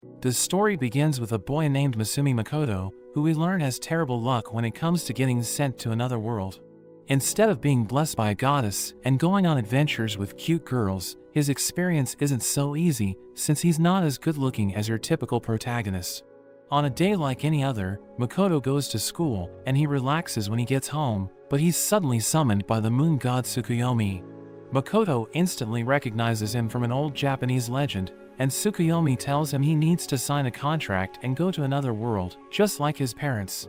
The story begins with a boy named Masumi Makoto, who we learn has terrible luck when it comes to getting sent to another world. Instead of being blessed by a goddess and going on adventures with cute girls, his experience isn't so easy since he's not as good looking as your typical protagonist. On a day like any other, Makoto goes to school and he relaxes when he gets home, but he's suddenly summoned by the moon god Tsukuyomi. Makoto instantly recognizes him from an old Japanese legend, and Tsukuyomi tells him he needs to sign a contract and go to another world, just like his parents.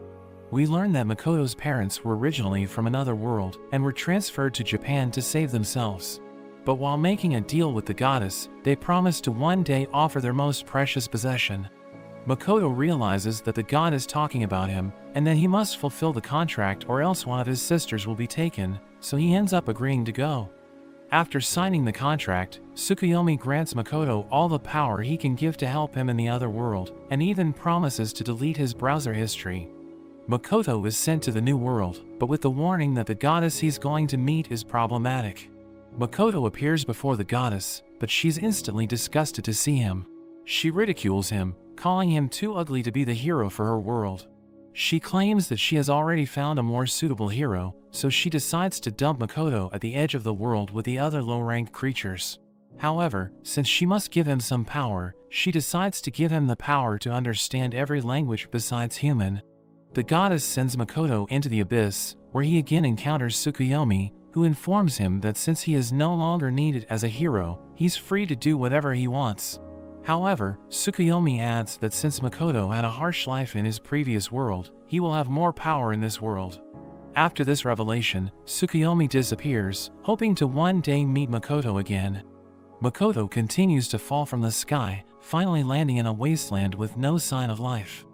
We learn that Makoto's parents were originally from another world and were transferred to Japan to save themselves. But while making a deal with the goddess, they promise to one day offer their most precious possession. Makoto realizes that the god is talking about him and that he must fulfill the contract or else one of his sisters will be taken, so he ends up agreeing to go. After signing the contract, Tsukuyomi grants Makoto all the power he can give to help him in the other world, and even promises to delete his browser history. Makoto is sent to the new world, but with the warning that the goddess he's going to meet is problematic. Makoto appears before the goddess, but she's instantly disgusted to see him. She ridicules him, calling him too ugly to be the hero for her world. She claims that she has already found a more suitable hero, so she decides to dump Makoto at the edge of the world with the other low-ranked creatures. However, since she must give him some power, she decides to give him the power to understand every language besides human. The goddess sends Makoto into the abyss, where he again encounters Tsukuyomi, who informs him that since he is no longer needed as a hero, he's free to do whatever he wants. However, Tsukuyomi adds that since Makoto had a harsh life in his previous world, he will have more power in this world. After this revelation, Tsukuyomi disappears, hoping to one day meet Makoto again. Makoto continues to fall from the sky, finally landing in a wasteland with no sign of life.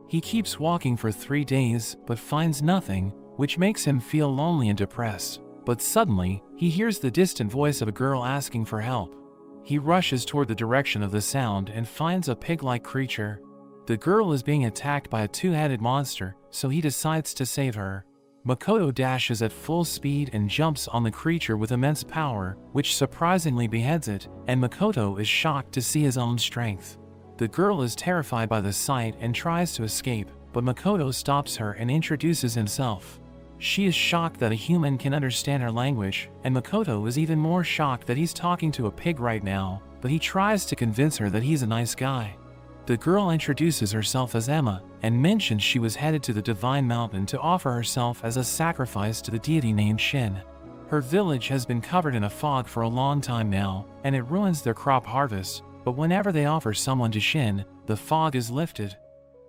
He keeps walking for 3 days, but finds nothing, which makes him feel lonely and depressed. But suddenly, he hears the distant voice of a girl asking for help. He rushes toward the direction of the sound and finds a pig-like creature. The girl is being attacked by a two-headed monster, so he decides to save her. Makoto dashes at full speed and jumps on the creature with immense power, which surprisingly beheads it, and Makoto is shocked to see his own strength. The girl is terrified by the sight and tries to escape, but Makoto stops her and introduces himself. She is shocked that a human can understand her language, and Makoto is even more shocked that he's talking to a pig right now, but he tries to convince her that he's a nice guy. The girl introduces herself as Emma, and mentions she was headed to the Divine Mountain to offer herself as a sacrifice to the deity named Shin. Her village has been covered in a fog for a long time now, and it ruins their crop harvest, but whenever they offer someone to Shin, the fog is lifted.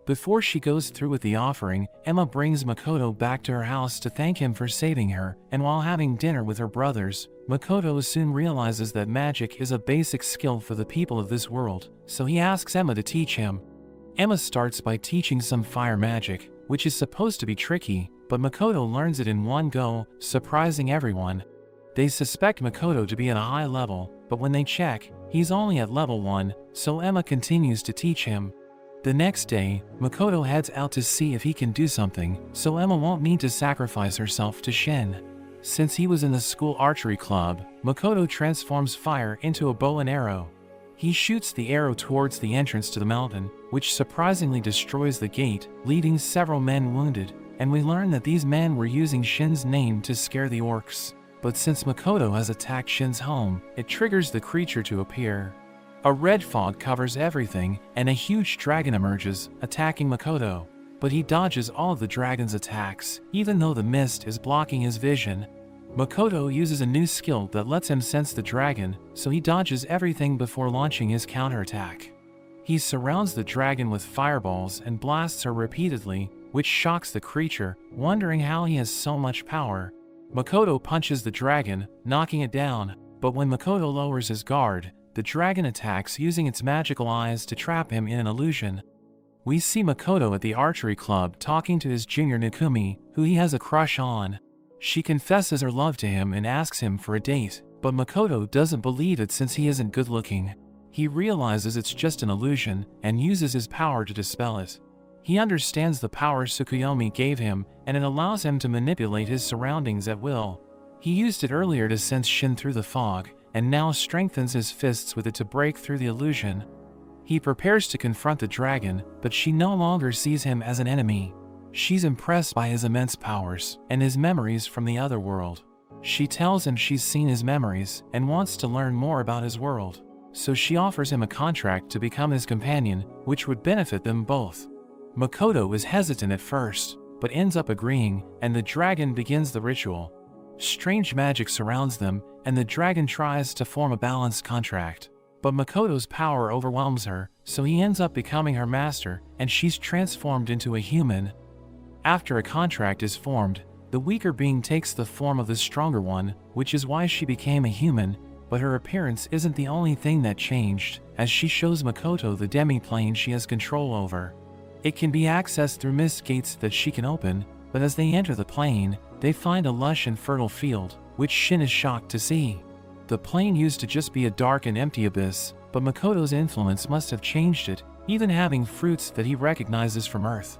Before she goes through with the offering, Emma brings Makoto back to her house to thank him for saving her, and while having dinner with her brothers, Makoto soon realizes that magic is a basic skill for the people of this world, so he asks Emma to teach him. Emma starts by teaching some fire magic, which is supposed to be tricky, but Makoto learns it in one go, surprising everyone. They suspect Makoto to be at a high level, but when they check, he's only at level 1, so Emma continues to teach him. The next day, Makoto heads out to see if he can do something, so Emma won't need to sacrifice herself to Shin. Since he was in the school archery club, Makoto transforms fire into a bow and arrow. He shoots the arrow towards the entrance to the mountain, which surprisingly destroys the gate, leaving several men wounded, and we learn that these men were using Shin's name to scare the orcs. But since Makoto has attacked Shin's home, it triggers the creature to appear. A red fog covers everything, and a huge dragon emerges, attacking Makoto. But he dodges all of the dragon's attacks, even though the mist is blocking his vision. Makoto uses a new skill that lets him sense the dragon, so he dodges everything before launching his counterattack. He surrounds the dragon with fireballs and blasts her repeatedly, which shocks the creature, wondering how he has so much power. Makoto punches the dragon, knocking it down, but when Makoto lowers his guard, the dragon attacks using its magical eyes to trap him in an illusion. We see Makoto at the archery club talking to his junior Nikumi, who he has a crush on. She confesses her love to him and asks him for a date, but Makoto doesn't believe it since he isn't good looking. He realizes it's just an illusion and uses his power to dispel it. He understands the power Tsukuyomi gave him, and it allows him to manipulate his surroundings at will. He used it earlier to sense Shin through the fog, and now strengthens his fists with it to break through the illusion. He prepares to confront the dragon, but she no longer sees him as an enemy. She's impressed by his immense powers and his memories from the other world. She tells him she's seen his memories and wants to learn more about his world. So she offers him a contract to become his companion, which would benefit them both. Makoto is hesitant at first, but ends up agreeing, and the dragon begins the ritual. Strange magic surrounds them, and the dragon tries to form a balanced contract. But Makoto's power overwhelms her, so he ends up becoming her master, and she's transformed into a human. After a contract is formed, the weaker being takes the form of the stronger one, which is why she became a human, but her appearance isn't the only thing that changed, as she shows Makoto the demi-plane she has control over. It can be accessed through mist gates that she can open, but as they enter the plane, they find a lush and fertile field, which Shin is shocked to see. The plane used to just be a dark and empty abyss, but Makoto's influence must have changed it, even having fruits that he recognizes from Earth.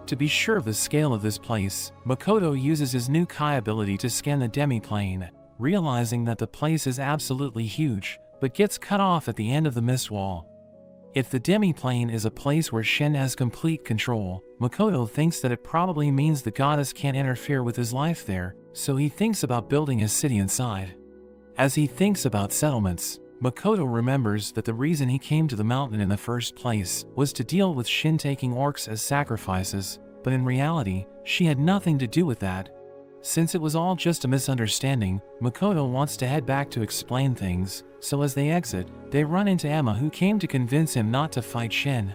To be sure of the scale of this place, Makoto uses his new Kai ability to scan the demi-plane, realizing that the place is absolutely huge, but gets cut off at the end of the mist wall. If the demi-plane is a place where Shin has complete control, Makoto thinks that it probably means the goddess can't interfere with his life there, so he thinks about building his city inside. As he thinks about settlements, Makoto remembers that the reason he came to the mountain in the first place was to deal with Shin taking orcs as sacrifices, but in reality, she had nothing to do with that. Since it was all just a misunderstanding, Makoto wants to head back to explain things, so as they exit, they run into Emma, who came to convince him not to fight Shin.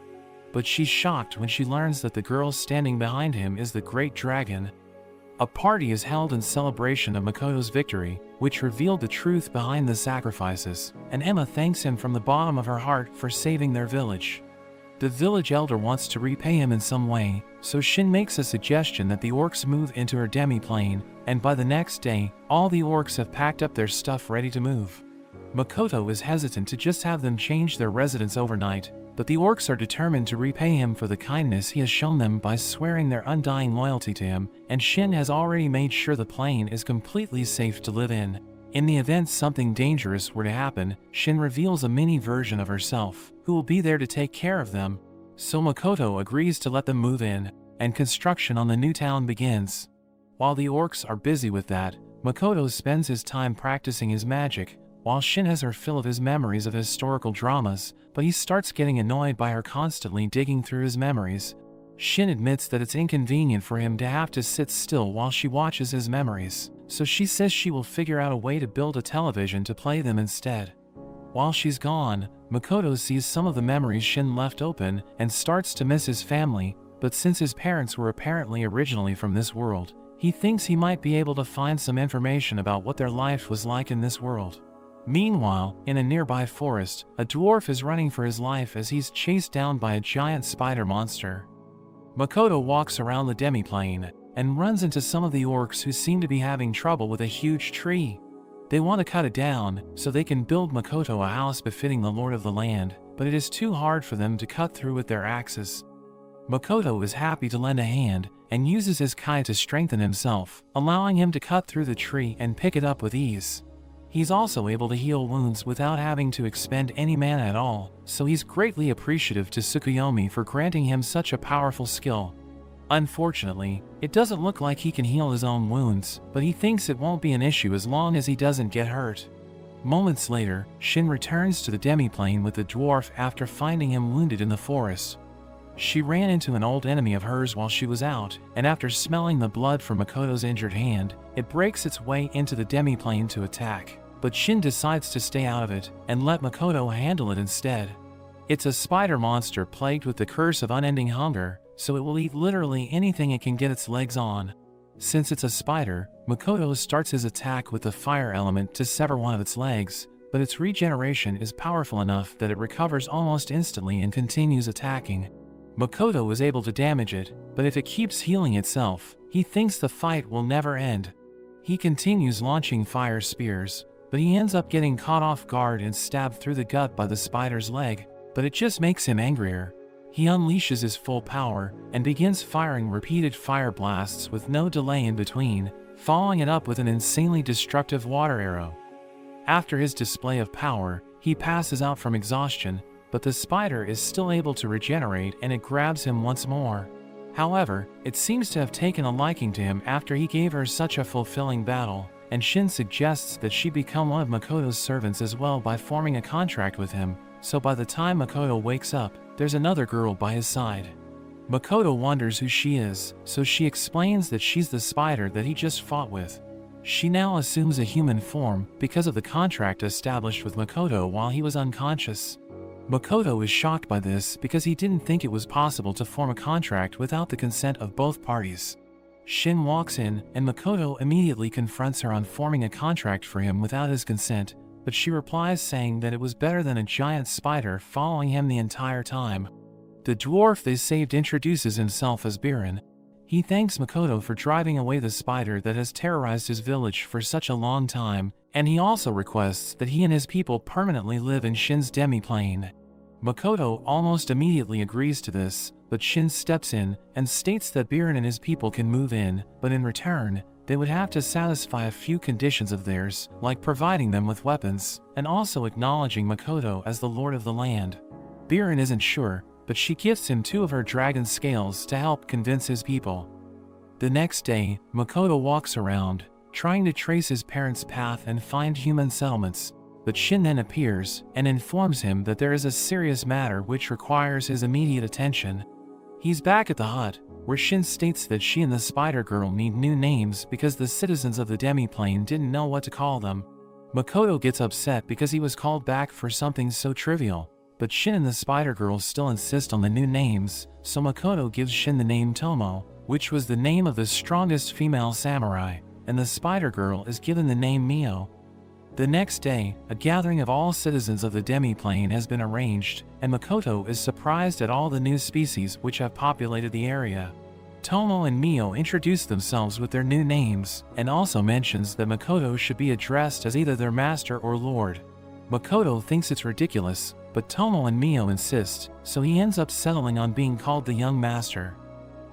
But she's shocked when she learns that the girl standing behind him is the Great Dragon. A party is held in celebration of Makoto's victory, which revealed the truth behind the sacrifices, and Emma thanks him from the bottom of her heart for saving their village. The village elder wants to repay him in some way, so Shin makes a suggestion that the orcs move into her demi-plane, and by the next day, all the orcs have packed up their stuff ready to move. Makoto is hesitant to just have them change their residence overnight, but the orcs are determined to repay him for the kindness he has shown them by swearing their undying loyalty to him, and Shin has already made sure the plane is completely safe to live in. In the event something dangerous were to happen, Shin reveals a mini version of herself, who will be there to take care of them. So Makoto agrees to let them move in, and construction on the new town begins. While the orcs are busy with that, Makoto spends his time practicing his magic, while Shin has her fill of his memories of historical dramas, but he starts getting annoyed by her constantly digging through his memories. Shin admits that it's inconvenient for him to have to sit still while she watches his memories, so she says she will figure out a way to build a television to play them instead. While she's gone, Makoto sees some of the memories Shin left open and starts to miss his family, but since his parents were apparently originally from this world, he thinks he might be able to find some information about what their life was like in this world. Meanwhile, in a nearby forest, a dwarf is running for his life as he's chased down by a giant spider monster. Makoto walks around the demi-plane and runs into some of the orcs who seem to be having trouble with a huge tree. They want to cut it down so they can build Makoto a house befitting the lord of the land, but it is too hard for them to cut through with their axes. Makoto is happy to lend a hand and uses his Kai to strengthen himself, allowing him to cut through the tree and pick it up with ease. He's also able to heal wounds without having to expend any mana at all, so he's greatly appreciative to Tsukiyomi for granting him such a powerful skill. Unfortunately, it doesn't look like he can heal his own wounds, but he thinks it won't be an issue as long as he doesn't get hurt. Moments later, Shin returns to the demi-plane with the dwarf after finding him wounded in the forest. She ran into an old enemy of hers while she was out, and after smelling the blood from Makoto's injured hand, it breaks its way into the demi-plane to attack. But Shin decides to stay out of it and let Makoto handle it instead. It's a spider monster plagued with the curse of unending hunger, so it will eat literally anything it can get its legs on. Since it's a spider, Makoto starts his attack with the fire element to sever one of its legs, but its regeneration is powerful enough that it recovers almost instantly and continues attacking. Makoto is able to damage it, but if it keeps healing itself, he thinks the fight will never end. He continues launching fire spears, but he ends up getting caught off guard and stabbed through the gut by the spider's leg, but it just makes him angrier. He unleashes his full power and begins firing repeated fire blasts with no delay in between, following it up with an insanely destructive water arrow. After his display of power, he passes out from exhaustion, but the spider is still able to regenerate and it grabs him once more. However, it seems to have taken a liking to him after he gave her such a fulfilling battle, and Shin suggests that she become one of Makoto's servants as well by forming a contract with him, so by the time Makoto wakes up, there's another girl by his side. Makoto wonders who she is, so she explains that she's the spider that he just fought with. She now assumes a human form because of the contract established with Makoto while he was unconscious. Makoto is shocked by this because he didn't think it was possible to form a contract without the consent of both parties. Shin walks in, and Makoto immediately confronts her on forming a contract for him without his consent, but she replies saying that it was better than a giant spider following him the entire time. The dwarf they saved introduces himself as Biren. He thanks Makoto for driving away the spider that has terrorized his village for such a long time, and he also requests that he and his people permanently live in Shin's demi-plane. Makoto almost immediately agrees to this, but Shin steps in and states that Biren and his people can move in, but in return, they would have to satisfy a few conditions of theirs, like providing them with weapons, and also acknowledging Makoto as the lord of the land. Biren isn't sure, but she gifts him 2 of her dragon scales to help convince his people. The next day, Makoto walks around, trying to trace his parents' path and find human settlements, but Shin then appears and informs him that there is a serious matter which requires his immediate attention. He's back at the hut, where Shin states that she and the Spider Girl need new names because the citizens of the demi-plane didn't know what to call them. Makoto gets upset because he was called back for something so trivial, but Shin and the Spider Girl still insist on the new names, so Makoto gives Shin the name Tomo, which was the name of the strongest female samurai, and the Spider Girl is given the name Mio. The next day, a gathering of all citizens of the demi-plane has been arranged, and Makoto is surprised at all the new species which have populated the area. Tomo and Mio introduce themselves with their new names, and also mentions that Makoto should be addressed as either their master or lord. Makoto thinks it's ridiculous, but Tomo and Mio insist, so he ends up settling on being called the young master.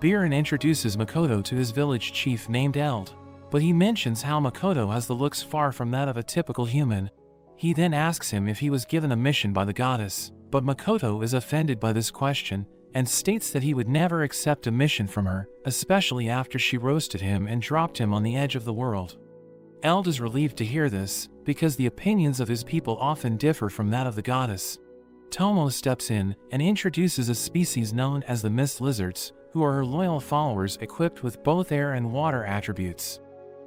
Biren introduces Makoto to his village chief named Eld, but he mentions how Makoto has the looks far from that of a typical human. He then asks him if he was given a mission by the goddess, but Makoto is offended by this question and states that he would never accept a mission from her, especially after she roasted him and dropped him on the edge of the world. Eld is relieved to hear this, because the opinions of his people often differ from that of the goddess. Tomo steps in and introduces a species known as the Mist Lizards, who are her loyal followers equipped with both air and water attributes.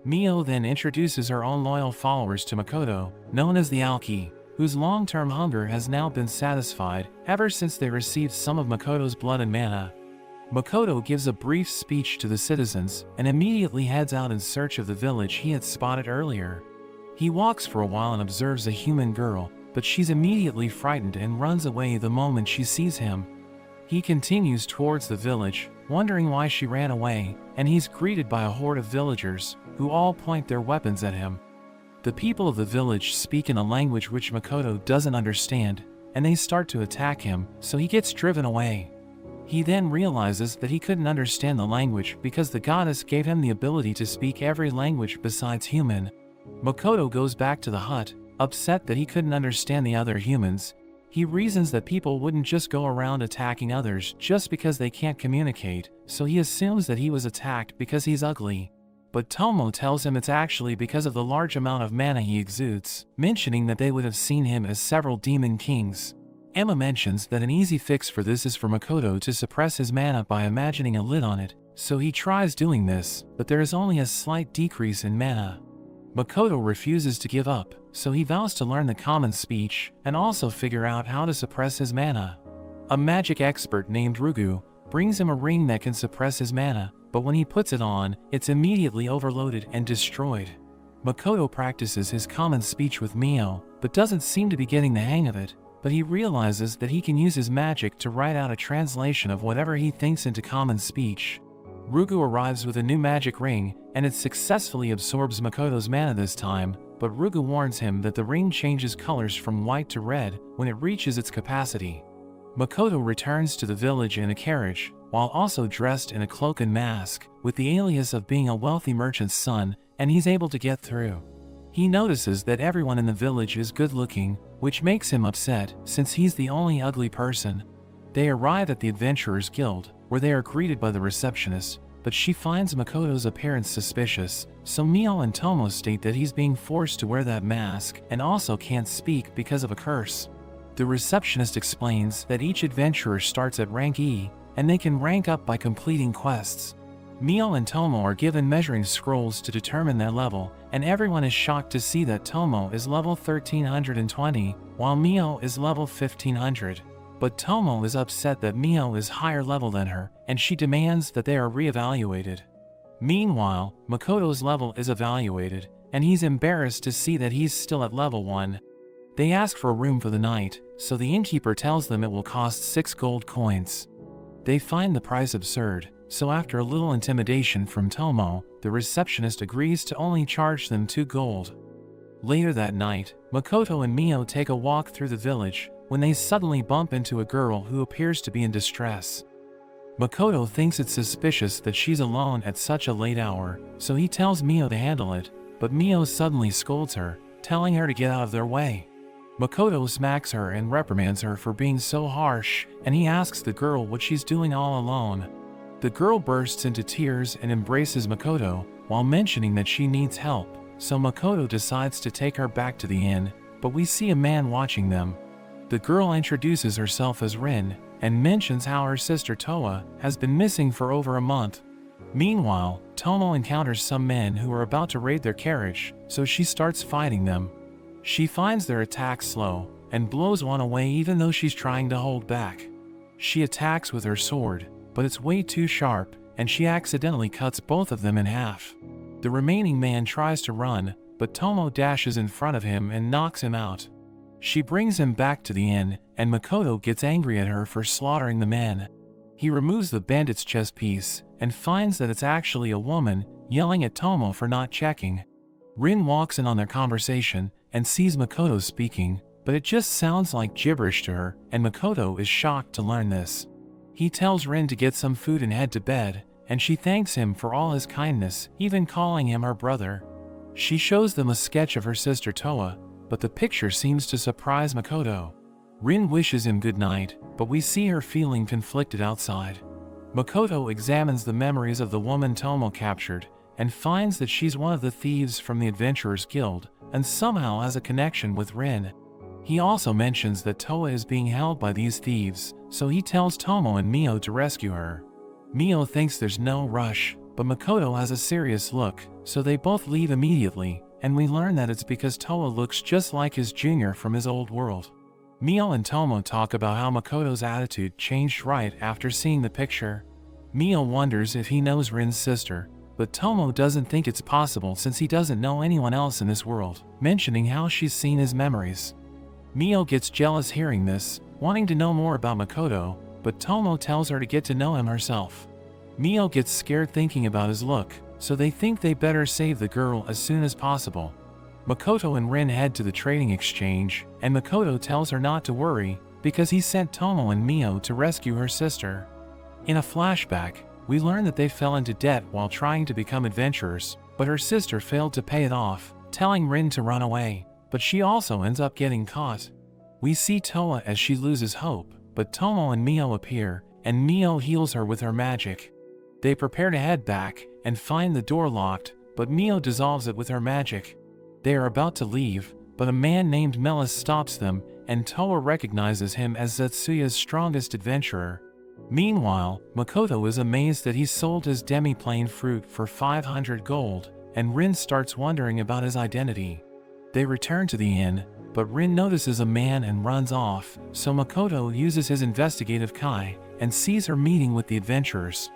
Mio then introduces her own loyal followers to Makoto, known as the Alki, whose long-term hunger has now been satisfied ever since they received some of Makoto's blood and mana. Makoto gives a brief speech to the citizens and immediately heads out in search of the village he had spotted earlier. He walks for a while and observes a human girl, but she's immediately frightened and runs away the moment she sees him. He continues towards the village, wondering why she ran away, and he's greeted by a horde of villagers, who all point their weapons at him. The people of the village speak in a language which Makoto doesn't understand, and they start to attack him, so he gets driven away. He then realizes that he couldn't understand the language because the goddess gave him the ability to speak every language besides human. Makoto goes back to the hut, upset that he couldn't understand the other humans. He reasons that people wouldn't just go around attacking others just because they can't communicate, so he assumes that he was attacked because he's ugly. But Tomo tells him it's actually because of the large amount of mana he exudes, mentioning that they would have seen him as several demon kings. Emma mentions that an easy fix for this is for Makoto to suppress his mana by imagining a lid on it, so he tries doing this, but there is only a slight decrease in mana. Makoto refuses to give up, so he vows to learn the common speech and also figure out how to suppress his mana. A magic expert named Rugu brings him a ring that can suppress his mana, but when he puts it on, it's immediately overloaded and destroyed. Makoto practices his common speech with Mio, but doesn't seem to be getting the hang of it, but he realizes that he can use his magic to write out a translation of whatever he thinks into common speech. Rugu arrives with a new magic ring, and it successfully absorbs Makoto's mana this time, but Rugu warns him that the ring changes colors from white to red when it reaches its capacity. Makoto returns to the village in a carriage, while also dressed in a cloak and mask, with the alias of being a wealthy merchant's son, and he's able to get through. He notices that everyone in the village is good looking, which makes him upset since he's the only ugly person. They arrive at the Adventurers Guild, where they are greeted by the receptionist, but she finds Makoto's appearance suspicious, so Mio and Tomo state that he's being forced to wear that mask and also can't speak because of a curse. The receptionist explains that each adventurer starts at rank E, and they can rank up by completing quests. Mio and Tomo are given measuring scrolls to determine their level, and everyone is shocked to see that Tomo is level 1320, while Mio is level 1500. But Tomo is upset that Mio is higher level than her, and she demands that they are re-evaluated. Meanwhile, Makoto's level is evaluated, and he's embarrassed to see that he's still at level 1. They ask for a room for the night, so the innkeeper tells them it will cost 6 gold coins. They find the price absurd, so after a little intimidation from Tomo, the receptionist agrees to only charge them 2 gold. Later that night, Makoto and Mio take a walk through the village, when they suddenly bump into a girl who appears to be in distress. Makoto thinks it's suspicious that she's alone at such a late hour, so he tells Mio to handle it, but Mio suddenly scolds her, telling her to get out of their way. Makoto smacks her and reprimands her for being so harsh, and he asks the girl what she's doing all alone. The girl bursts into tears and embraces Makoto, while mentioning that she needs help, so Makoto decides to take her back to the inn, but we see a man watching them. The girl introduces herself as Rin, and mentions how her sister Toa has been missing for over a month. Meanwhile, Tomo encounters some men who are about to raid their carriage, so she starts fighting them. She finds their attack slow, and blows one away even though she's trying to hold back. She attacks with her sword, but it's way too sharp, and she accidentally cuts both of them in half. The remaining man tries to run, but Tomo dashes in front of him and knocks him out. She brings him back to the inn, and Makoto gets angry at her for slaughtering the men. He removes the bandit's chest piece, and finds that it's actually a woman, yelling at Tomo for not checking. Rin walks in on their conversation, and sees Makoto speaking, but it just sounds like gibberish to her, and Makoto is shocked to learn this. He tells Rin to get some food and head to bed, and she thanks him for all his kindness, even calling him her brother. She shows them a sketch of her sister Toa, but the picture seems to surprise Makoto. Rin wishes him good night, but we see her feeling conflicted outside. Makoto examines the memories of the woman Tomo captured, and finds that she's one of the thieves from the Adventurers Guild, and somehow has a connection with Rin. He also mentions that Toa is being held by these thieves, so he tells Tomo and Mio to rescue her. Mio thinks there's no rush, but Makoto has a serious look, so they both leave immediately, and we learn that it's because Toa looks just like his junior from his old world. Mio and Tomo talk about how Makoto's attitude changed right after seeing the picture. Mio wonders if he knows Rin's sister, but Tomo doesn't think it's possible since he doesn't know anyone else in this world, mentioning how she's seen his memories. Mio gets jealous hearing this, wanting to know more about Makoto, but Tomo tells her to get to know him herself. Mio gets scared thinking about his look, so they think they better save the girl as soon as possible. Makoto and Rin head to the trading exchange, and Makoto tells her not to worry, because he sent Tomo and Mio to rescue her sister. In a flashback, we learn that they fell into debt while trying to become adventurers, but her sister failed to pay it off, telling Rin to run away, but she also ends up getting caught. We see Toa as she loses hope, but Tomo and Mio appear, and Mio heals her with her magic. They prepare to head back, and find the door locked, but Mio dissolves it with her magic. They are about to leave, but a man named Melis stops them, and Toa recognizes him as Zetsuya's strongest adventurer. Meanwhile, Makoto is amazed that he sold his demi-plane fruit for 500 gold, and Rin starts wondering about his identity. They return to the inn, but Rin notices a man and runs off, so Makoto uses his investigative kai, and sees her meeting with the adventurers.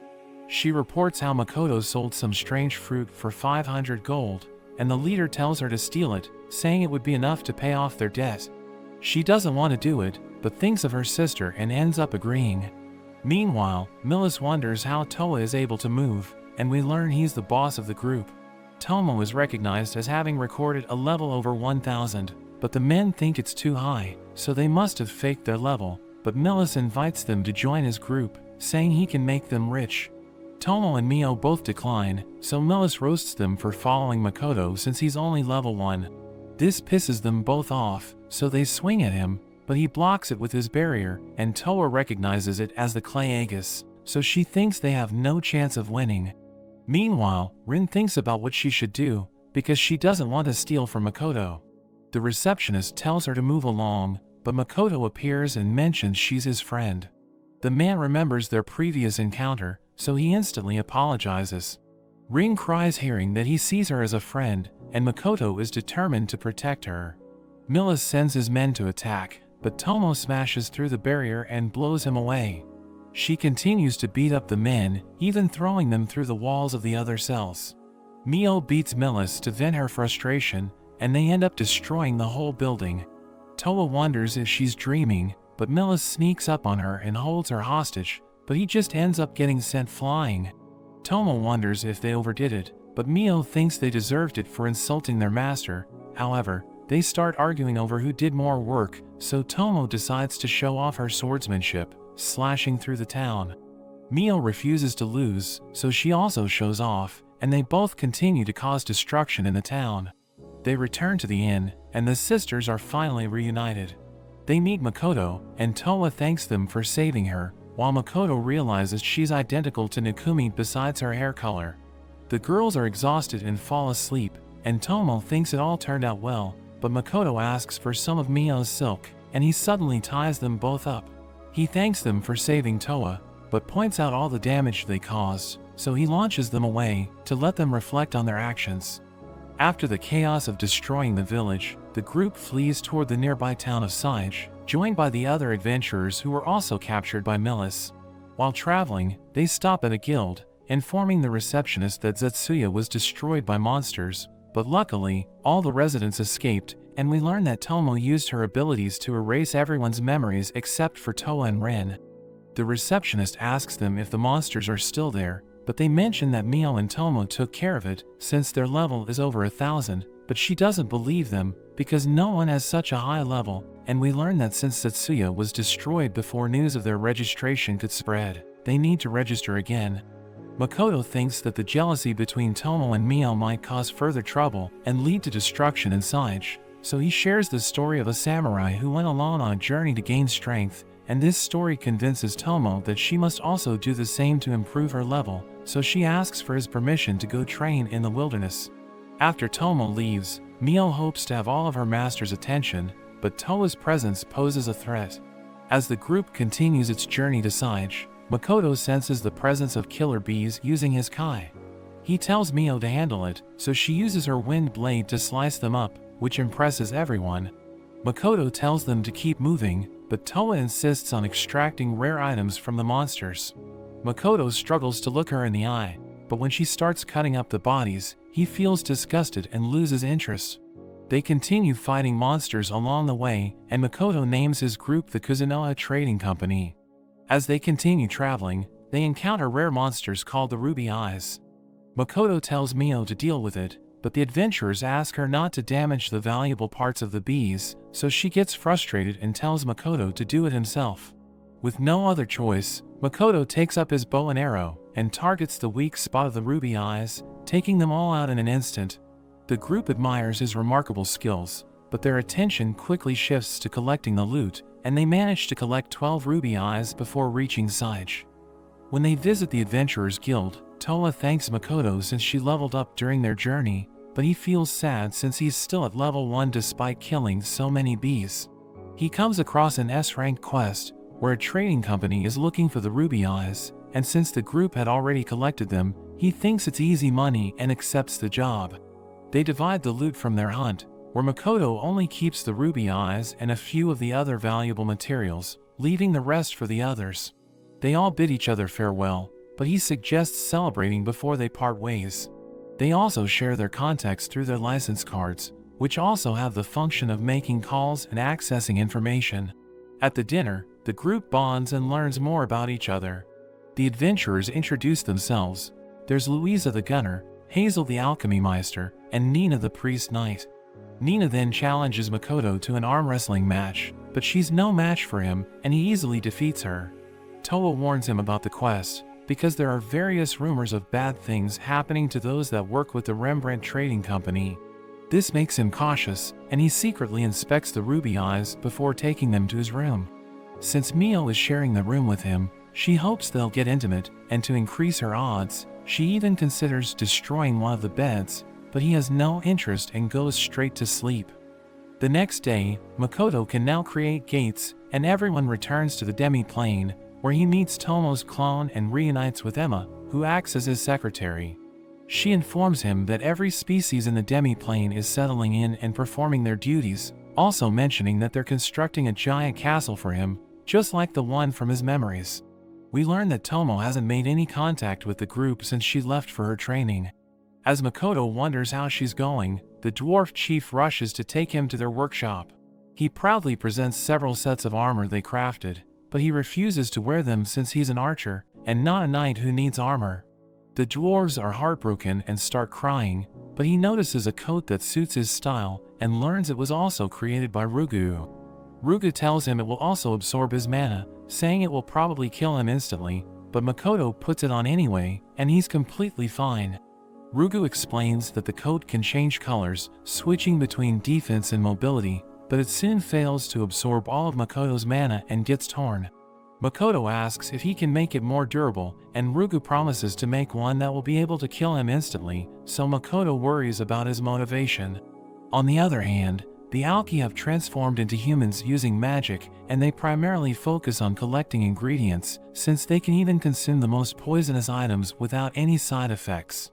She reports how Makoto sold some strange fruit for 500 gold, and the leader tells her to steal it, saying it would be enough to pay off their debt. She doesn't want to do it, but thinks of her sister and ends up agreeing. Meanwhile, Melis wonders how Toa is able to move, and we learn he's the boss of the group. Tomo is recognized as having recorded a level over 1000, but the men think it's too high, so they must have faked their level, but Melis invites them to join his group, saying he can make them rich. Tomo and Mio both decline, so Millis roasts them for following Makoto since he's only level 1. This pisses them both off, so they swing at him, but he blocks it with his barrier, and Toa recognizes it as the clay Aegis, so she thinks they have no chance of winning. Meanwhile, Rin thinks about what she should do, because she doesn't want to steal from Makoto. The receptionist tells her to move along, but Makoto appears and mentions she's his friend. The man remembers their previous encounter, so he instantly apologizes. Rin cries hearing that he sees her as a friend, and Makoto is determined to protect her. Millis sends his men to attack, but Tomo smashes through the barrier and blows him away. She continues to beat up the men, even throwing them through the walls of the other cells. Mio beats Millis to vent her frustration, and they end up destroying the whole building. Toa wonders if she's dreaming, but Millis sneaks up on her and holds her hostage, but he just ends up getting sent flying. Tomo wonders if they overdid it, but Mio thinks they deserved it for insulting their master. However, they start arguing over who did more work, so Tomo decides to show off her swordsmanship, slashing through the town. Mio refuses to lose, so she also shows off, and they both continue to cause destruction in the town. They return to the inn, and the sisters are finally reunited. They meet Makoto, and Toa thanks them for saving her, while Makoto realizes she's identical to Nikumi besides her hair color. The girls are exhausted and fall asleep, and Tomo thinks it all turned out well, but Makoto asks for some of Mio's silk, and he suddenly ties them both up. He thanks them for saving Toa, but points out all the damage they caused, so he launches them away to let them reflect on their actions. After the chaos of destroying the village, the group flees toward the nearby town of Saige, joined by the other adventurers who were also captured by Millis. While traveling, they stop at a guild, informing the receptionist that Zetsuya was destroyed by monsters, but luckily, all the residents escaped, and we learn that Tomo used her abilities to erase everyone's memories except for Toa and Ren. The receptionist asks them if the monsters are still there, but they mention that Mio and Tomo took care of it since their level is over 1,000, but she doesn't believe them because no one has such a high level, and we learn that since Setsuya was destroyed before news of their registration could spread, they need to register again. Makoto thinks that the jealousy between Tomo and Mio might cause further trouble and lead to destruction in Saige, so he shares the story of a samurai who went alone on a journey to gain strength, and this story convinces Tomo that she must also do the same to improve her level, so she asks for his permission to go train in the wilderness. After Tomo leaves, Mio hopes to have all of her master's attention, but Toa's presence poses a threat. As the group continues its journey to Saige, Makoto senses the presence of killer bees using his kai. He tells Mio to handle it, so she uses her wind blade to slice them up, which impresses everyone. Makoto tells them to keep moving, but Toa insists on extracting rare items from the monsters. Makoto struggles to look her in the eye, but when she starts cutting up the bodies, he feels disgusted and loses interest. They continue fighting monsters along the way, and Makoto names his group the Kuzunoha Trading Company. As they continue traveling, they encounter rare monsters called the Ruby Eyes. Makoto tells Mio to deal with it, but the adventurers ask her not to damage the valuable parts of the bees, so she gets frustrated and tells Makoto to do it himself. With no other choice, Makoto takes up his bow and arrow and targets the weak spot of the Ruby Eyes, taking them all out in an instant. The group admires his remarkable skills, but their attention quickly shifts to collecting the loot, and they manage to collect 12 Ruby Eyes before reaching Saige. When they visit the Adventurers Guild, Toa thanks Makoto since she leveled up during their journey, but he feels sad since he's still at level 1 despite killing so many bees. He comes across an S-rank quest, where a trading company is looking for the Ruby Eyes, and since the group had already collected them, he thinks it's easy money and accepts the job. They divide the loot from their hunt, where Makoto only keeps the Ruby Eyes and a few of the other valuable materials, leaving the rest for the others. They all bid each other farewell, but he suggests celebrating before they part ways. They also share their contacts through their license cards, which also have the function of making calls and accessing information. At the dinner, the group bonds and learns more about each other. The adventurers introduce themselves. There's Louisa the Gunner, Hazel the Alchemy Meister, and Nina the Priest Knight. Nina then challenges Makoto to an arm wrestling match, but she's no match for him, and he easily defeats her. Toa warns him about the quest, because there are various rumors of bad things happening to those that work with the Rembrandt Trading Company. This makes him cautious, and he secretly inspects the ruby eyes before taking them to his room. Since Mio is sharing the room with him, she hopes they'll get intimate, and to increase her odds, she even considers destroying one of the beds, but he has no interest and goes straight to sleep. The next day, Makoto can now create gates, and everyone returns to the demi-plane, where he meets Tomo's clone and reunites with Emma, who acts as his secretary. She informs him that every species in the demi-plane is settling in and performing their duties, also mentioning that they're constructing a giant castle for him, just like the one from his memories. We learn that Tomo hasn't made any contact with the group since she left for her training. As Makoto wonders how she's going, the dwarf chief rushes to take him to their workshop. He proudly presents several sets of armor they crafted, but he refuses to wear them since he's an archer, and not a knight who needs armor. The dwarves are heartbroken and start crying, but he notices a coat that suits his style, and learns it was also created by Rugu. Rugu tells him it will also absorb his mana, saying it will probably kill him instantly, but Makoto puts it on anyway, and he's completely fine. Rugu explains that the coat can change colors, switching between defense and mobility, but it soon fails to absorb all of Makoto's mana and gets torn. Makoto asks if he can make it more durable, and Rugu promises to make one that will be able to kill him instantly, so Makoto worries about his motivation. On the other hand, the Alki have transformed into humans using magic, and they primarily focus on collecting ingredients, since they can even consume the most poisonous items without any side effects.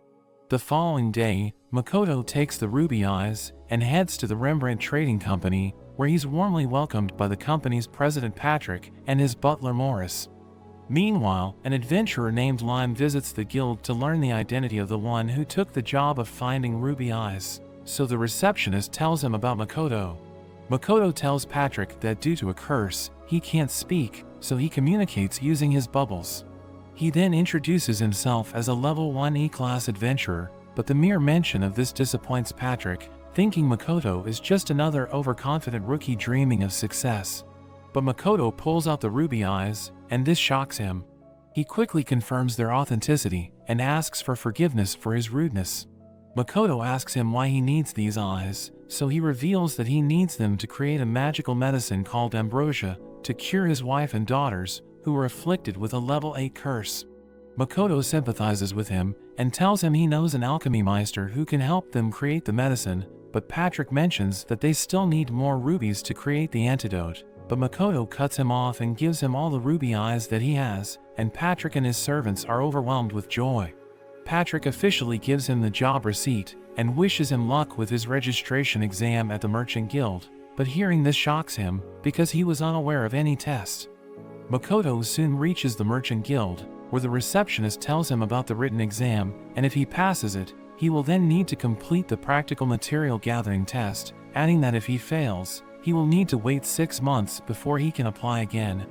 The following day, Makoto takes the ruby eyes and heads to the Rembrandt Trading Company, where he's warmly welcomed by the company's president Patrick and his butler Morris. Meanwhile, an adventurer named Lime visits the guild to learn the identity of the one who took the job of finding ruby eyes, so the receptionist tells him about Makoto. Makoto tells Patrick that due to a curse, he can't speak, so he communicates using his bubbles. He then introduces himself as a level 1 E-class adventurer, but the mere mention of this disappoints Patrick, thinking Makoto is just another overconfident rookie dreaming of success. But Makoto pulls out the ruby eyes, and this shocks him. He quickly confirms their authenticity, and asks for forgiveness for his rudeness. Makoto asks him why he needs these eyes, so he reveals that he needs them to create a magical medicine called ambrosia, to cure his wife and daughters, who were afflicted with a level 8 curse. Makoto sympathizes with him, and tells him he knows an alchemy meister who can help them create the medicine, but Patrick mentions that they still need more rubies to create the antidote, but Makoto cuts him off and gives him all the ruby eyes that he has, and Patrick and his servants are overwhelmed with joy. Patrick officially gives him the job receipt, and wishes him luck with his registration exam at the Merchant Guild, but hearing this shocks him, because he was unaware of any test. Makoto soon reaches the Merchant Guild, where the receptionist tells him about the written exam, and if he passes it, he will then need to complete the practical material gathering test, adding that if he fails, he will need to wait 6 months before he can apply again.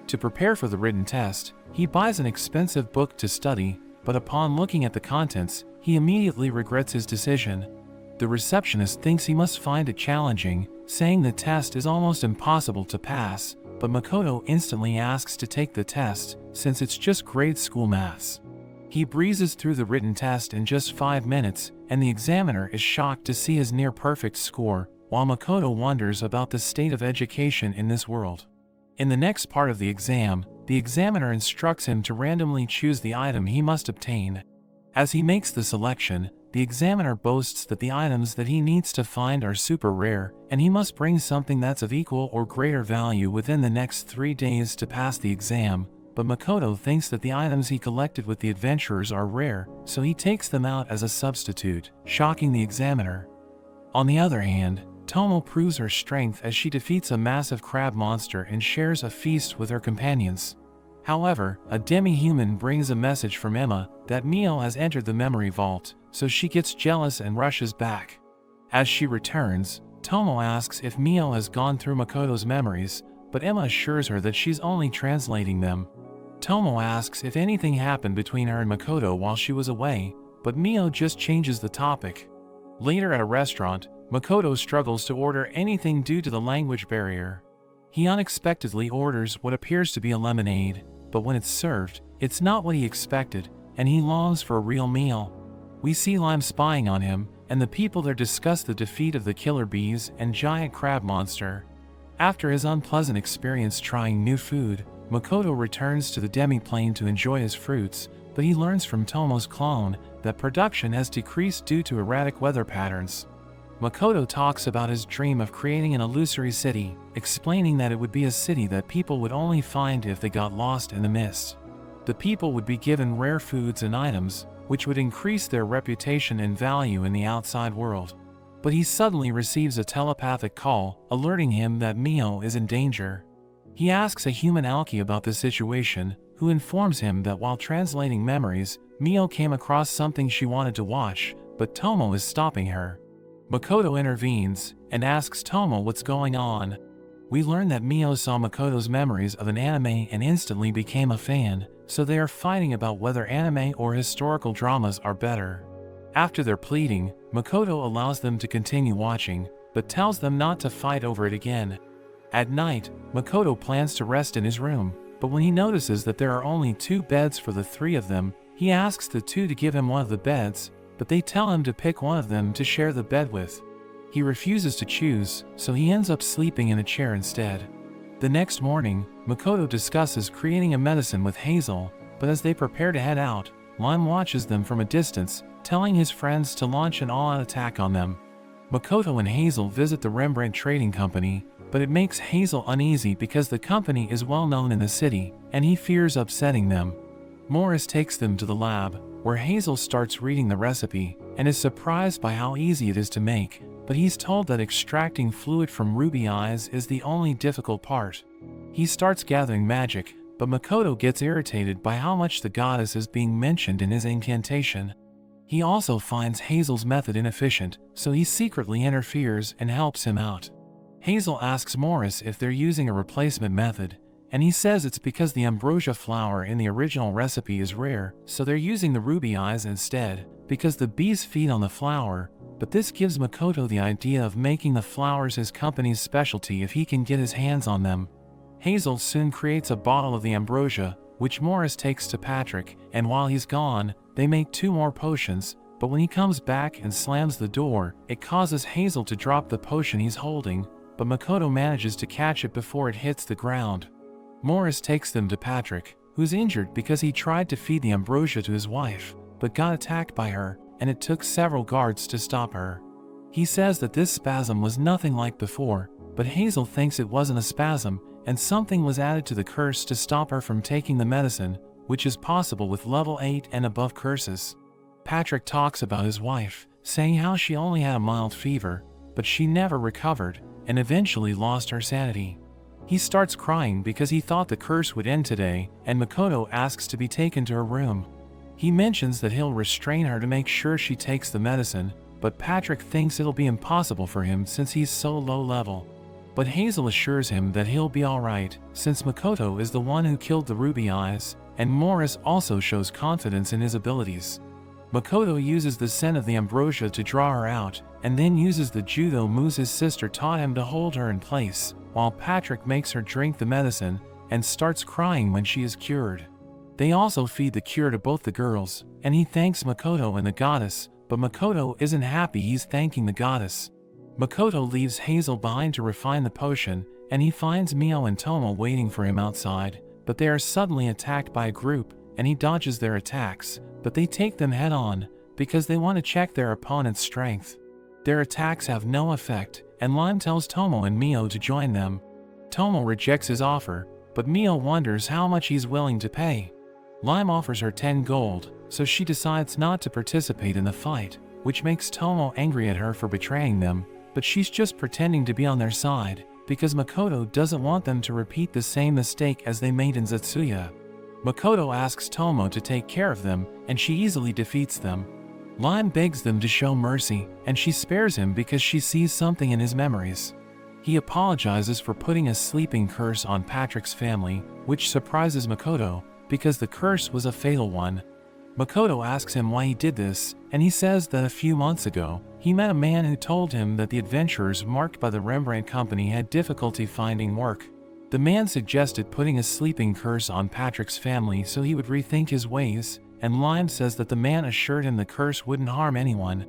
To prepare for the written test, he buys an expensive book to study, but upon looking at the contents, he immediately regrets his decision. The receptionist thinks he must find it challenging, saying the test is almost impossible to pass, but Makoto instantly asks to take the test, since it's just grade school maths. He breezes through the written test in just 5 minutes, and the examiner is shocked to see his near-perfect score, while Makoto wonders about the state of education in this world. In the next part of the exam, the examiner instructs him to randomly choose the item he must obtain. As he makes the selection, the examiner boasts that the items that he needs to find are super rare, and he must bring something that's of equal or greater value within the next 3 days to pass the exam, but Makoto thinks that the items he collected with the adventurers are rare, so he takes them out as a substitute, shocking the examiner. On the other hand, Tomo proves her strength as she defeats a massive crab monster and shares a feast with her companions. However, a demi-human brings a message from Emma that Mio has entered the memory vault, so she gets jealous and rushes back. As she returns, Tomo asks if Mio has gone through Makoto's memories, but Emma assures her that she's only translating them. Tomo asks if anything happened between her and Makoto while she was away, but Mio just changes the topic. Later at a restaurant, Makoto struggles to order anything due to the language barrier. He unexpectedly orders what appears to be a lemonade, but when it's served, it's not what he expected, and he longs for a real meal. We see Lime spying on him, and the people there discuss the defeat of the killer bees and giant crab monster. After his unpleasant experience trying new food, Makoto returns to the demi-plane to enjoy his fruits, but he learns from Tomo's clone that production has decreased due to erratic weather patterns. Makoto talks about his dream of creating an illusory city, explaining that it would be a city that people would only find if they got lost in the mist. The people would be given rare foods and items, which would increase their reputation and value in the outside world. But he suddenly receives a telepathic call, alerting him that Mio is in danger. He asks a human alky about the situation, who informs him that while translating memories, Mio came across something she wanted to watch, but Tomo is stopping her. Makoto intervenes, and asks Tomo what's going on. We learn that Mio saw Makoto's memories of an anime and instantly became a fan, so they are fighting about whether anime or historical dramas are better. After their pleading, Makoto allows them to continue watching, but tells them not to fight over it again. At night, Makoto plans to rest in his room, but when he notices that there are only 2 beds for the 3 of them, he asks the 2 to give him one of the beds, but they tell him to pick one of them to share the bed with. He refuses to choose, so he ends up sleeping in a chair instead. The next morning, Makoto discusses creating a medicine with Hazel, but as they prepare to head out, Lime watches them from a distance, telling his friends to launch an all-out attack on them. Makoto and Hazel visit the Rembrandt Trading Company, but it makes Hazel uneasy because the company is well known in the city, and he fears upsetting them. Morris takes them to the lab, where Hazel starts reading the recipe, and is surprised by how easy it is to make, but he's told that extracting fluid from ruby eyes is the only difficult part. He starts gathering magic, but Makoto gets irritated by how much the goddess is being mentioned in his incantation. He also finds Hazel's method inefficient, so he secretly interferes and helps him out. Hazel asks Morris if they're using a replacement method, and he says it's because the ambrosia flower in the original recipe is rare, so they're using the ruby eyes instead, because the bees feed on the flower, but this gives Makoto the idea of making the flowers his company's specialty if he can get his hands on them. Hazel soon creates a bottle of the ambrosia, which Morris takes to Patrick, and while he's gone, they make 2 more potions, but when he comes back and slams the door, it causes Hazel to drop the potion he's holding, but Makoto manages to catch it before it hits the ground. Morris takes them to Patrick, who's injured because he tried to feed the ambrosia to his wife, but got attacked by her, and it took several guards to stop her. He says that this spasm was nothing like before, but Hazel thinks it wasn't a spasm, and something was added to the curse to stop her from taking the medicine, which is possible with level 8 and above curses. Patrick talks about his wife, saying how she only had a mild fever, but she never recovered, and eventually lost her sanity. He starts crying because he thought the curse would end today, and Makoto asks to be taken to her room. He mentions that he'll restrain her to make sure she takes the medicine, but Patrick thinks it'll be impossible for him since he's so low level. But Hazel assures him that he'll be alright, since Makoto is the one who killed the ruby eyes, and Morris also shows confidence in his abilities. Makoto uses the scent of the ambrosia to draw her out, and then uses the judo moves his sister taught him to hold her in place, while Patrick makes her drink the medicine, and starts crying when she is cured. They also feed the cure to both the girls, and he thanks Makoto and the goddess, but Makoto isn't happy he's thanking the goddess. Makoto leaves Hazel behind to refine the potion, and he finds Mio and Tomo waiting for him outside, but they are suddenly attacked by a group, and he dodges their attacks, but they take them head on, because they want to check their opponent's strength. Their attacks have no effect, and Lime tells Tomo and Mio to join them. Tomo rejects his offer, but Mio wonders how much he's willing to pay. Lime offers her 10 gold, so she decides not to participate in the fight, which makes Tomo angry at her for betraying them, but she's just pretending to be on their side, because Makoto doesn't want them to repeat the same mistake as they made in Zetsuya. Makoto asks Tomo to take care of them, and she easily defeats them. Lime begs them to show mercy, and she spares him because she sees something in his memories. He apologizes for putting a sleeping curse on Patrick's family, which surprises Makoto, because the curse was a fatal one. Makoto asks him why he did this, and he says that a few months ago, he met a man who told him that the adventurers marked by the Rembrandt Company had difficulty finding work. The man suggested putting a sleeping curse on Patrick's family so he would rethink his ways, and Lime says that the man assured him the curse wouldn't harm anyone.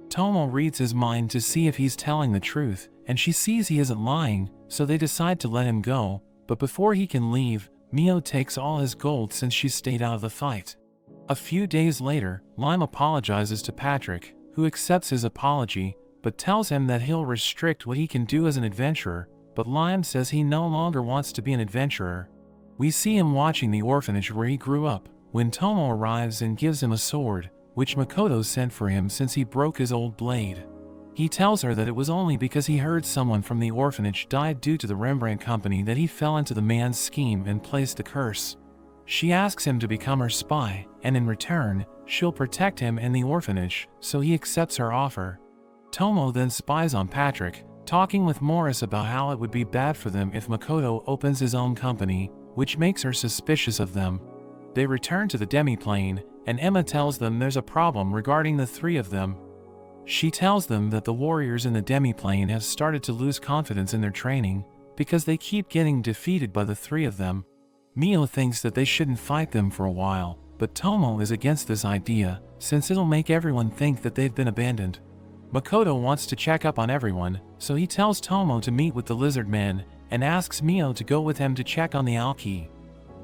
Tomo reads his mind to see if he's telling the truth, and she sees he isn't lying, so they decide to let him go, but before he can leave, Mio takes all his gold since she stayed out of the fight. A few days later, Lime apologizes to Patrick, who accepts his apology, but tells him that he'll restrict what he can do as an adventurer, but Lime says he no longer wants to be an adventurer. We see him watching the orphanage where he grew up, when Tomo arrives and gives him a sword, which Makoto sent for him since he broke his old blade. He tells her that it was only because he heard someone from the orphanage died due to the Rembrandt Company that he fell into the man's scheme and placed the curse. She asks him to become her spy, and in return, she'll protect him and the orphanage, so he accepts her offer. Tomo then spies on Patrick, talking with Morris about how it would be bad for them if Makoto opens his own company, which makes her suspicious of them. They return to the demiplane, and Emma tells them there's a problem regarding the three of them. She tells them that the warriors in the demiplane have started to lose confidence in their training, because they keep getting defeated by the three of them. Mio thinks that they shouldn't fight them for a while, but Tomo is against this idea, since it'll make everyone think that they've been abandoned. Makoto wants to check up on everyone, so he tells Tomo to meet with the lizard men, and asks Mio to go with him to check on the Alki.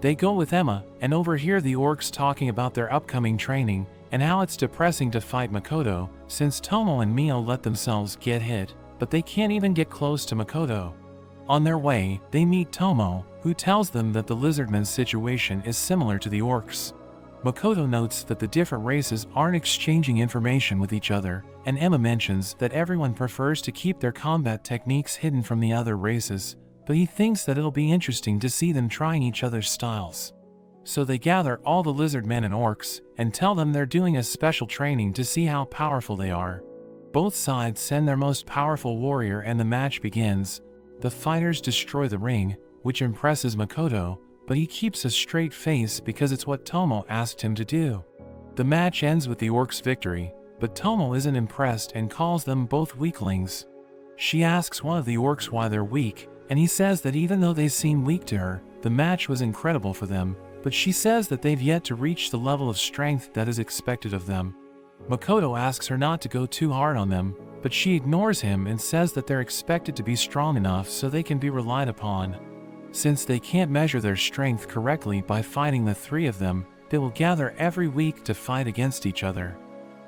They go with Emma, and overhear the orcs talking about their upcoming training, and how it's depressing to fight Makoto, since Tomo and Mio let themselves get hit, but they can't even get close to Makoto. On their way, they meet Tomo, who tells them that the lizardmen's situation is similar to the orcs. Makoto notes that the different races aren't exchanging information with each other, and Emma mentions that everyone prefers to keep their combat techniques hidden from the other races, but he thinks that it'll be interesting to see them trying each other's styles. So they gather all the lizard men and orcs, and tell them they're doing a special training to see how powerful they are. Both sides send their most powerful warrior and the match begins. The fighters destroy the ring, which impresses Makoto, but he keeps a straight face because it's what Tomo asked him to do. The match ends with the orcs' victory, but Tomo isn't impressed and calls them both weaklings. She asks one of the orcs why they're weak, and he says that even though they seem weak to her, the match was incredible for them, but she says that they've yet to reach the level of strength that is expected of them. Makoto asks her not to go too hard on them, but she ignores him and says that they're expected to be strong enough so they can be relied upon. Since they can't measure their strength correctly by fighting the three of them, they will gather every week to fight against each other.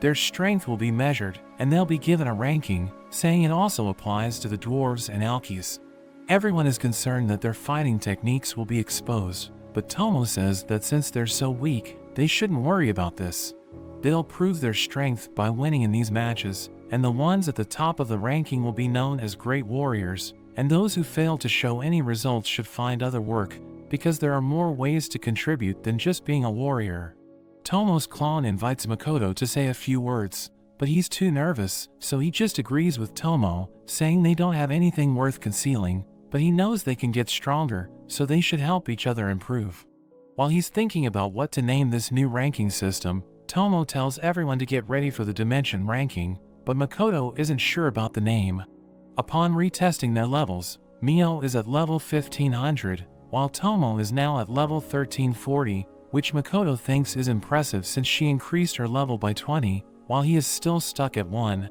Their strength will be measured, and they'll be given a ranking, saying it also applies to the dwarves and alkies. Everyone is concerned that their fighting techniques will be exposed, but Tomo says that since they're so weak, they shouldn't worry about this. They'll prove their strength by winning in these matches, and the ones at the top of the ranking will be known as great warriors, and those who fail to show any results should find other work, because there are more ways to contribute than just being a warrior. Tomo's clone invites Makoto to say a few words, but he's too nervous, so he just agrees with Tomo, saying they don't have anything worth concealing, but he knows they can get stronger, so they should help each other improve. While he's thinking about what to name this new ranking system, Tomo tells everyone to get ready for the dimension ranking, but Makoto isn't sure about the name. Upon retesting their levels, Mio is at level 1500, while Tomo is now at level 1340, which Makoto thinks is impressive since she increased her level by 20, while he is still stuck at 1.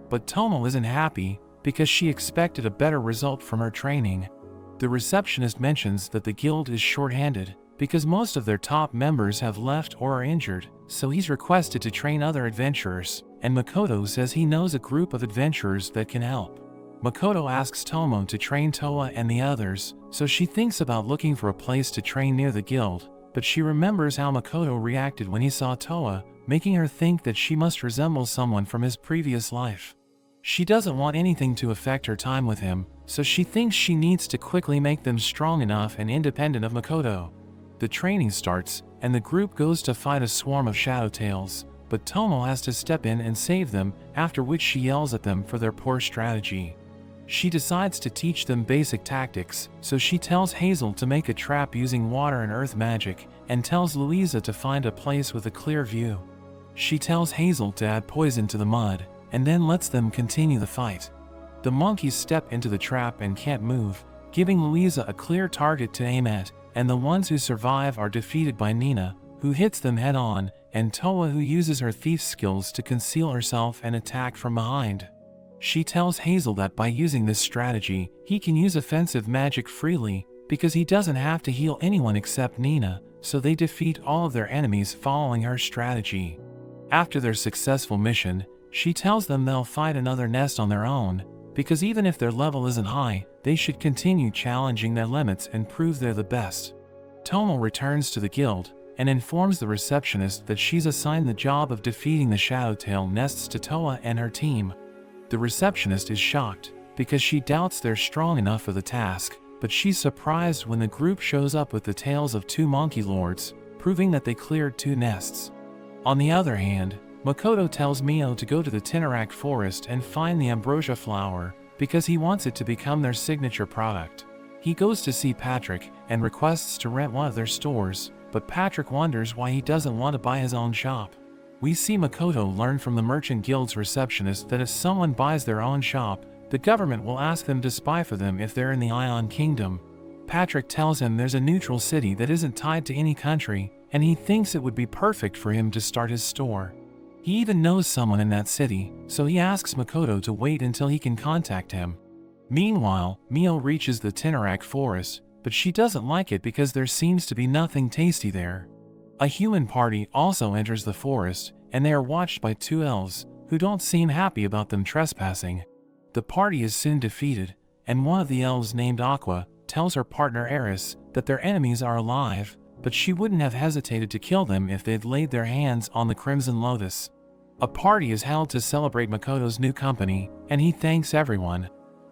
But Tomo isn't happy, because she expected a better result from her training. The receptionist mentions that the guild is short-handed, because most of their top members have left or are injured, so he's requested to train other adventurers, and Makoto says he knows a group of adventurers that can help. Makoto asks Tomo to train Toa and the others, so she thinks about looking for a place to train near the guild, but she remembers how Makoto reacted when he saw Toa, making her think that she must resemble someone from his previous life. She doesn't want anything to affect her time with him, so she thinks she needs to quickly make them strong enough and independent of Makoto. The training starts, and the group goes to fight a swarm of Shadowtails, but Tomo has to step in and save them, after which she yells at them for their poor strategy. She decides to teach them basic tactics, so she tells Hazel to make a trap using water and earth magic, and tells Louisa to find a place with a clear view. She tells Hazel to add poison to the mud, and then lets them continue the fight. The monkeys step into the trap and can't move, giving Louisa a clear target to aim at, and the ones who survive are defeated by Nina, who hits them head-on, and Toa, who uses her thief skills to conceal herself and attack from behind. She tells Hazel that by using this strategy, he can use offensive magic freely, because he doesn't have to heal anyone except Nina, so they defeat all of their enemies following her strategy. After their successful mission, she tells them they'll fight another nest on their own, because even if their level isn't high, they should continue challenging their limits and prove they're the best. Tomo returns to the guild, and informs the receptionist that she's assigned the job of defeating the Shadowtail nests to Toa and her team. The receptionist is shocked, because she doubts they're strong enough for the task, but she's surprised when the group shows up with the tails of 2 monkey lords, proving that they cleared 2 nests. On the other hand, Makoto tells Mio to go to the Tinaract forest and find the ambrosia flower, because he wants it to become their signature product. He goes to see Patrick, and requests to rent one of their stores, but Patrick wonders why he doesn't want to buy his own shop. We see Makoto learn from the Merchant Guild's receptionist that if someone buys their own shop, the government will ask them to spy for them if they're in the Ion Kingdom. Patrick tells him there's a neutral city that isn't tied to any country, and he thinks it would be perfect for him to start his store. He even knows someone in that city, so he asks Makoto to wait until he can contact him. Meanwhile, Mio reaches the Tinaract forest, but she doesn't like it because there seems to be nothing tasty there. A human party also enters the forest, and they are watched by 2 elves, who don't seem happy about them trespassing. The party is soon defeated, and one of the elves named Aqua tells her partner Eris that their enemies are alive, but she wouldn't have hesitated to kill them if they'd laid their hands on the Crimson Lotus. A party is held to celebrate Makoto's new company, and he thanks everyone.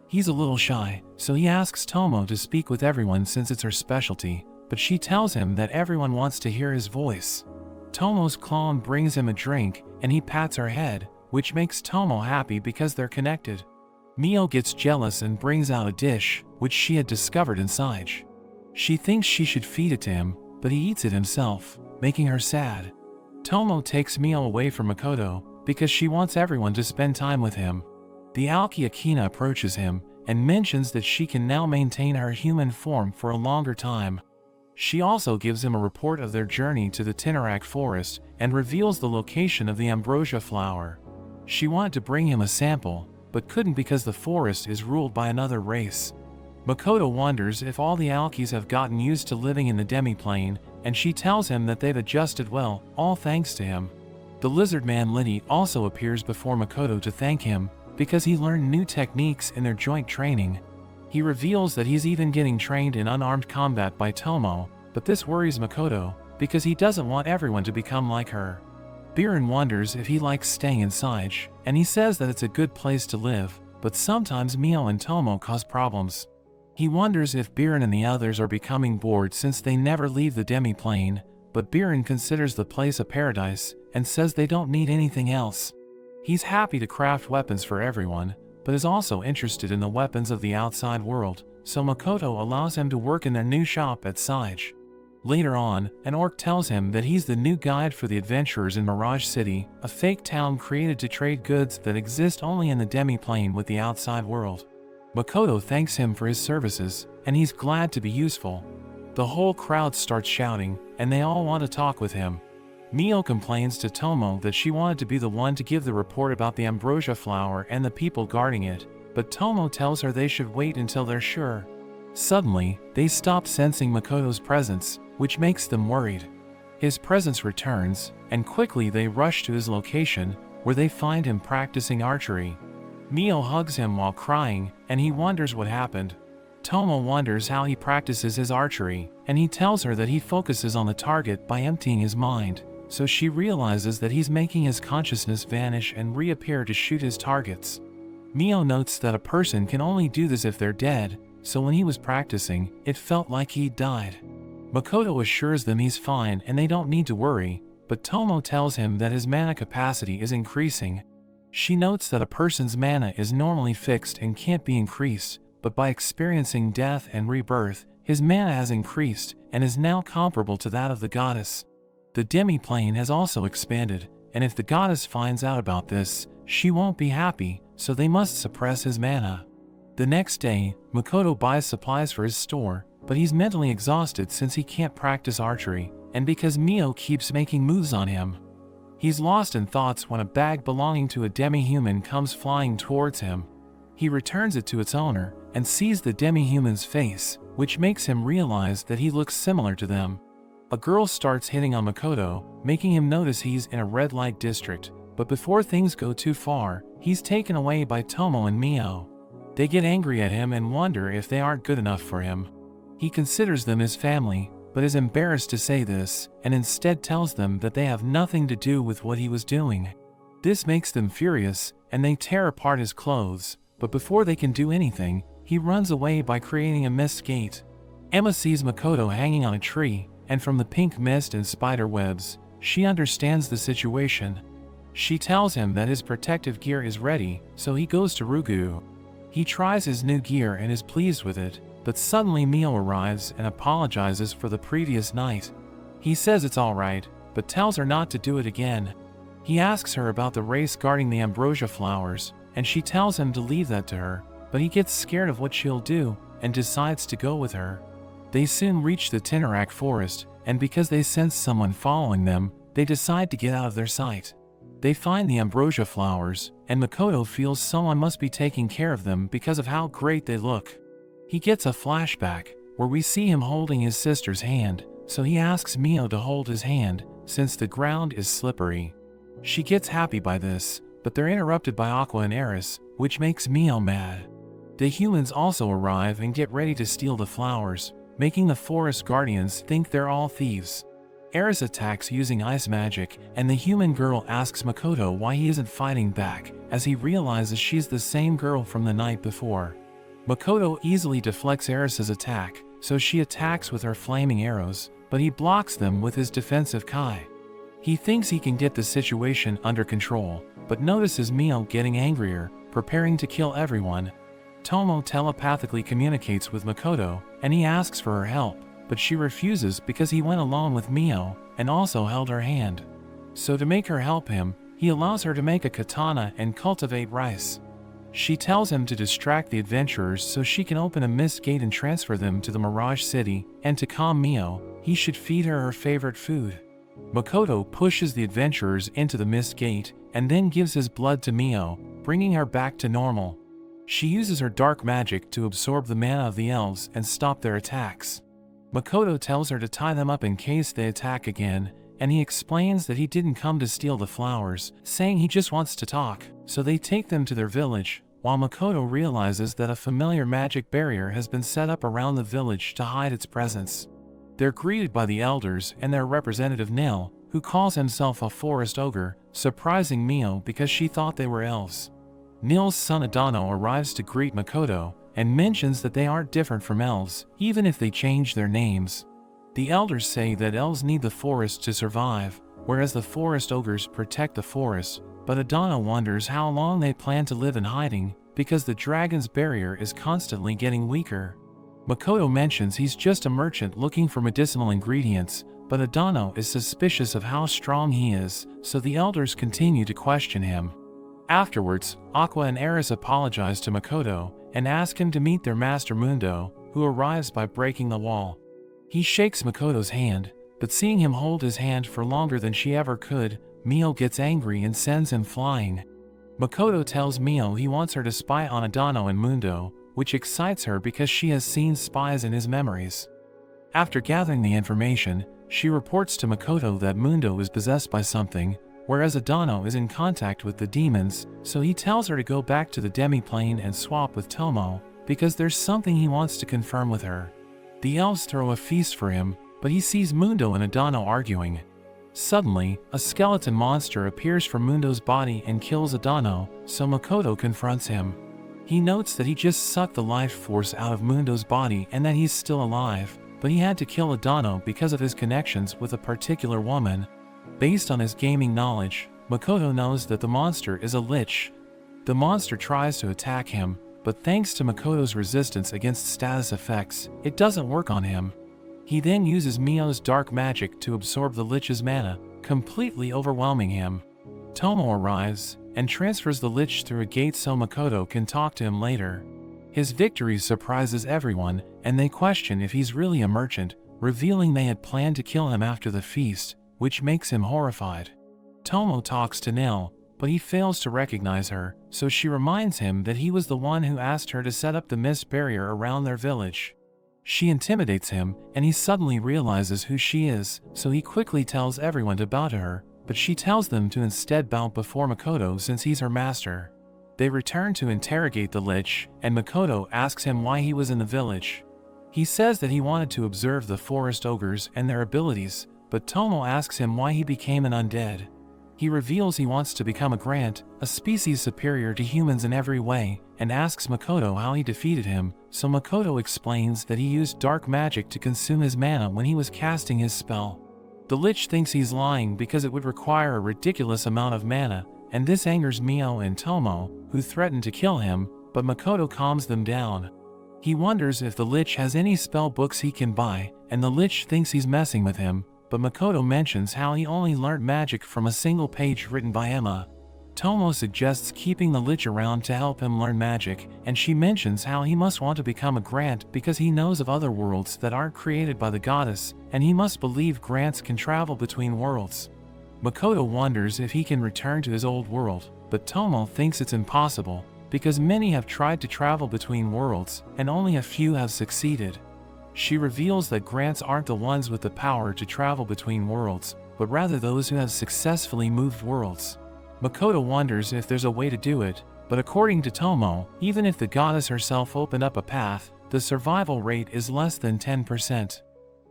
He's a little shy, so he asks Tomo to speak with everyone since it's her specialty, but she tells him that everyone wants to hear his voice. Tomo's clone brings him a drink, and he pats her head, which makes Tomo happy because they're connected. Mio gets jealous and brings out a dish, which she had discovered inside. She thinks she should feed it to him, but he eats it himself, making her sad. Tomo takes Mio away from Makoto, because she wants everyone to spend time with him. The Aoki Akina approaches him, and mentions that she can now maintain her human form for a longer time. She also gives him a report of their journey to the Tinaract forest, and reveals the location of the ambrosia flower. She wanted to bring him a sample, but couldn't because the forest is ruled by another race. Makoto wonders if all the Aokis have gotten used to living in the demi-plane, and she tells him that they've adjusted well, all thanks to him. The lizard man Liddy also appears before Makoto to thank him, because he learned new techniques in their joint training. He reveals that he's even getting trained in unarmed combat by Tomo, but this worries Makoto, because he doesn't want everyone to become like her. Biren wonders if he likes staying inside, and he says that it's a good place to live, but sometimes Mio and Tomo cause problems. He wonders if Biren and the others are becoming bored since they never leave the demi-plane, but Biren considers the place a paradise, and says they don't need anything else. He's happy to craft weapons for everyone, but is also interested in the weapons of the outside world, so Makoto allows him to work in their new shop at Sage. Later on, an orc tells him that he's the new guide for the adventurers in Mirage City, a fake town created to trade goods that exist only in the demi-plane with the outside world. Makoto thanks him for his services, and he's glad to be useful. The whole crowd starts shouting, and they all want to talk with him. Mio complains to Tomo that she wanted to be the one to give the report about the ambrosia flower and the people guarding it, but Tomo tells her they should wait until they're sure. Suddenly, they stop sensing Makoto's presence, which makes them worried. His presence returns, and quickly they rush to his location, where they find him practicing archery. Mio hugs him while crying, and he wonders what happened. Tomo wonders how he practices his archery, and he tells her that he focuses on the target by emptying his mind, so she realizes that he's making his consciousness vanish and reappear to shoot his targets. Mio notes that a person can only do this if they're dead, so when he was practicing, it felt like he'd died. Makoto assures them he's fine and they don't need to worry, but Tomo tells him that his mana capacity is increasing. She notes that a person's mana is normally fixed and can't be increased, but by experiencing death and rebirth, his mana has increased and is now comparable to that of the goddess. The demi-plane has also expanded, and if the goddess finds out about this, she won't be happy, so they must suppress his mana. The next day, Makoto buys supplies for his store, but he's mentally exhausted since he can't practice archery, and because Mio keeps making moves on him. He's lost in thoughts when a bag belonging to a demi-human comes flying towards him. He returns it to its owner, and sees the demi-human's face, which makes him realize that he looks similar to them. A girl starts hitting on Makoto, making him notice he's in a red light district, but before things go too far, he's taken away by Tomo and Mio. They get angry at him and wonder if they aren't good enough for him. He considers them his family, but is embarrassed to say this, and instead tells them that they have nothing to do with what he was doing. This makes them furious, and they tear apart his clothes, but before they can do anything, he runs away by creating a mist gate. Emma sees Makoto hanging on a tree, and from the pink mist and spider webs, she understands the situation. She tells him that his protective gear is ready, so he goes to Rugu. He tries his new gear and is pleased with it, but suddenly Mio arrives and apologizes for the previous night. He says it's alright, but tells her not to do it again. He asks her about the race guarding the ambrosia flowers, and she tells him to leave that to her, but he gets scared of what she'll do, and decides to go with her. They soon reach the Tinnarak forest, and because they sense someone following them, they decide to get out of their sight. They find the ambrosia flowers, and Makoto feels someone must be taking care of them because of how great they look. He gets a flashback, where we see him holding his sister's hand, so he asks Mio to hold his hand, since the ground is slippery. She gets happy by this, but they're interrupted by Aqua and Eris, which makes Mio mad. The humans also arrive and get ready to steal the flowers, making the forest guardians think they're all thieves. Eris attacks using ice magic, and the human girl asks Makoto why he isn't fighting back, as he realizes she's the same girl from the night before. Makoto easily deflects Eris's attack, so she attacks with her flaming arrows, but he blocks them with his defensive Kai. He thinks he can get the situation under control, but notices Mio getting angrier, preparing to kill everyone. Tomo telepathically communicates with Makoto, and he asks for her help, but she refuses because he went along with Mio, and also held her hand. So to make her help him, he allows her to make a katana and cultivate rice. She tells him to distract the adventurers so she can open a mist gate and transfer them to the Mirage City, and to calm Mio, he should feed her favorite food. Makoto pushes the adventurers into the mist gate, and then gives his blood to Mio, bringing her back to normal. She uses her dark magic to absorb the mana of the elves and stop their attacks. Makoto tells her to tie them up in case they attack again, and he explains that he didn't come to steal the flowers, saying he just wants to talk, so they take them to their village, while Makoto realizes that a familiar magic barrier has been set up around the village to hide its presence. They're greeted by the elders and their representative Nil, who calls himself a forest ogre, surprising Mio because she thought they were elves. Nil's son Adano arrives to greet Makoto, and mentions that they aren't different from elves, even if they change their names. The elders say that elves need the forest to survive, whereas the forest ogres protect the forest, but Adano wonders how long they plan to live in hiding, because the dragon's barrier is constantly getting weaker. Makoto mentions he's just a merchant looking for medicinal ingredients, but Adano is suspicious of how strong he is, so the elders continue to question him. Afterwards, Aqua and Eris apologize to Makoto, and ask him to meet their master Mundo, who arrives by breaking the wall. He shakes Makoto's hand, but seeing him hold his hand for longer than she ever could, Mio gets angry and sends him flying. Makoto tells Mio he wants her to spy on Adano and Mundo, which excites her because she has seen spies in his memories. After gathering the information, she reports to Makoto that Mundo is possessed by something, whereas Adano is in contact with the demons, so he tells her to go back to the demi-plane and swap with Tomo, because there's something he wants to confirm with her. The elves throw a feast for him, but he sees Mundo and Adano arguing. Suddenly, a skeleton monster appears from Mundo's body and kills Adano, so Makoto confronts him. He notes that he just sucked the life force out of Mundo's body and that he's still alive, but he had to kill Adano because of his connections with a particular woman. Based on his gaming knowledge, Makoto knows that the monster is a lich. The monster tries to attack him, but thanks to Makoto's resistance against status effects, it doesn't work on him. He then uses Mio's dark magic to absorb the lich's mana, completely overwhelming him. Tomo arrives, and transfers the lich through a gate so Makoto can talk to him later. His victory surprises everyone, and they question if he's really a merchant, revealing they had planned to kill him after the feast, which makes him horrified. Tomo talks to Nil, but he fails to recognize her, so she reminds him that he was the one who asked her to set up the mist barrier around their village. She intimidates him, and he suddenly realizes who she is, so he quickly tells everyone to bow to her, but she tells them to instead bow before Makoto since he's her master. They return to interrogate the Lich, and Makoto asks him why he was in the village. He says that he wanted to observe the forest ogres and their abilities, but Tomo asks him why he became an undead. He reveals he wants to become a Grant, a species superior to humans in every way, and asks Makoto how he defeated him, so Makoto explains that he used dark magic to consume his mana when he was casting his spell. The Lich thinks he's lying because it would require a ridiculous amount of mana, and this angers Mio and Tomo, who threaten to kill him, but Makoto calms them down. He wonders if the Lich has any spell books he can buy, and the Lich thinks he's messing with him, but Makoto mentions how he only learned magic from a single page written by Emma. Tomo suggests keeping the Lich around to help him learn magic, and she mentions how he must want to become a Grant because he knows of other worlds that aren't created by the goddess, and he must believe Grants can travel between worlds. Makoto wonders if he can return to his old world, but Tomo thinks it's impossible, because many have tried to travel between worlds, and only a few have succeeded. She reveals that Grants aren't the ones with the power to travel between worlds, but rather those who have successfully moved worlds. Makoto wonders if there's a way to do it, but according to Tomo, even if the goddess herself opened up a path, the survival rate is less than 10%.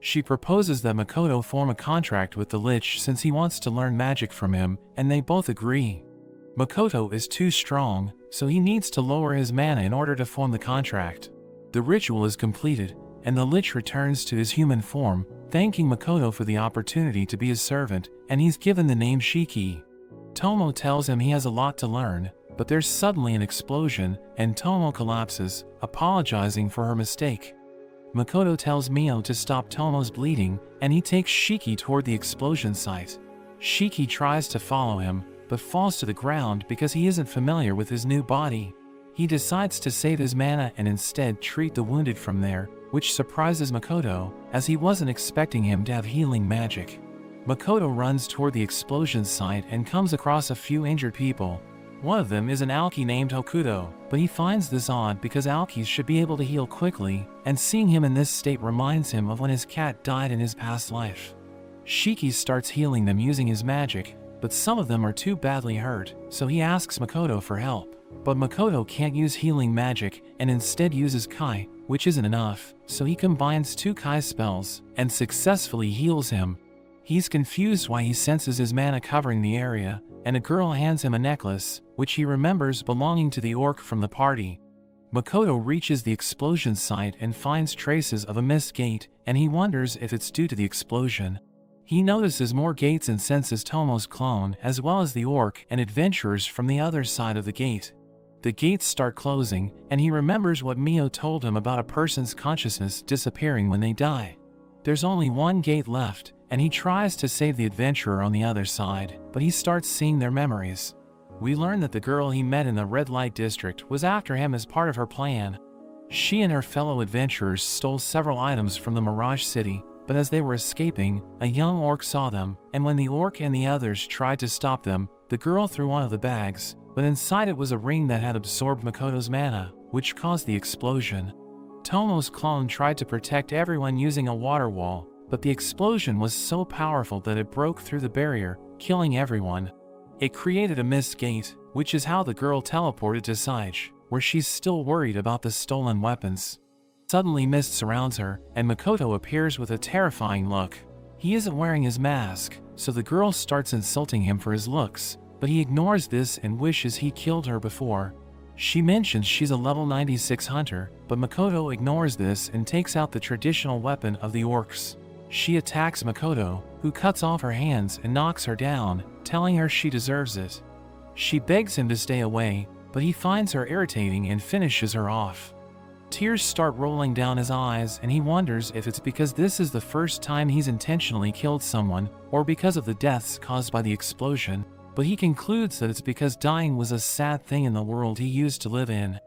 She proposes that Makoto form a contract with the Lich since he wants to learn magic from him, and they both agree. Makoto is too strong, so he needs to lower his mana in order to form the contract. The ritual is completed, and the Lich returns to his human form, thanking Makoto for the opportunity to be his servant, and he's given the name Shiki. Tomo tells him he has a lot to learn, but there's suddenly an explosion, and Tomo collapses, apologizing for her mistake. Makoto tells Mio to stop Tomo's bleeding, and he takes Shiki toward the explosion site. Shiki tries to follow him, but falls to the ground because he isn't familiar with his new body. He decides to save his mana and instead treat the wounded from there, which surprises Makoto, as he wasn't expecting him to have healing magic. Makoto runs toward the explosion site and comes across a few injured people. One of them is an Alki named Hokuto, but he finds this odd because Alkis should be able to heal quickly, and seeing him in this state reminds him of when his cat died in his past life. Shiki starts healing them using his magic, but some of them are too badly hurt, so he asks Makoto for help. But Makoto can't use healing magic and instead uses Kai, which isn't enough, so he combines two Kai spells and successfully heals him. He's confused why he senses his mana covering the area, and a girl hands him a necklace, which he remembers belonging to the orc from the party. Makoto reaches the explosion site and finds traces of a mist gate, and he wonders if it's due to the explosion. He notices more gates and senses Tomo's clone, as well as the orc and adventurers from the other side of the gate. The gates start closing, and he remembers what Mio told him about a person's consciousness disappearing when they die. There's only one gate left, and he tries to save the adventurer on the other side, but he starts seeing their memories. We learn that the girl he met in the red light district was after him as part of her plan. She and her fellow adventurers stole several items from the Mirage City, but as they were escaping, a young orc saw them, and when the orc and the others tried to stop them, the girl threw one of the bags, but inside it was a ring that had absorbed Makoto's mana, which caused the explosion. Tomo's clone tried to protect everyone using a water wall, but the explosion was so powerful that it broke through the barrier, killing everyone. It created a mist gate, which is how the girl teleported to Saich, where she's still worried about the stolen weapons. Suddenly mist surrounds her, and Makoto appears with a terrifying look. He isn't wearing his mask, so the girl starts insulting him for his looks, but he ignores this and wishes he killed her before. She mentions she's a level 96 hunter, but Makoto ignores this and takes out the traditional weapon of the orcs. She attacks Makoto, who cuts off her hands and knocks her down, telling her she deserves it. She begs him to stay away, but he finds her irritating and finishes her off. Tears start rolling down his eyes, and he wonders if it's because this is the first time he's intentionally killed someone, or because of the deaths caused by the explosion, but he concludes that it's because dying was a sad thing in the world he used to live in.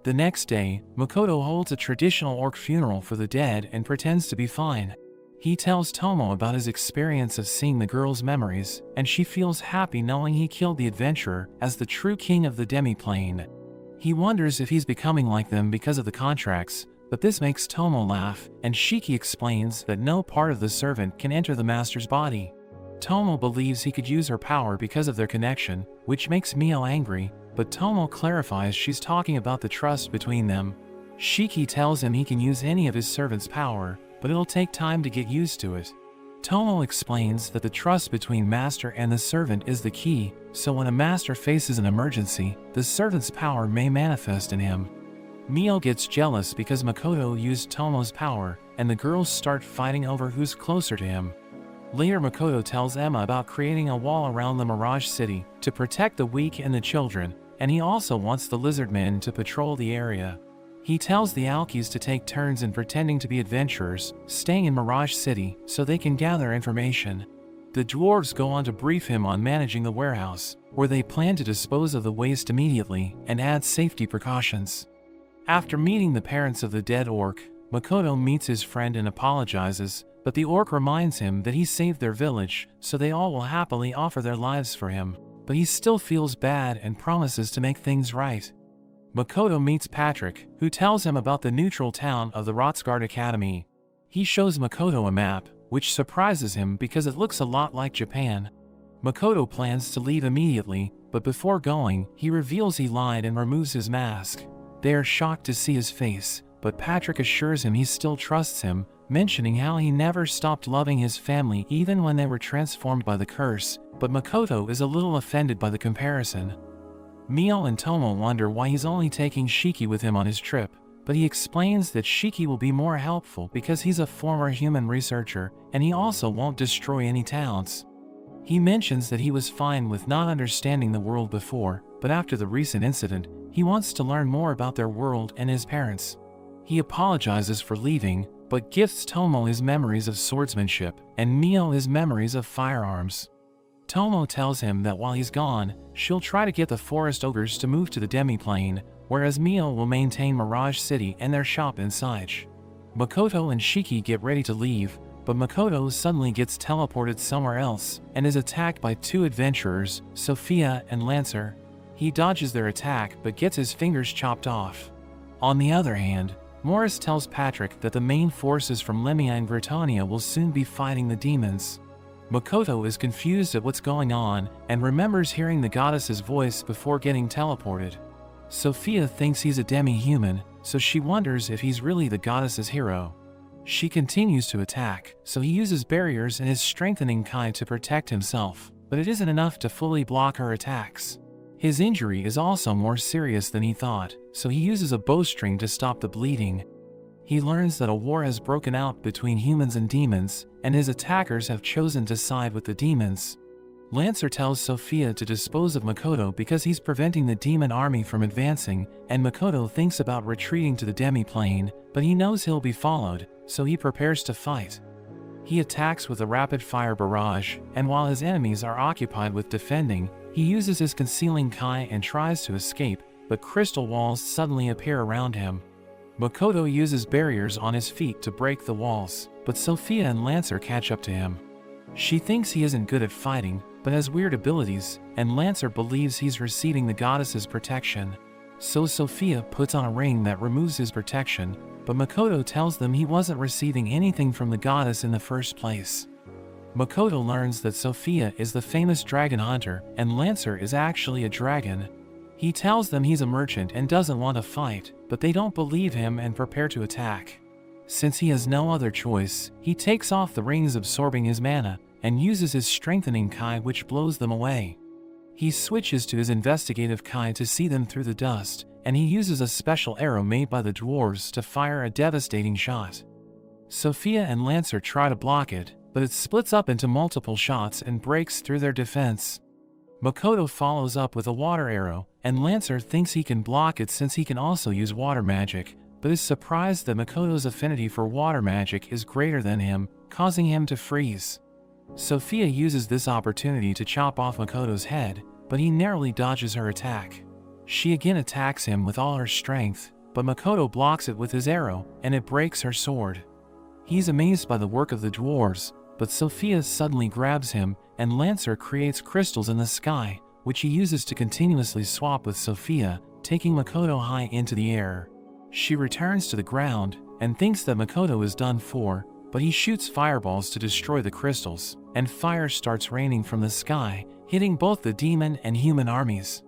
The next day, Makoto holds a traditional orc funeral for the dead and pretends to be fine. He tells Tomo about his experience of seeing the girl's memories, and she feels happy knowing he killed the adventurer as the true king of the demiplane. He wonders if he's becoming like them because of the contracts, but this makes Tomo laugh, and Shiki explains that no part of the servant can enter the master's body. Tomo believes he could use her power because of their connection, which makes Mio angry, but Tomo clarifies she's talking about the trust between them. Shiki tells him he can use any of his servant's power, but it'll take time to get used to it. Tomo explains that the trust between master and the servant is the key, so when a master faces an emergency, the servant's power may manifest in him. Mio gets jealous because Makoto used Tomo's power, and the girls start fighting over who's closer to him. Later, Makoto tells Emma about creating a wall around the Mirage City to protect the weak and the children, and he also wants the lizardmen to patrol the area. He tells the Alkies to take turns in pretending to be adventurers, staying in Mirage City so they can gather information. The dwarves go on to brief him on managing the warehouse, where they plan to dispose of the waste immediately and add safety precautions. After meeting the parents of the dead orc, Makoto meets his friend and apologizes, but the orc reminds him that he saved their village, so they all will happily offer their lives for him. But he still feels bad and promises to make things right. Makoto meets Patrick, who tells him about the neutral town of the Rotsgard Academy. He shows Makoto a map, which surprises him because it looks a lot like Japan. Makoto plans to leave immediately, but before going, he reveals he lied and removes his mask. They are shocked to see his face, but Patrick assures him he still trusts him, mentioning how he never stopped loving his family even when they were transformed by the curse, but Makoto is a little offended by the comparison. Mio and Tomo wonder why he's only taking Shiki with him on his trip, but he explains that Shiki will be more helpful because he's a former human researcher, and he also won't destroy any towns. He mentions that he was fine with not understanding the world before, but after the recent incident, he wants to learn more about their world and his parents. He apologizes for leaving, but gifts Tomo his memories of swordsmanship, and Mio his memories of firearms. Tomo tells him that while he's gone, she'll try to get the forest ogres to move to the demiplane, whereas Mio will maintain Mirage City and their shop in Saich. Makoto and Shiki get ready to leave, but Makoto suddenly gets teleported somewhere else and is attacked by two adventurers, Sophia and Lancer. He dodges their attack but gets his fingers chopped off. On the other hand, Morris tells Patrick that the main forces from Lemia and Britannia will soon be fighting the demons. Makoto is confused at what's going on and remembers hearing the goddess's voice before getting teleported. Sophia thinks he's a demi-human, so she wonders if he's really the goddess's hero. She continues to attack, so he uses barriers and his strengthening Kai to protect himself, but it isn't enough to fully block her attacks. His injury is also more serious than he thought, so he uses a bowstring to stop the bleeding. He learns that a war has broken out between humans and demons, and his attackers have chosen to side with the demons. Lancer tells Sophia to dispose of Makoto because he's preventing the demon army from advancing, and Makoto thinks about retreating to the demiplane, but he knows he'll be followed, so he prepares to fight. He attacks with a rapid-fire barrage, and while his enemies are occupied with defending, he uses his concealing Kai and tries to escape, but crystal walls suddenly appear around him. Makoto uses barriers on his feet to break the walls, but Sophia and Lancer catch up to him. She thinks he isn't good at fighting, but has weird abilities, and Lancer believes he's receiving the goddess's protection. So Sophia puts on a ring that removes his protection, but Makoto tells them he wasn't receiving anything from the goddess in the first place. Makoto learns that Sophia is the famous dragon hunter, and Lancer is actually a dragon. He tells them he's a merchant and doesn't want to fight, but they don't believe him and prepare to attack. Since he has no other choice, he takes off the rings absorbing his mana, and uses his strengthening Kai which blows them away. He switches to his investigative Kai to see them through the dust, and he uses a special arrow made by the dwarves to fire a devastating shot. Sophia and Lancer try to block it, but it splits up into multiple shots and breaks through their defense. Makoto follows up with a water arrow, and Lancer thinks he can block it since he can also use water magic, but is surprised that Makoto's affinity for water magic is greater than him, causing him to freeze. Sophia uses this opportunity to chop off Makoto's head, but he narrowly dodges her attack. She again attacks him with all her strength, but Makoto blocks it with his arrow, and it breaks her sword. He's amazed by the work of the dwarves, but Sophia suddenly grabs him, and Lancer creates crystals in the sky, which he uses to continuously swap with Sophia, taking Makoto high into the air. She returns to the ground, and thinks that Makoto is done for, but he shoots fireballs to destroy the crystals, and fire starts raining from the sky, hitting both the demon and human armies.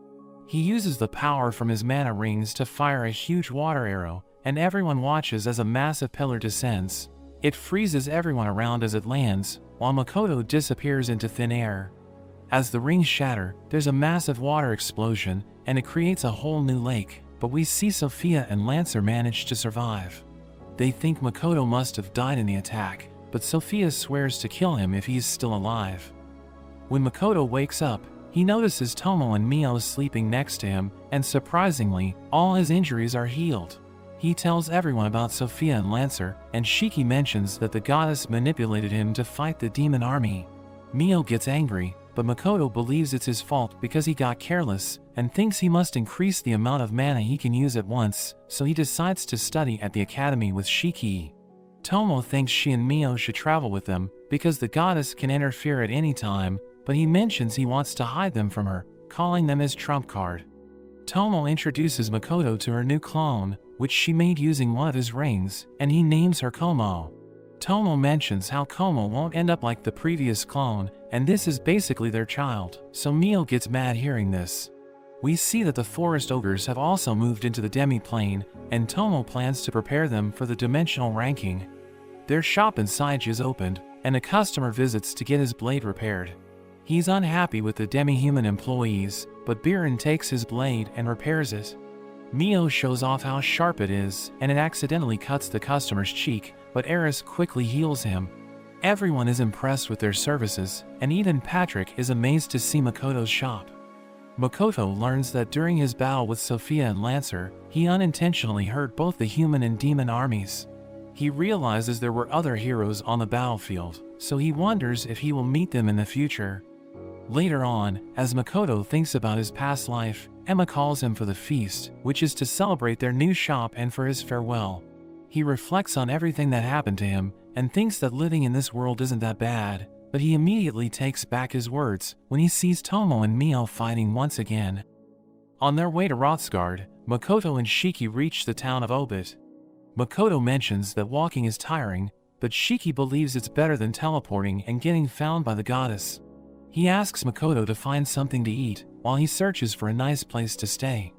He uses the power from his mana rings to fire a huge water arrow, and everyone watches as a massive pillar descends. It freezes everyone around as it lands, while Makoto disappears into thin air. As the rings shatter, there's a massive water explosion, and it creates a whole new lake, but we see Sophia and Lancer manage to survive. They think Makoto must have died in the attack, but Sophia swears to kill him if he's still alive. When Makoto wakes up, he notices Tomo and Mio sleeping next to him, and surprisingly, all his injuries are healed. He tells everyone about Sophia and Lancer, and Shiki mentions that the goddess manipulated him to fight the demon army. Mio gets angry, but Makoto believes it's his fault because he got careless, and thinks he must increase the amount of mana he can use at once, so he decides to study at the academy with Shiki. Tomo thinks she and Mio should travel with them, because the goddess can interfere at any time, but he mentions he wants to hide them from her, calling them his trump card. Tomo introduces Makoto to her new clone, which she made using one of his rings, and he names her Como. Tomo mentions how Como won't end up like the previous clone, and this is basically their child, so Mio gets mad hearing this. We see that the forest ogres have also moved into the demi-plane, and Tomo plans to prepare them for the dimensional ranking. Their shop inside is opened, and a customer visits to get his blade repaired. He's unhappy with the demi-human employees, but Biren takes his blade and repairs it. Mio shows off how sharp it is, and it accidentally cuts the customer's cheek, but Eris quickly heals him. Everyone is impressed with their services, and even Patrick is amazed to see Makoto's shop. Makoto learns that during his battle with Sophia and Lancer, he unintentionally hurt both the human and demon armies. He realizes there were other heroes on the battlefield, so he wonders if he will meet them in the future. Later on, as Makoto thinks about his past life, Emma calls him for the feast, which is to celebrate their new shop and for his farewell. He reflects on everything that happened to him, and thinks that living in this world isn't that bad, but he immediately takes back his words when he sees Tomo and Mio fighting once again. On their way to Rothsgard, Makoto and Shiki reach the town of Obit. Makoto mentions that walking is tiring, but Shiki believes it's better than teleporting and getting found by the goddess. He asks Makoto to find something to eat, while he searches for a nice place to stay.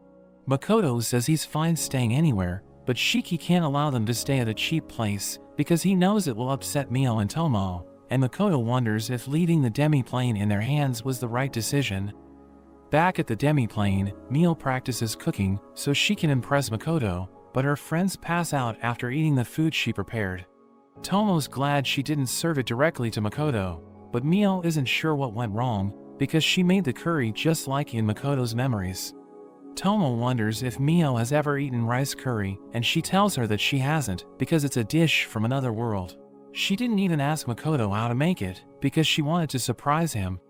Makoto says he's fine staying anywhere, but Shiki can't allow them to stay at a cheap place, because he knows it will upset Mio and Tomo, and Makoto wonders if leaving the demi-plane in their hands was the right decision. Back at the demi-plane, Mio practices cooking so she can impress Makoto, but her friends pass out after eating the food she prepared. Tomo's glad she didn't serve it directly to Makoto, but Mio isn't sure what went wrong, because she made the curry just like in Makoto's memories. Tomo wonders if Mio has ever eaten rice curry, and she tells her that she hasn't, because it's a dish from another world. She didn't even ask Makoto how to make it, because she wanted to surprise him.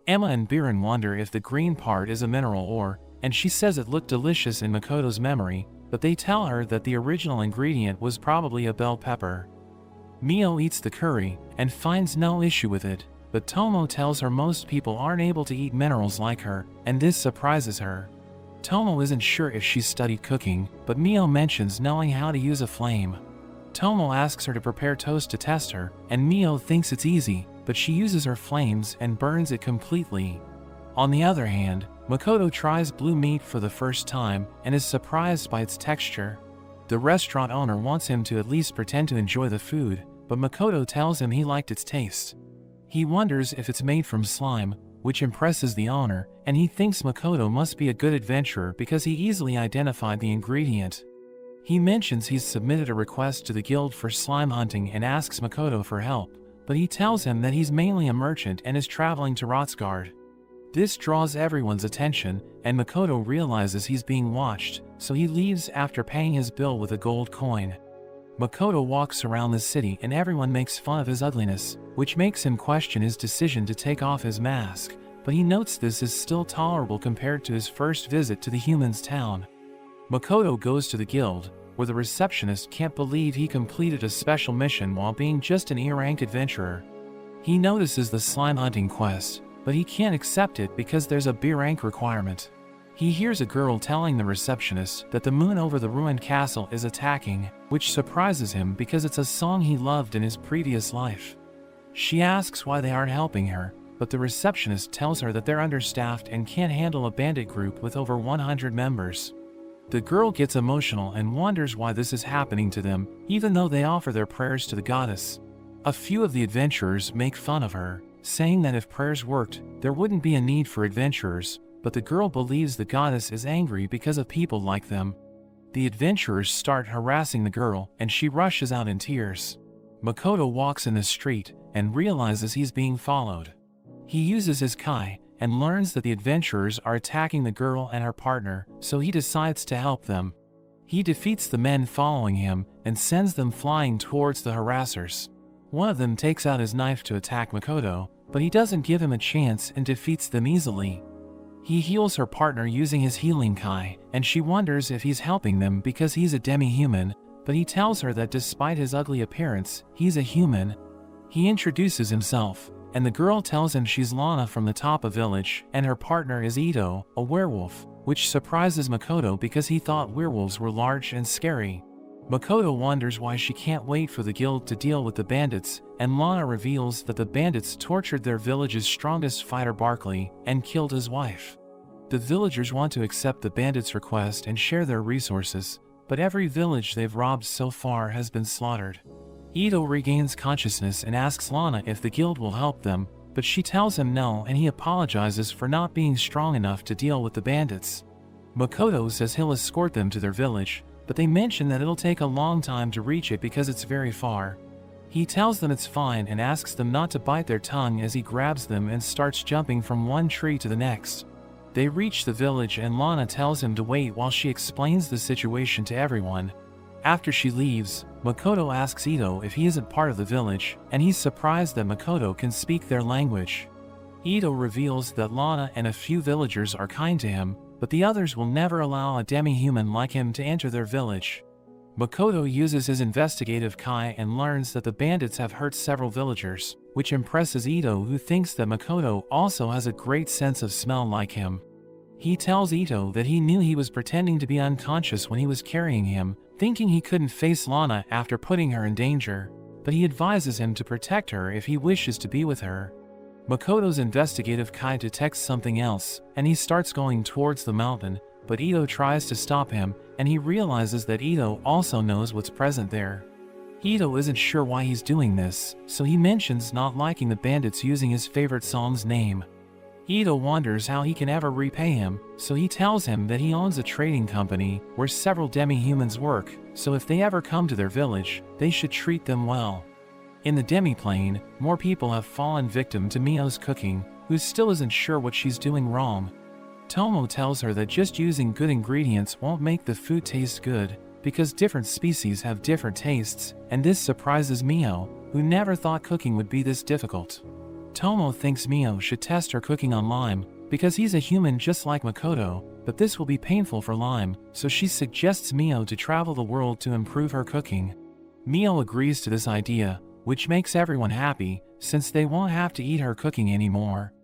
Emma and Biren wonder if the green part is a mineral ore, and she says it looked delicious in Makoto's memory, but they tell her that the original ingredient was probably a bell pepper. Mio eats the curry, and finds no issue with it, but Tomo tells her most people aren't able to eat minerals like her, and this surprises her. Tomo isn't sure if she's studied cooking, but Mio mentions knowing how to use a flame. Tomo asks her to prepare toast to test her, and Mio thinks it's easy, but she uses her flames and burns it completely. On the other hand, Makoto tries blue meat for the first time and is surprised by its texture. The restaurant owner wants him to at least pretend to enjoy the food, but Makoto tells him he liked its taste. He wonders if it's made from slime, which impresses the owner, and he thinks Makoto must be a good adventurer because he easily identified the ingredient. He mentions he's submitted a request to the guild for slime hunting and asks Makoto for help, but he tells him that he's mainly a merchant and is traveling to Rothsgard. This draws everyone's attention, and Makoto realizes he's being watched, so he leaves after paying his bill with a gold coin. Makoto walks around the city and everyone makes fun of his ugliness, which makes him question his decision to take off his mask, but he notes this is still tolerable compared to his first visit to the humans' town. Makoto goes to the guild, where the receptionist can't believe he completed a special mission while being just an E-rank adventurer. He notices the slime hunting quest, but he can't accept it because there's a B-rank requirement. He hears a girl telling the receptionist that the moon over the ruined castle is attacking, which surprises him because it's a song he loved in his previous life. She asks why they aren't helping her, but the receptionist tells her that they're understaffed and can't handle a bandit group with over 100 members. The girl gets emotional and wonders why this is happening to them, even though they offer their prayers to the goddess. A few of the adventurers make fun of her, saying that if prayers worked, there wouldn't be a need for adventurers, but the girl believes the goddess is angry because of people like them. The adventurers start harassing the girl, and she rushes out in tears. Makoto walks in the street and realizes he's being followed. He uses his kai and learns that the adventurers are attacking the girl and her partner, so he decides to help them. He defeats the men following him and sends them flying towards the harassers. One of them takes out his knife to attack Makoto, but he doesn't give him a chance and defeats them easily. He heals her partner using his healing kai, and she wonders if he's helping them because he's a demi-human, but he tells her that despite his ugly appearance, he's a human. He introduces himself, and the girl tells him she's Lana from the Toppa village and her partner is Ito, a werewolf, which surprises Makoto because he thought werewolves were large and scary. Makoto wonders why she can't wait for the guild to deal with the bandits, and Lana reveals that the bandits tortured their village's strongest fighter Barkley and killed his wife. The villagers want to accept the bandits' request and share their resources, but every village they've robbed so far has been slaughtered. Ito regains consciousness and asks Lana if the guild will help them, but she tells him no and he apologizes for not being strong enough to deal with the bandits. Makoto says he'll escort them to their village, but they mention that it'll take a long time to reach it because it's very far. He tells them it's fine and asks them not to bite their tongue as he grabs them and starts jumping from one tree to the next. They reach the village and Lana tells him to wait while she explains the situation to everyone. After she leaves, Makoto asks Ito if he isn't part of the village, and he's surprised that Makoto can speak their language. Ito reveals that Lana and a few villagers are kind to him, but the others will never allow a demi-human like him to enter their village. Makoto uses his investigative kai and learns that the bandits have hurt several villagers, which impresses Ito, who thinks that Makoto also has a great sense of smell like him. He tells Ito that he knew he was pretending to be unconscious when he was carrying him, thinking he couldn't face Lana after putting her in danger, but he advises him to protect her if he wishes to be with her. Makoto's investigative kai detects something else, and he starts going towards the mountain, but Ito tries to stop him, and he realizes that Ito also knows what's present there. Ito isn't sure why he's doing this, so he mentions not liking the bandits using his favorite song's name. Ito wonders how he can ever repay him, so he tells him that he owns a trading company where several demi-humans work, so if they ever come to their village, they should treat them well. In the demi-plane, more people have fallen victim to Mio's cooking, who still isn't sure what she's doing wrong. Tomo tells her that just using good ingredients won't make the food taste good, because different species have different tastes, and this surprises Mio, who never thought cooking would be this difficult. Tomo thinks Mio should test her cooking on Lime, because he's a human just like Makoto, but this will be painful for Lime, so she suggests Mio to travel the world to improve her cooking. Mio agrees to this idea, which makes everyone happy, since they won't have to eat her cooking anymore.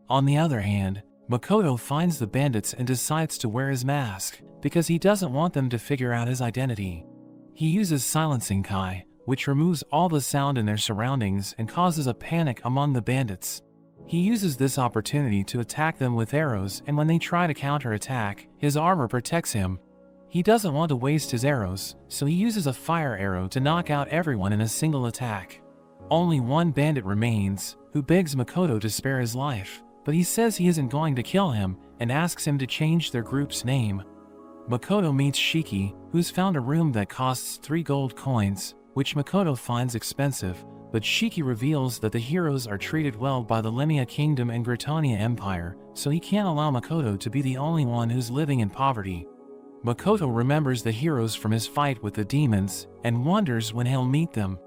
On the other hand, Makoto finds the bandits and decides to wear his mask, because he doesn't want them to figure out his identity. He uses silencing kai, which removes all the sound in their surroundings and causes a panic among the bandits. He uses this opportunity to attack them with arrows, and when they try to counterattack, his armor protects him. He doesn't want to waste his arrows, so he uses a fire arrow to knock out everyone in a single attack. Only one bandit remains, who begs Makoto to spare his life, but he says he isn't going to kill him and asks him to change their group's name. Makoto meets Shiki, who's found a room that costs 3 gold coins, which Makoto finds expensive, but Shiki reveals that the heroes are treated well by the Lemnia Kingdom and Gritonia Empire, so he can't allow Makoto to be the only one who's living in poverty. Makoto remembers the heroes from his fight with the demons, and wonders when he'll meet them.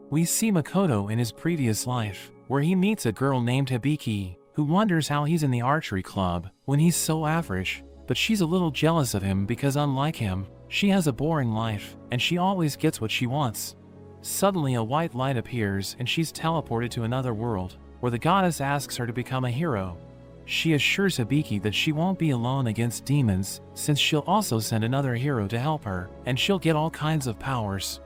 We see Makoto in his previous life, where he meets a girl named Hibiki, who wonders how he's in the archery club, when he's so average, but she's a little jealous of him because unlike him, she has a boring life, and she always gets what she wants. Suddenly a white light appears and she's teleported to another world, where the goddess asks her to become a hero. She assures Hibiki that she won't be alone against demons, since she'll also send another hero to help her, and she'll get all kinds of powers.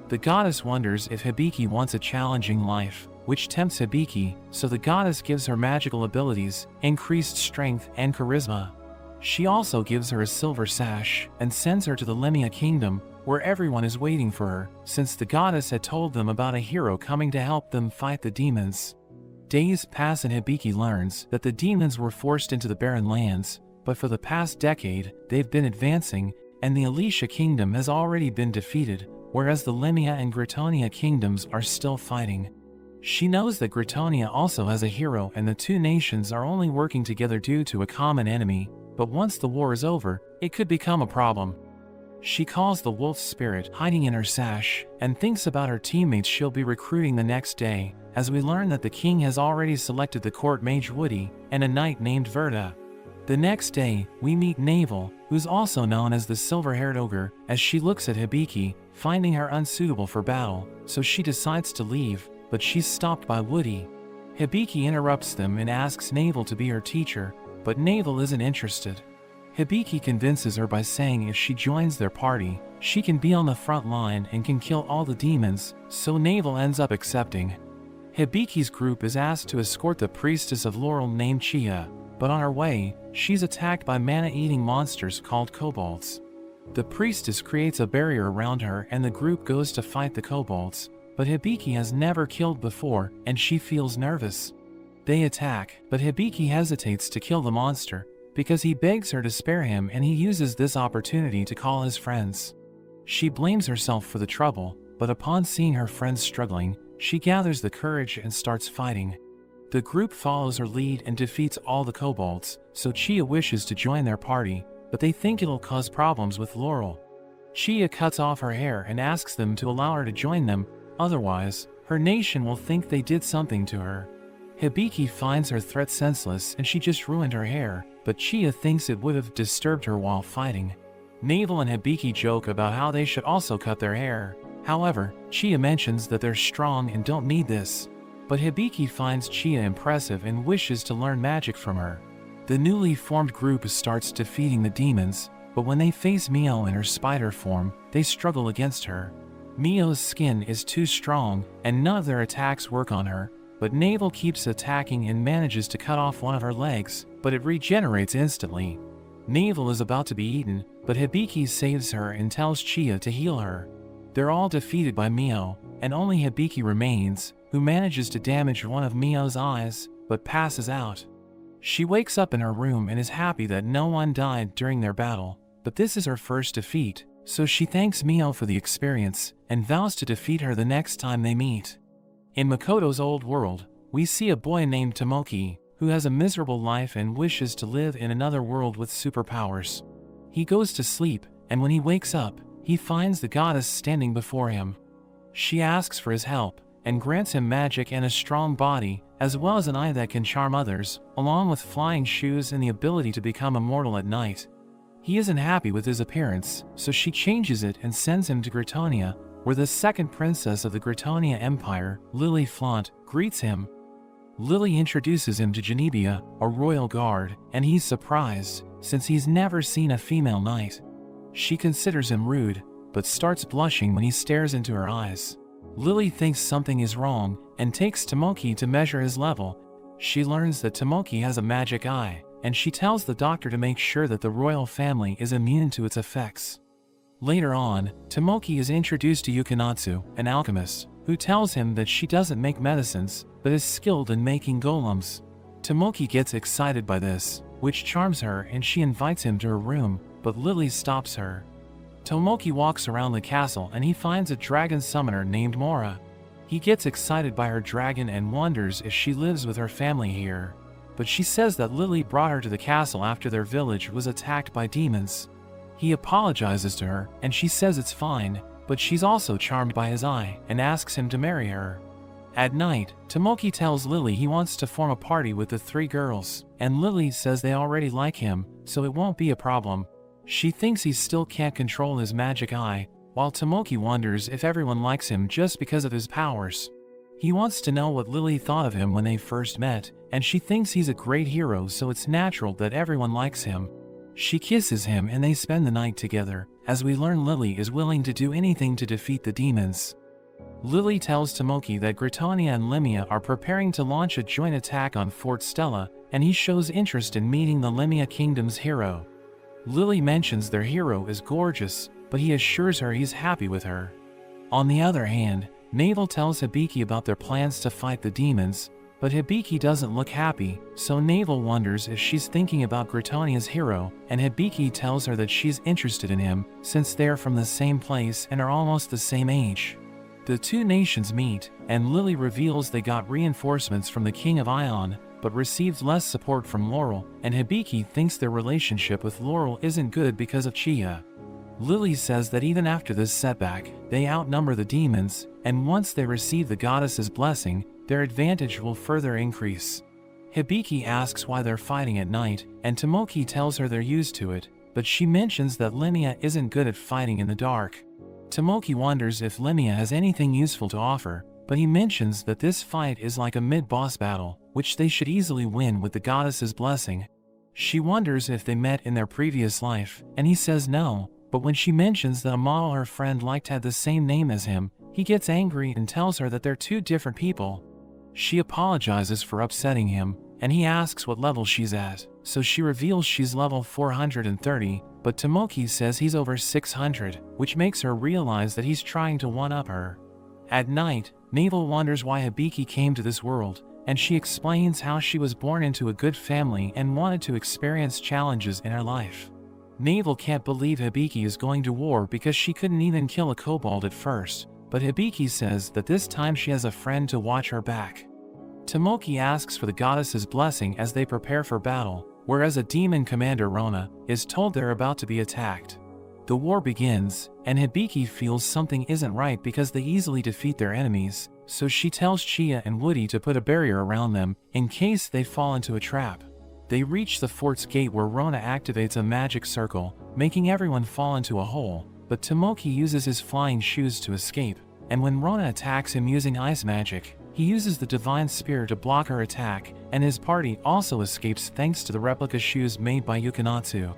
The goddess wonders if Hibiki wants a challenging life, which tempts Hibiki, so the goddess gives her magical abilities, increased strength and charisma. She also gives her a silver sash, and sends her to the Lemia kingdom, where everyone is waiting for her, since the goddess had told them about a hero coming to help them fight the demons. Days pass and Hibiki learns that the demons were forced into the barren lands, but for the past decade, they've been advancing, and the Alicia kingdom has already been defeated, whereas the Lemia and Gritonia kingdoms are still fighting. She knows that Gritonia also has a hero and the two nations are only working together due to a common enemy, but once the war is over, it could become a problem. She calls the wolf spirit hiding in her sash, and thinks about her teammates she'll be recruiting the next day, as we learn that the king has already selected the court mage Woody, and a knight named Verda. The next day, we meet Navel, who's also known as the silver-haired ogre, as she looks at Hibiki, finding her unsuitable for battle, so she decides to leave, but she's stopped by Woody. Hibiki interrupts them and asks Navel to be her teacher, but Navel isn't interested. Hibiki convinces her by saying if she joins their party, she can be on the front line and can kill all the demons, so Navel ends up accepting. Hibiki's group is asked to escort the priestess of Laurel named Chia, but on her way, she's attacked by mana-eating monsters called kobolds. The priestess creates a barrier around her and the group goes to fight the kobolds, but Hibiki has never killed before and she feels nervous. They attack, but Hibiki hesitates to kill the monster, because he begs her to spare him and he uses this opportunity to call his friends. She blames herself for the trouble, but upon seeing her friends struggling, she gathers the courage and starts fighting. The group follows her lead and defeats all the kobolds, so Chia wishes to join their party, but they think it'll cause problems with Laurel. Chia cuts off her hair and asks them to allow her to join them, otherwise, her nation will think they did something to her. Hibiki finds her threat senseless and she just ruined her hair, but Chia thinks it would have disturbed her while fighting. Navel and Hibiki joke about how they should also cut their hair. However, Chia mentions that they're strong and don't need this. But Hibiki finds Chia impressive and wishes to learn magic from her. The newly formed group starts defeating the demons, but when they face Mio in her spider form, they struggle against her. Mio's skin is too strong, and none of their attacks work on her, but Navel keeps attacking and manages to cut off one of her legs, but it regenerates instantly. Navel is about to be eaten, but Hibiki saves her and tells Chia to heal her. They're all defeated by Mio, and only Hibiki remains, who manages to damage one of Mio's eyes, but passes out. She wakes up in her room and is happy that no one died during their battle, but this is her first defeat, so she thanks Mio for the experience, and vows to defeat her the next time they meet. In Makoto's old world, we see a boy named Tomoki, who has a miserable life and wishes to live in another world with superpowers. He goes to sleep, and when he wakes up, he finds the goddess standing before him. She asks for his help, and grants him magic and a strong body, as well as an eye that can charm others, along with flying shoes and the ability to become immortal at night. He isn't happy with his appearance, so she changes it and sends him to Gritonia, where the second princess of the Gritonia Empire, Lily Flaunt, greets him. Lily introduces him to Genebia, a royal guard, and he's surprised, since he's never seen a female knight. She considers him rude, but starts blushing when he stares into her eyes. Lily thinks something is wrong, and takes Tomoki to measure his level. She learns that Tomoki has a magic eye, and she tells the doctor to make sure that the royal family is immune to its effects. Later on, Tomoki is introduced to Yukinatsu, an alchemist, who tells him that she doesn't make medicines, but is skilled in making golems. Tomoki gets excited by this, which charms her, and she invites him to her room, but Lily stops her. Tomoki walks around the castle and he finds a dragon summoner named Mora. He gets excited by her dragon and wonders if she lives with her family here. But she says that Lily brought her to the castle after their village was attacked by demons. He apologizes to her, and she says it's fine, but she's also charmed by his eye and asks him to marry her. At night, Tomoki tells Lily he wants to form a party with the 3 girls, and Lily says they already like him, so it won't be a problem. She thinks he still can't control his magic eye, while Tomoki wonders if everyone likes him just because of his powers. He wants to know what Lily thought of him when they first met, and she thinks he's a great hero, so it's natural that everyone likes him. She kisses him and they spend the night together, as we learn Lily is willing to do anything to defeat the demons. Lily tells Tomoki that Gritonia and Limia are preparing to launch a joint attack on Fort Stella, and he shows interest in meeting the Limia Kingdom's hero. Lily mentions their hero is gorgeous, but he assures her he's happy with her. On the other hand, Navel tells Hibiki about their plans to fight the demons, but Hibiki doesn't look happy, so Navel wonders if she's thinking about Gritonia's hero, and Hibiki tells her that she's interested in him, since they're from the same place and are almost the same age. The 2 nations meet, and Lily reveals they got reinforcements from the King of Ion, but received less support from Laurel, and Hibiki thinks their relationship with Laurel isn't good because of Chia. Lily says that even after this setback, they outnumber the demons, and once they receive the goddess's blessing, their advantage will further increase. Hibiki asks why they're fighting at night, and Tomoki tells her they're used to it, but she mentions that Limia isn't good at fighting in the dark. Tomoki wonders if Limia has anything useful to offer, but he mentions that this fight is like a mid-boss battle, which they should easily win with the goddess's blessing. She wonders if they met in their previous life, and he says no, but when she mentions that a model her friend liked had the same name as him, he gets angry and tells her that they're 2 different people. She apologizes for upsetting him, and he asks what level she's at, so she reveals she's level 430, but Tomoki says he's over 600, which makes her realize that he's trying to one-up her. At night, Navel wonders why Hibiki came to this world, and she explains how she was born into a good family and wanted to experience challenges in her life. Navel can't believe Hibiki is going to war because she couldn't even kill a kobold at first, but Hibiki says that this time she has a friend to watch her back. Tomoki asks for the goddess's blessing as they prepare for battle, whereas a demon commander, Rona, is told they're about to be attacked. The war begins, and Hibiki feels something isn't right because they easily defeat their enemies, so she tells Chia and Woody to put a barrier around them in case they fall into a trap. They reach the fort's gate where Rona activates a magic circle, making everyone fall into a hole, but Tomoki uses his flying shoes to escape, and when Rona attacks him using ice magic, he uses the divine spear to block her attack, and his party also escapes thanks to the replica shoes made by Yukinatsu.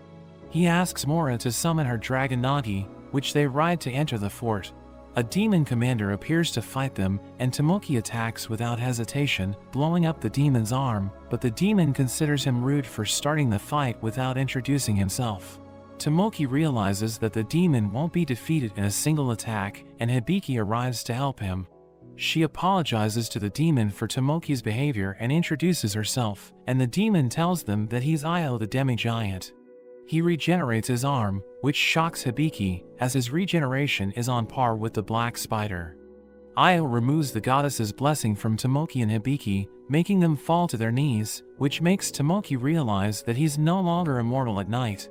He asks Mora to summon her dragon Nagi, which they ride to enter the fort. A demon commander appears to fight them, and Tomoki attacks without hesitation, blowing up the demon's arm, but the demon considers him rude for starting the fight without introducing himself. Tomoki realizes that the demon won't be defeated in a single attack, and Hibiki arrives to help him. She apologizes to the demon for Tomoki's behavior and introduces herself, and the demon tells them that he's Io the demi-giant. He regenerates his arm, which shocks Hibiki, as his regeneration is on par with the black spider. Io removes the goddess's blessing from Tomoki and Hibiki, making them fall to their knees, which makes Tomoki realize that he's no longer immortal at night.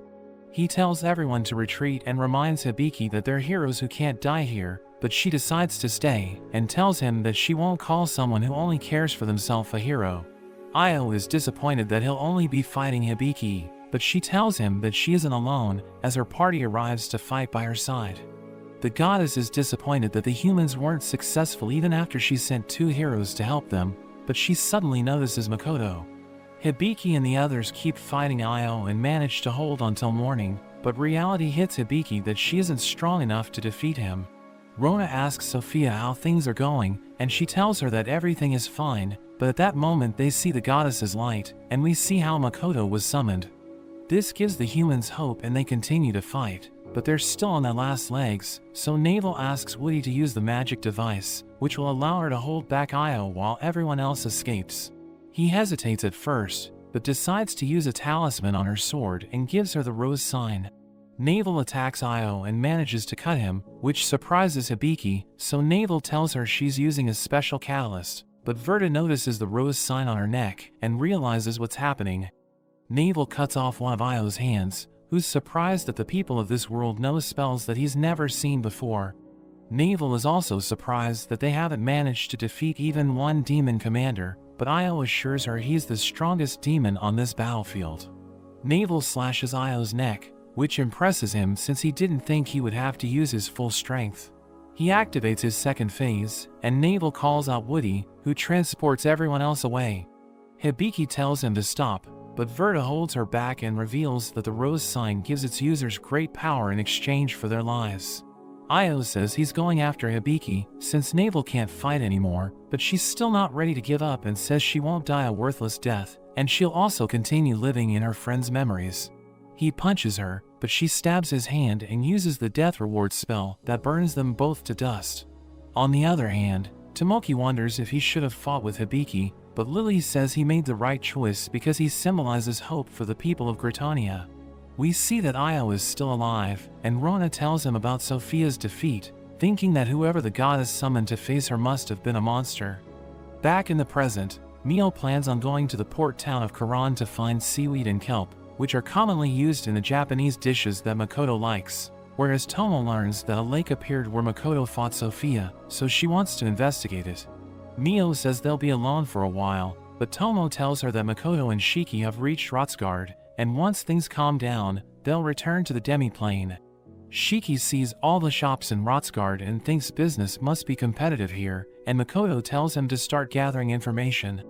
He tells everyone to retreat and reminds Hibiki that they're heroes who can't die here, but she decides to stay, and tells him that she won't call someone who only cares for themselves a hero. Io is disappointed that he'll only be fighting Hibiki, but she tells him that she isn't alone, as her party arrives to fight by her side. The goddess is disappointed that the humans weren't successful even after she sent 2 heroes to help them, but she suddenly notices Makoto. Hibiki and the others keep fighting Io and manage to hold until morning, but reality hits Hibiki that she isn't strong enough to defeat him. Rona asks Sophia how things are going, and she tells her that everything is fine, but at that moment they see the goddess's light, and we see how Makoto was summoned. This gives the humans hope and they continue to fight, but they're still on their last legs, so Navel asks Woody to use the magic device, which will allow her to hold back Io while everyone else escapes. He hesitates at first, but decides to use a talisman on her sword and gives her the rose sign. Navel attacks Io and manages to cut him, which surprises Hibiki, so Navel tells her she's using a special catalyst, but Verta notices the rose sign on her neck and realizes what's happening. Navel cuts off one of Io's hands, who's surprised that the people of this world know spells that he's never seen before. Navel is also surprised that they haven't managed to defeat even one demon commander, but Io assures her he's the strongest demon on this battlefield. Navel slashes Io's neck, which impresses him since he didn't think he would have to use his full strength. He activates his second phase, and Navel calls out Woody, who transports everyone else away. Hibiki tells him to stop, but Verta holds her back and reveals that the rose sign gives its users great power in exchange for their lives. Io says he's going after Hibiki, since Navel can't fight anymore, but she's still not ready to give up and says she won't die a worthless death, and she'll also continue living in her friend's memories. He punches her, but she stabs his hand and uses the death reward spell that burns them both to dust. On the other hand, Tomoki wonders if he should have fought with Hibiki, but Lily says he made the right choice because he symbolizes hope for the people of Gritania. We see that Io is still alive, and Rona tells him about Sophia's defeat, thinking that whoever the goddess summoned to face her must have been a monster. Back in the present, Mio plans on going to the port town of Karan to find seaweed and kelp, which are commonly used in the Japanese dishes that Makoto likes, whereas Tomo learns that a lake appeared where Makoto fought Sophia, so she wants to investigate it. Mio says they'll be alone for a while, but Tomo tells her that Makoto and Shiki have reached Rotsgard, and once things calm down, they'll return to the demi-plane. Shiki sees all the shops in Rotsgard and thinks business must be competitive here, and Makoto tells him to start gathering information.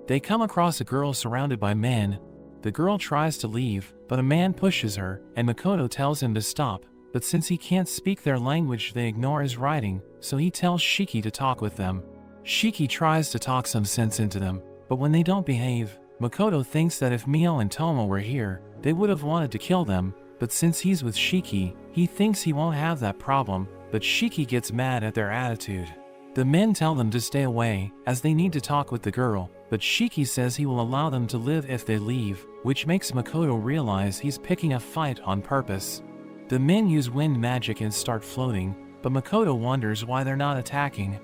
They come across a girl surrounded by men. The girl tries to leave, but a man pushes her, and Makoto tells him to stop, but since he can't speak their language they ignore his writing, so he tells Shiki to talk with them. Shiki tries to talk some sense into them, but when they don't behave, Makoto thinks that if Mio and Tomo were here, they would have wanted to kill them, but since he's with Shiki, he thinks he won't have that problem, but Shiki gets mad at their attitude. The men tell them to stay away, as they need to talk with the girl, but Shiki says he will allow them to live if they leave, which makes Makoto realize he's picking a fight on purpose. The men use wind magic and start floating, but Makoto wonders why they're not attacking.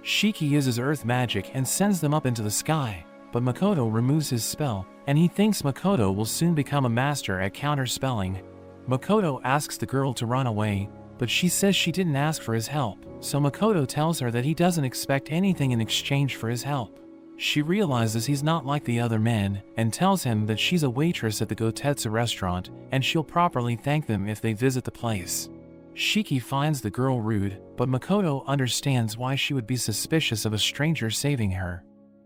Shiki uses earth magic and sends them up into the sky, but Makoto removes his spell, and he thinks Makoto will soon become a master at counterspelling. Makoto asks the girl to run away, but she says she didn't ask for his help, so Makoto tells her that he doesn't expect anything in exchange for his help. She realizes he's not like the other men, and tells him that she's a waitress at the Gotetsu restaurant, and she'll properly thank them if they visit the place. Shiki finds the girl rude, but Makoto understands why she would be suspicious of a stranger saving her.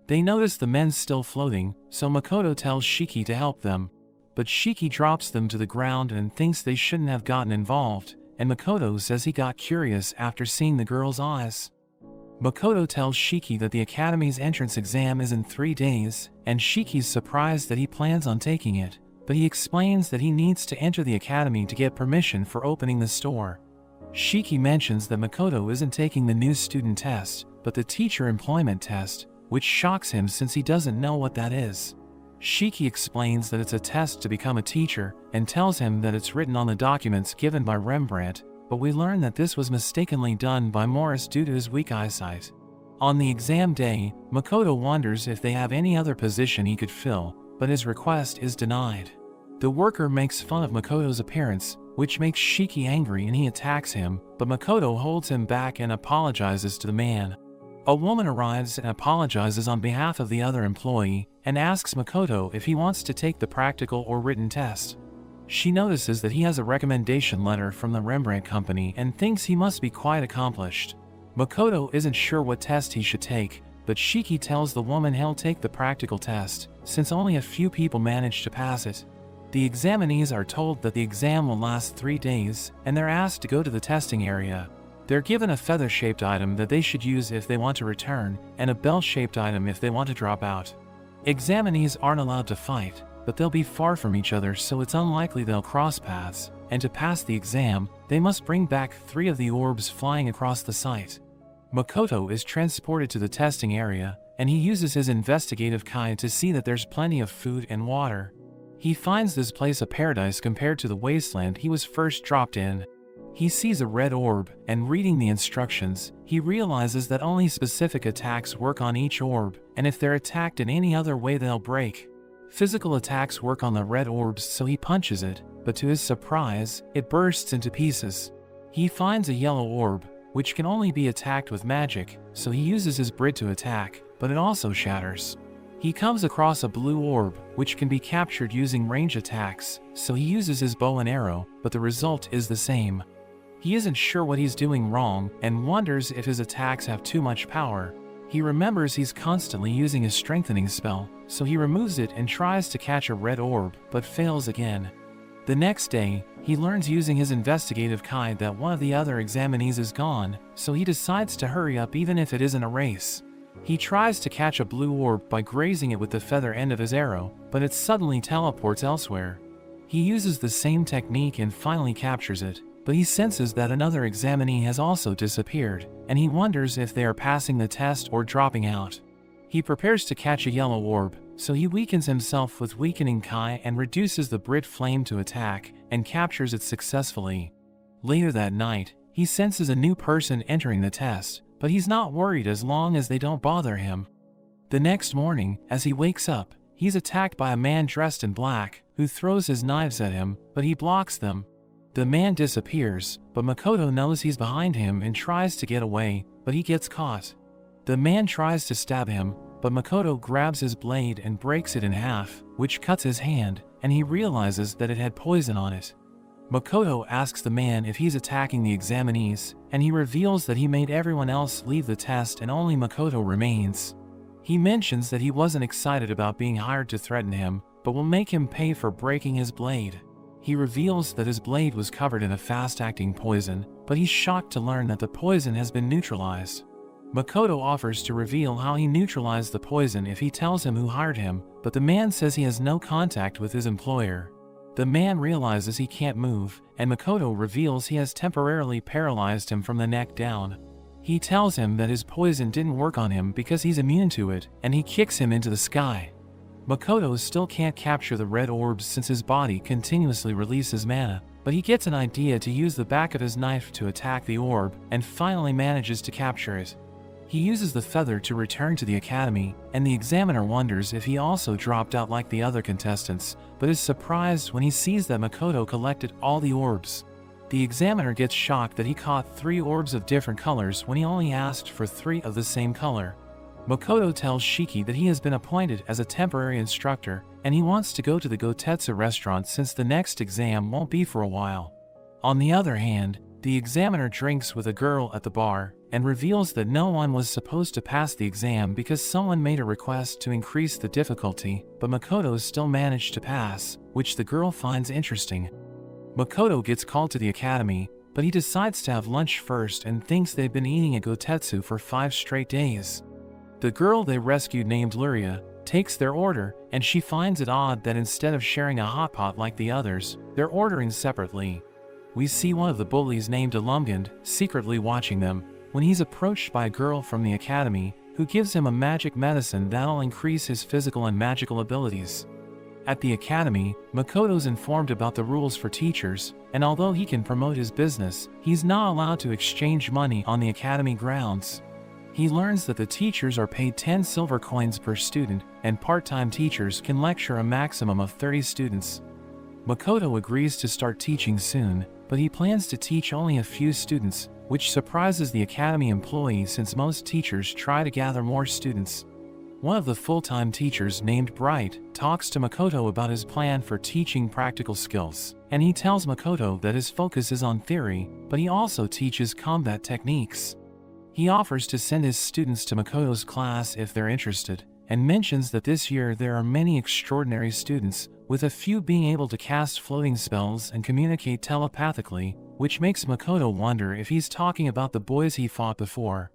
They notice the men still floating, so Makoto tells Shiki to help them. But Shiki drops them to the ground and thinks they shouldn't have gotten involved, and Makoto says he got curious after seeing the girl's eyes. Makoto tells Shiki that the Academy's entrance exam is in 3 days, and Shiki's surprised that he plans on taking it, but he explains that he needs to enter the Academy to get permission for opening the store. Shiki mentions that Makoto isn't taking the new student test, but the teacher employment test, which shocks him since he doesn't know what that is. Shiki explains that it's a test to become a teacher, and tells him that it's written on the documents given by Rembrandt, but we learn that this was mistakenly done by Morris due to his weak eyesight. On the exam day, Makoto wonders if they have any other position he could fill, but his request is denied. The worker makes fun of Makoto's appearance, which makes Shiki angry and he attacks him, but Makoto holds him back and apologizes to the man. A woman arrives and apologizes on behalf of the other employee, and asks Makoto if he wants to take the practical or written test. She notices that he has a recommendation letter from the Rembrandt Company and thinks he must be quite accomplished. Makoto isn't sure what test he should take, but Shiki tells the woman he'll take the practical test, since only a few people manage to pass it. The examinees are told that the exam will last 3 days, and they're asked to go to the testing area. They're given a feather-shaped item that they should use if they want to return, and a bell-shaped item if they want to drop out. Examinees aren't allowed to fight, but they'll be far from each other, so it's unlikely they'll cross paths, and to pass the exam, they must bring back 3 of the orbs flying across the site. Makoto is transported to the testing area, and he uses his investigative kai to see that there's plenty of food and water. He finds this place a paradise compared to the wasteland he was first dropped in. He sees a red orb, and reading the instructions, he realizes that only specific attacks work on each orb, and if they're attacked in any other way they'll break. Physical attacks work on the red orbs, so he punches it, but to his surprise, it bursts into pieces. He finds a yellow orb, which can only be attacked with magic, so he uses his brid to attack, but it also shatters. He comes across a blue orb, which can be captured using range attacks, so he uses his bow and arrow, but the result is the same. He isn't sure what he's doing wrong and wonders if his attacks have too much power. He remembers he's constantly using his strengthening spell, so he removes it and tries to catch a red orb, but fails again. The next day, he learns using his investigative kind that one of the other examinees is gone, so he decides to hurry up even if it isn't a race. He tries to catch a blue orb by grazing it with the feather end of his arrow, but it suddenly teleports elsewhere. He uses the same technique and finally captures it, but he senses that another examinee has also disappeared, and he wonders if they are passing the test or dropping out. He prepares to catch a yellow orb, so he weakens himself with weakening kai and reduces the brid flame to attack, and captures it successfully. Later that night, he senses a new person entering the test, but he's not worried as long as they don't bother him. The next morning, as he wakes up, he's attacked by a man dressed in black, who throws his knives at him, but he blocks them. The man disappears, but Makoto knows he's behind him and tries to get away, but he gets caught. The man tries to stab him, but Makoto grabs his blade and breaks it in half, which cuts his hand, and he realizes that it had poison on it. Makoto asks the man if he's attacking the examinees, and he reveals that he made everyone else leave the test and only Makoto remains. He mentions that he wasn't excited about being hired to threaten him, but will make him pay for breaking his blade. He reveals that his blade was covered in a fast-acting poison, but he's shocked to learn that the poison has been neutralized. Makoto offers to reveal how he neutralized the poison if he tells him who hired him, but the man says he has no contact with his employer. The man realizes he can't move, and Makoto reveals he has temporarily paralyzed him from the neck down. He tells him that his poison didn't work on him because he's immune to it, and he kicks him into the sky. Makoto still can't capture the red orbs since his body continuously releases mana, but he gets an idea to use the back of his knife to attack the orb, and finally manages to capture it. He uses the feather to return to the academy, and the examiner wonders if he also dropped out like the other contestants, but is surprised when he sees that Makoto collected all the orbs. The examiner gets shocked that he caught 3 orbs of different colors when he only asked for 3 of the same color. Makoto tells Shiki that he has been appointed as a temporary instructor, and he wants to go to the Gotetsu restaurant since the next exam won't be for a while. On the other hand, the examiner drinks with a girl at the bar, and reveals that no one was supposed to pass the exam because someone made a request to increase the difficulty, but Makoto still managed to pass, which the girl finds interesting. Makoto gets called to the academy, but he decides to have lunch first and thinks they've been eating at Gotetsu for 5 straight days. The girl they rescued named Luria takes their order, and she finds it odd that instead of sharing a hot pot like the others, they're ordering separately. We see one of the bullies named Alumgand secretly watching them, when he's approached by a girl from the academy, who gives him a magic medicine that'll increase his physical and magical abilities. At the academy, Makoto's informed about the rules for teachers, and although he can promote his business, he's not allowed to exchange money on the academy grounds. He learns that the teachers are paid 10 silver coins per student, and part-time teachers can lecture a maximum of 30 students. Makoto agrees to start teaching soon, but he plans to teach only a few students, which surprises the academy employees since most teachers try to gather more students. One of the full-time teachers named Bright talks to Makoto about his plan for teaching practical skills, and he tells Makoto that his focus is on theory, but he also teaches combat techniques. He offers to send his students to Makoto's class if they're interested, and mentions that this year there are many extraordinary students, with a few being able to cast floating spells and communicate telepathically, which makes Makoto wonder if he's talking about the boys he fought before.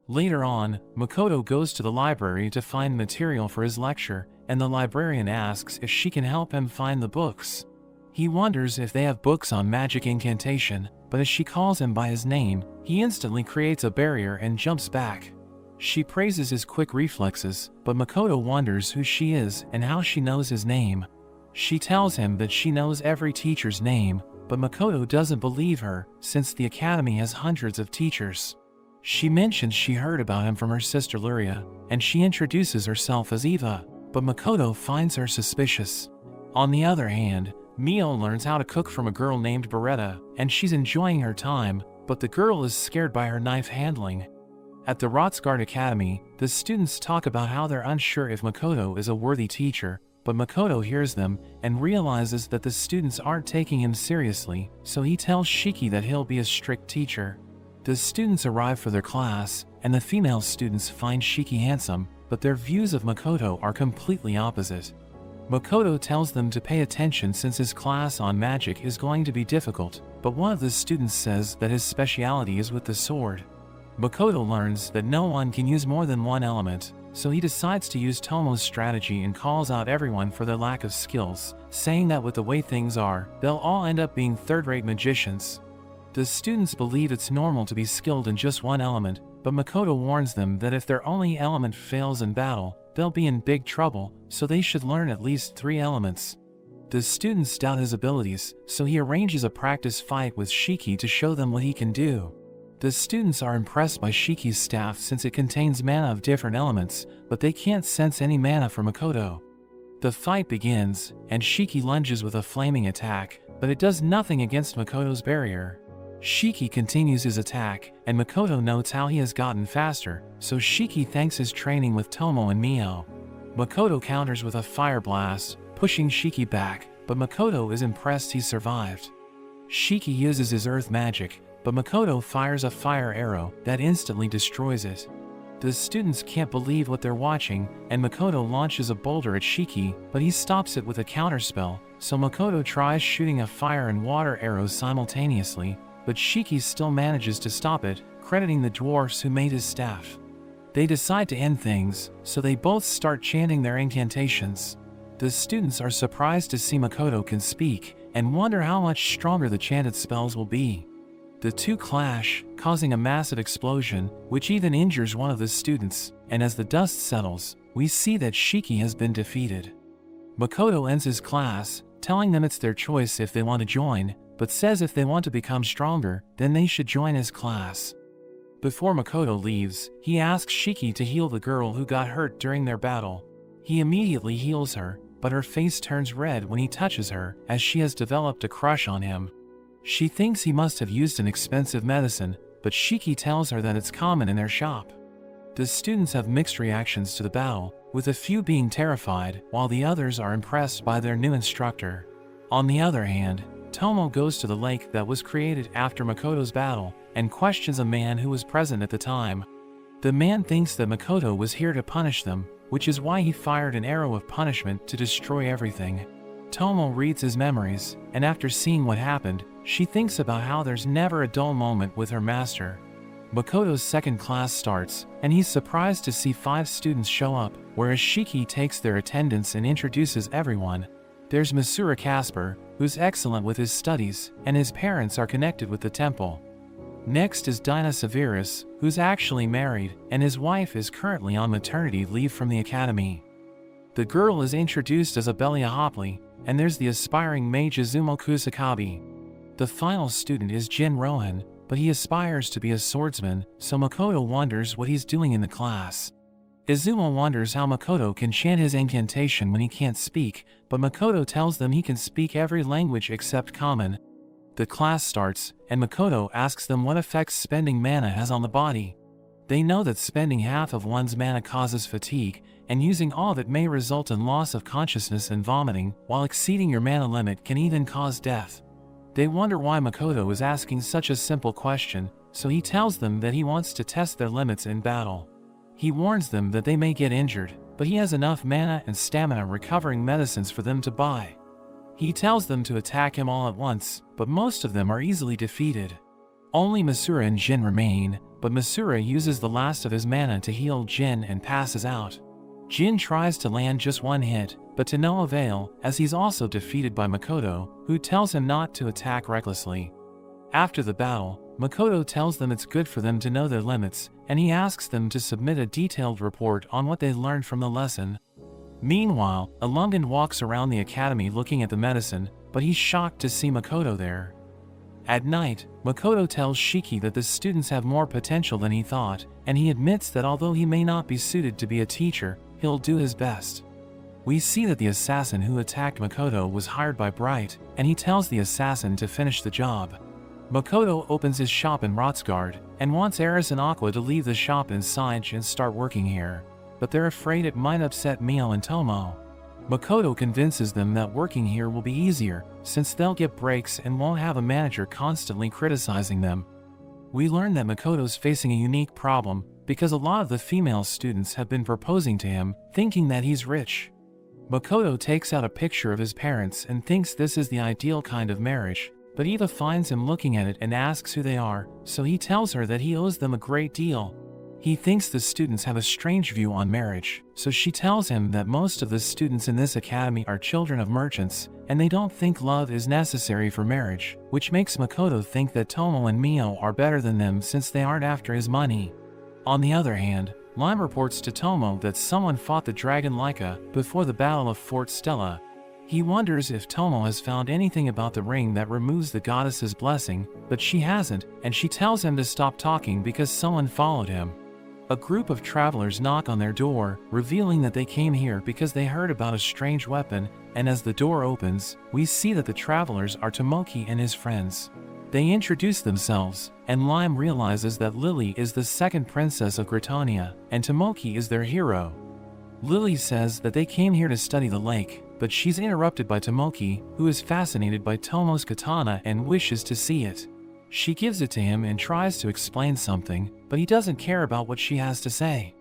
Later on, Makoto goes to the library to find material for his lecture, and the librarian asks if she can help him find the books. He wonders if they have books on magic incantation, but as she calls him by his name, he instantly creates a barrier and jumps back. She praises his quick reflexes, but Makoto wonders who she is and how she knows his name. She tells him that she knows every teacher's name, but Makoto doesn't believe her, since the academy has hundreds of teachers. She mentions she heard about him from her sister Luria, and she introduces herself as Eva, but Makoto finds her suspicious. On the other hand, Mio learns how to cook from a girl named Beretta, and she's enjoying her time, but the girl is scared by her knife handling. At the Rotsguard Academy, the students talk about how they're unsure if Makoto is a worthy teacher, but Makoto hears them and realizes that the students aren't taking him seriously, so he tells Shiki that he'll be a strict teacher. The students arrive for their class, and the female students find Shiki handsome, but their views of Makoto are completely opposite. Makoto tells them to pay attention since his class on magic is going to be difficult, but one of the students says that his specialty is with the sword. Makoto learns that no one can use more than one element, so he decides to use Tomo's strategy and calls out everyone for their lack of skills, saying that with the way things are, they'll all end up being third-rate magicians. The students believe it's normal to be skilled in just one element, but Makoto warns them that if their only element fails in battle, they'll be in big trouble, so they should learn at least 3 elements. The students doubt his abilities, so he arranges a practice fight with Shiki to show them what he can do. The students are impressed by Shiki's staff since it contains mana of different elements, but they can't sense any mana for Makoto. The fight begins, and Shiki lunges with a flaming attack, but it does nothing against Makoto's barrier. Shiki continues his attack, and Makoto notes how he has gotten faster, so Shiki thanks his training with Tomo and Mio. Makoto counters with a fire blast, pushing Shiki back, but Makoto is impressed he survived. Shiki uses his earth magic, but Makoto fires a fire arrow that instantly destroys it. The students can't believe what they're watching, and Makoto launches a boulder at Shiki, but he stops it with a counterspell, so Makoto tries shooting a fire and water arrows simultaneously, but Shiki still manages to stop it, crediting the dwarfs who made his staff. They decide to end things, so they both start chanting their incantations. The students are surprised to see Makoto can speak, and wonder how much stronger the chanted spells will be. The two clash, causing a massive explosion, which even injures one of the students, and as the dust settles, we see that Shiki has been defeated. Makoto ends his class, telling them it's their choice if they want to join, but says if they want to become stronger, then they should join his class. Before Makoto leaves, he asks Shiki to heal the girl who got hurt during their battle. He immediately heals her, but her face turns red when he touches her, as she has developed a crush on him. She thinks he must have used an expensive medicine, but Shiki tells her that it's common in their shop. The students have mixed reactions to the battle, with a few being terrified, while the others are impressed by their new instructor. On the other hand, Tomo goes to the lake that was created after Makoto's battle, and questions a man who was present at the time. The man thinks that Makoto was here to punish them, which is why he fired an arrow of punishment to destroy everything. Tomo reads his memories, and after seeing what happened, she thinks about how there's never a dull moment with her master. Makoto's second class starts, and he's surprised to see 5 students show up, whereas Shiki takes their attendance and introduces everyone. There's Masura Casper, who's excellent with his studies, and his parents are connected with the temple. Next is Dinah Severus, who's actually married, and his wife is currently on maternity leave from the academy. The girl is introduced as Abelia Hopley, and there's the aspiring mage Izumo Kusakabe. The final student is Jin Rohan, but he aspires to be a swordsman, so Makoto wonders what he's doing in the class. Izumo wonders how Makoto can chant his incantation when he can't speak, but Makoto tells them he can speak every language except common. The class starts, and Makoto asks them what effects spending mana has on the body. They know that spending half of one's mana causes fatigue, and using all of it may result in loss of consciousness and vomiting, while exceeding your mana limit can even cause death. They wonder why Makoto is asking such a simple question, so he tells them that he wants to test their limits in battle. He warns them that they may get injured, but he has enough mana and stamina recovering medicines for them to buy. He tells them to attack him all at once, but most of them are easily defeated. Only Masura and Jin remain, but Masura uses the last of his mana to heal Jin and passes out. Jin tries to land just one hit, but to no avail, as he's also defeated by Makoto, who tells him not to attack recklessly. After the battle, Makoto tells them it's good for them to know their limits, and he asks them to submit a detailed report on what they learned from the lesson. Meanwhile, Illumined walks around the academy looking at the medicine, but he's shocked to see Makoto there. At night, Makoto tells Shiki that the students have more potential than he thought, and he admits that although he may not be suited to be a teacher, he'll do his best. We see that the assassin who attacked Makoto was hired by Bright, and he tells the assassin to finish the job. Makoto opens his shop in Rotsgard and wants Eris and Aqua to leave the shop in Sage and start working here, but they're afraid it might upset Mio and Tomo. Makoto convinces them that working here will be easier since they'll get breaks and won't have a manager constantly criticizing them. We learn that Makoto's facing a unique problem because a lot of the female students have been proposing to him, thinking that he's rich. Makoto takes out a picture of his parents and thinks this is the ideal kind of marriage, but Eva finds him looking at it and asks who they are, so he tells her that he owes them a great deal. He thinks the students have a strange view on marriage, so she tells him that most of the students in this academy are children of merchants, and they don't think love is necessary for marriage, which makes Makoto think that Tomo and Mio are better than them since they aren't after his money. On the other hand, Lime reports to Tomo that someone fought the dragon Laika before the Battle of Fort Stella. He wonders if Tomo has found anything about the ring that removes the goddess's blessing, but she hasn't, and she tells him to stop talking because someone followed him. A group of travelers knock on their door, revealing that they came here because they heard about a strange weapon, and as the door opens, we see that the travelers are Tomoki and his friends. They introduce themselves, and Lime realizes that Lily is the second princess of Gritonia, and Tomoki is their hero. Lily says that they came here to study the lake, but she's interrupted by Tomoki, who is fascinated by Tomo's katana and wishes to see it. She gives it to him and tries to explain something, but he doesn't care about what she has to say.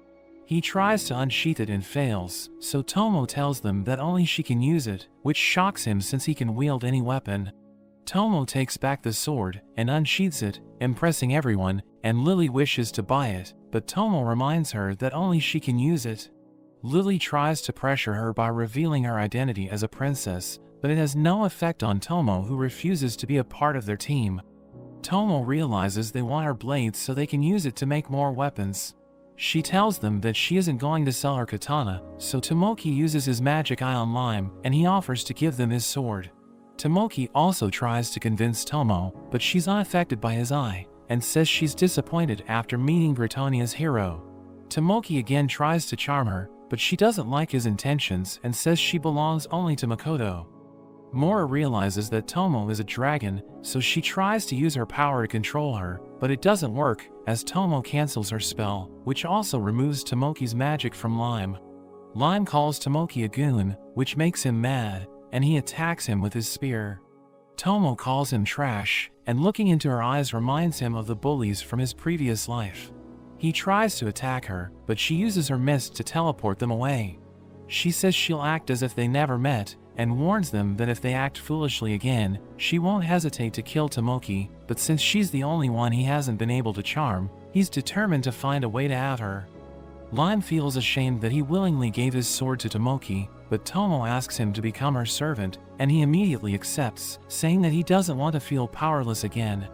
He tries to unsheath it and fails, so Tomo tells them that only she can use it, which shocks him since he can wield any weapon. Tomo takes back the sword and unsheaths it, impressing everyone, and Lily wishes to buy it, but Tomo reminds her that only she can use it. Lily tries to pressure her by revealing her identity as a princess, but it has no effect on Tomo, who refuses to be a part of their team. Tomo realizes they want her blades so they can use it to make more weapons. She tells them that she isn't going to sell her katana, so Tomoki uses his magic eye on Lime, and he offers to give them his sword. Tomoki also tries to convince Tomo, but she's unaffected by his eye, and says she's disappointed after meeting Gritonia's hero. Tomoki again tries to charm her, but she doesn't like his intentions and says she belongs only to Makoto. Mora realizes that Tomo is a dragon, so she tries to use her power to control her, but it doesn't work, as Tomo cancels her spell, which also removes Tomoki's magic from Lime. Lime calls Tomoki a goon, which makes him mad, and he attacks him with his spear. Tomo calls him trash, and looking into her eyes reminds him of the bullies from his previous life. He tries to attack her, but she uses her mist to teleport them away. She says she'll act as if they never met, and warns them that if they act foolishly again, she won't hesitate to kill Tomoki, but since she's the only one he hasn't been able to charm, he's determined to find a way to out her. Lime feels ashamed that he willingly gave his sword to Tomoki, but Tomo asks him to become her servant, and he immediately accepts, saying that he doesn't want to feel powerless again.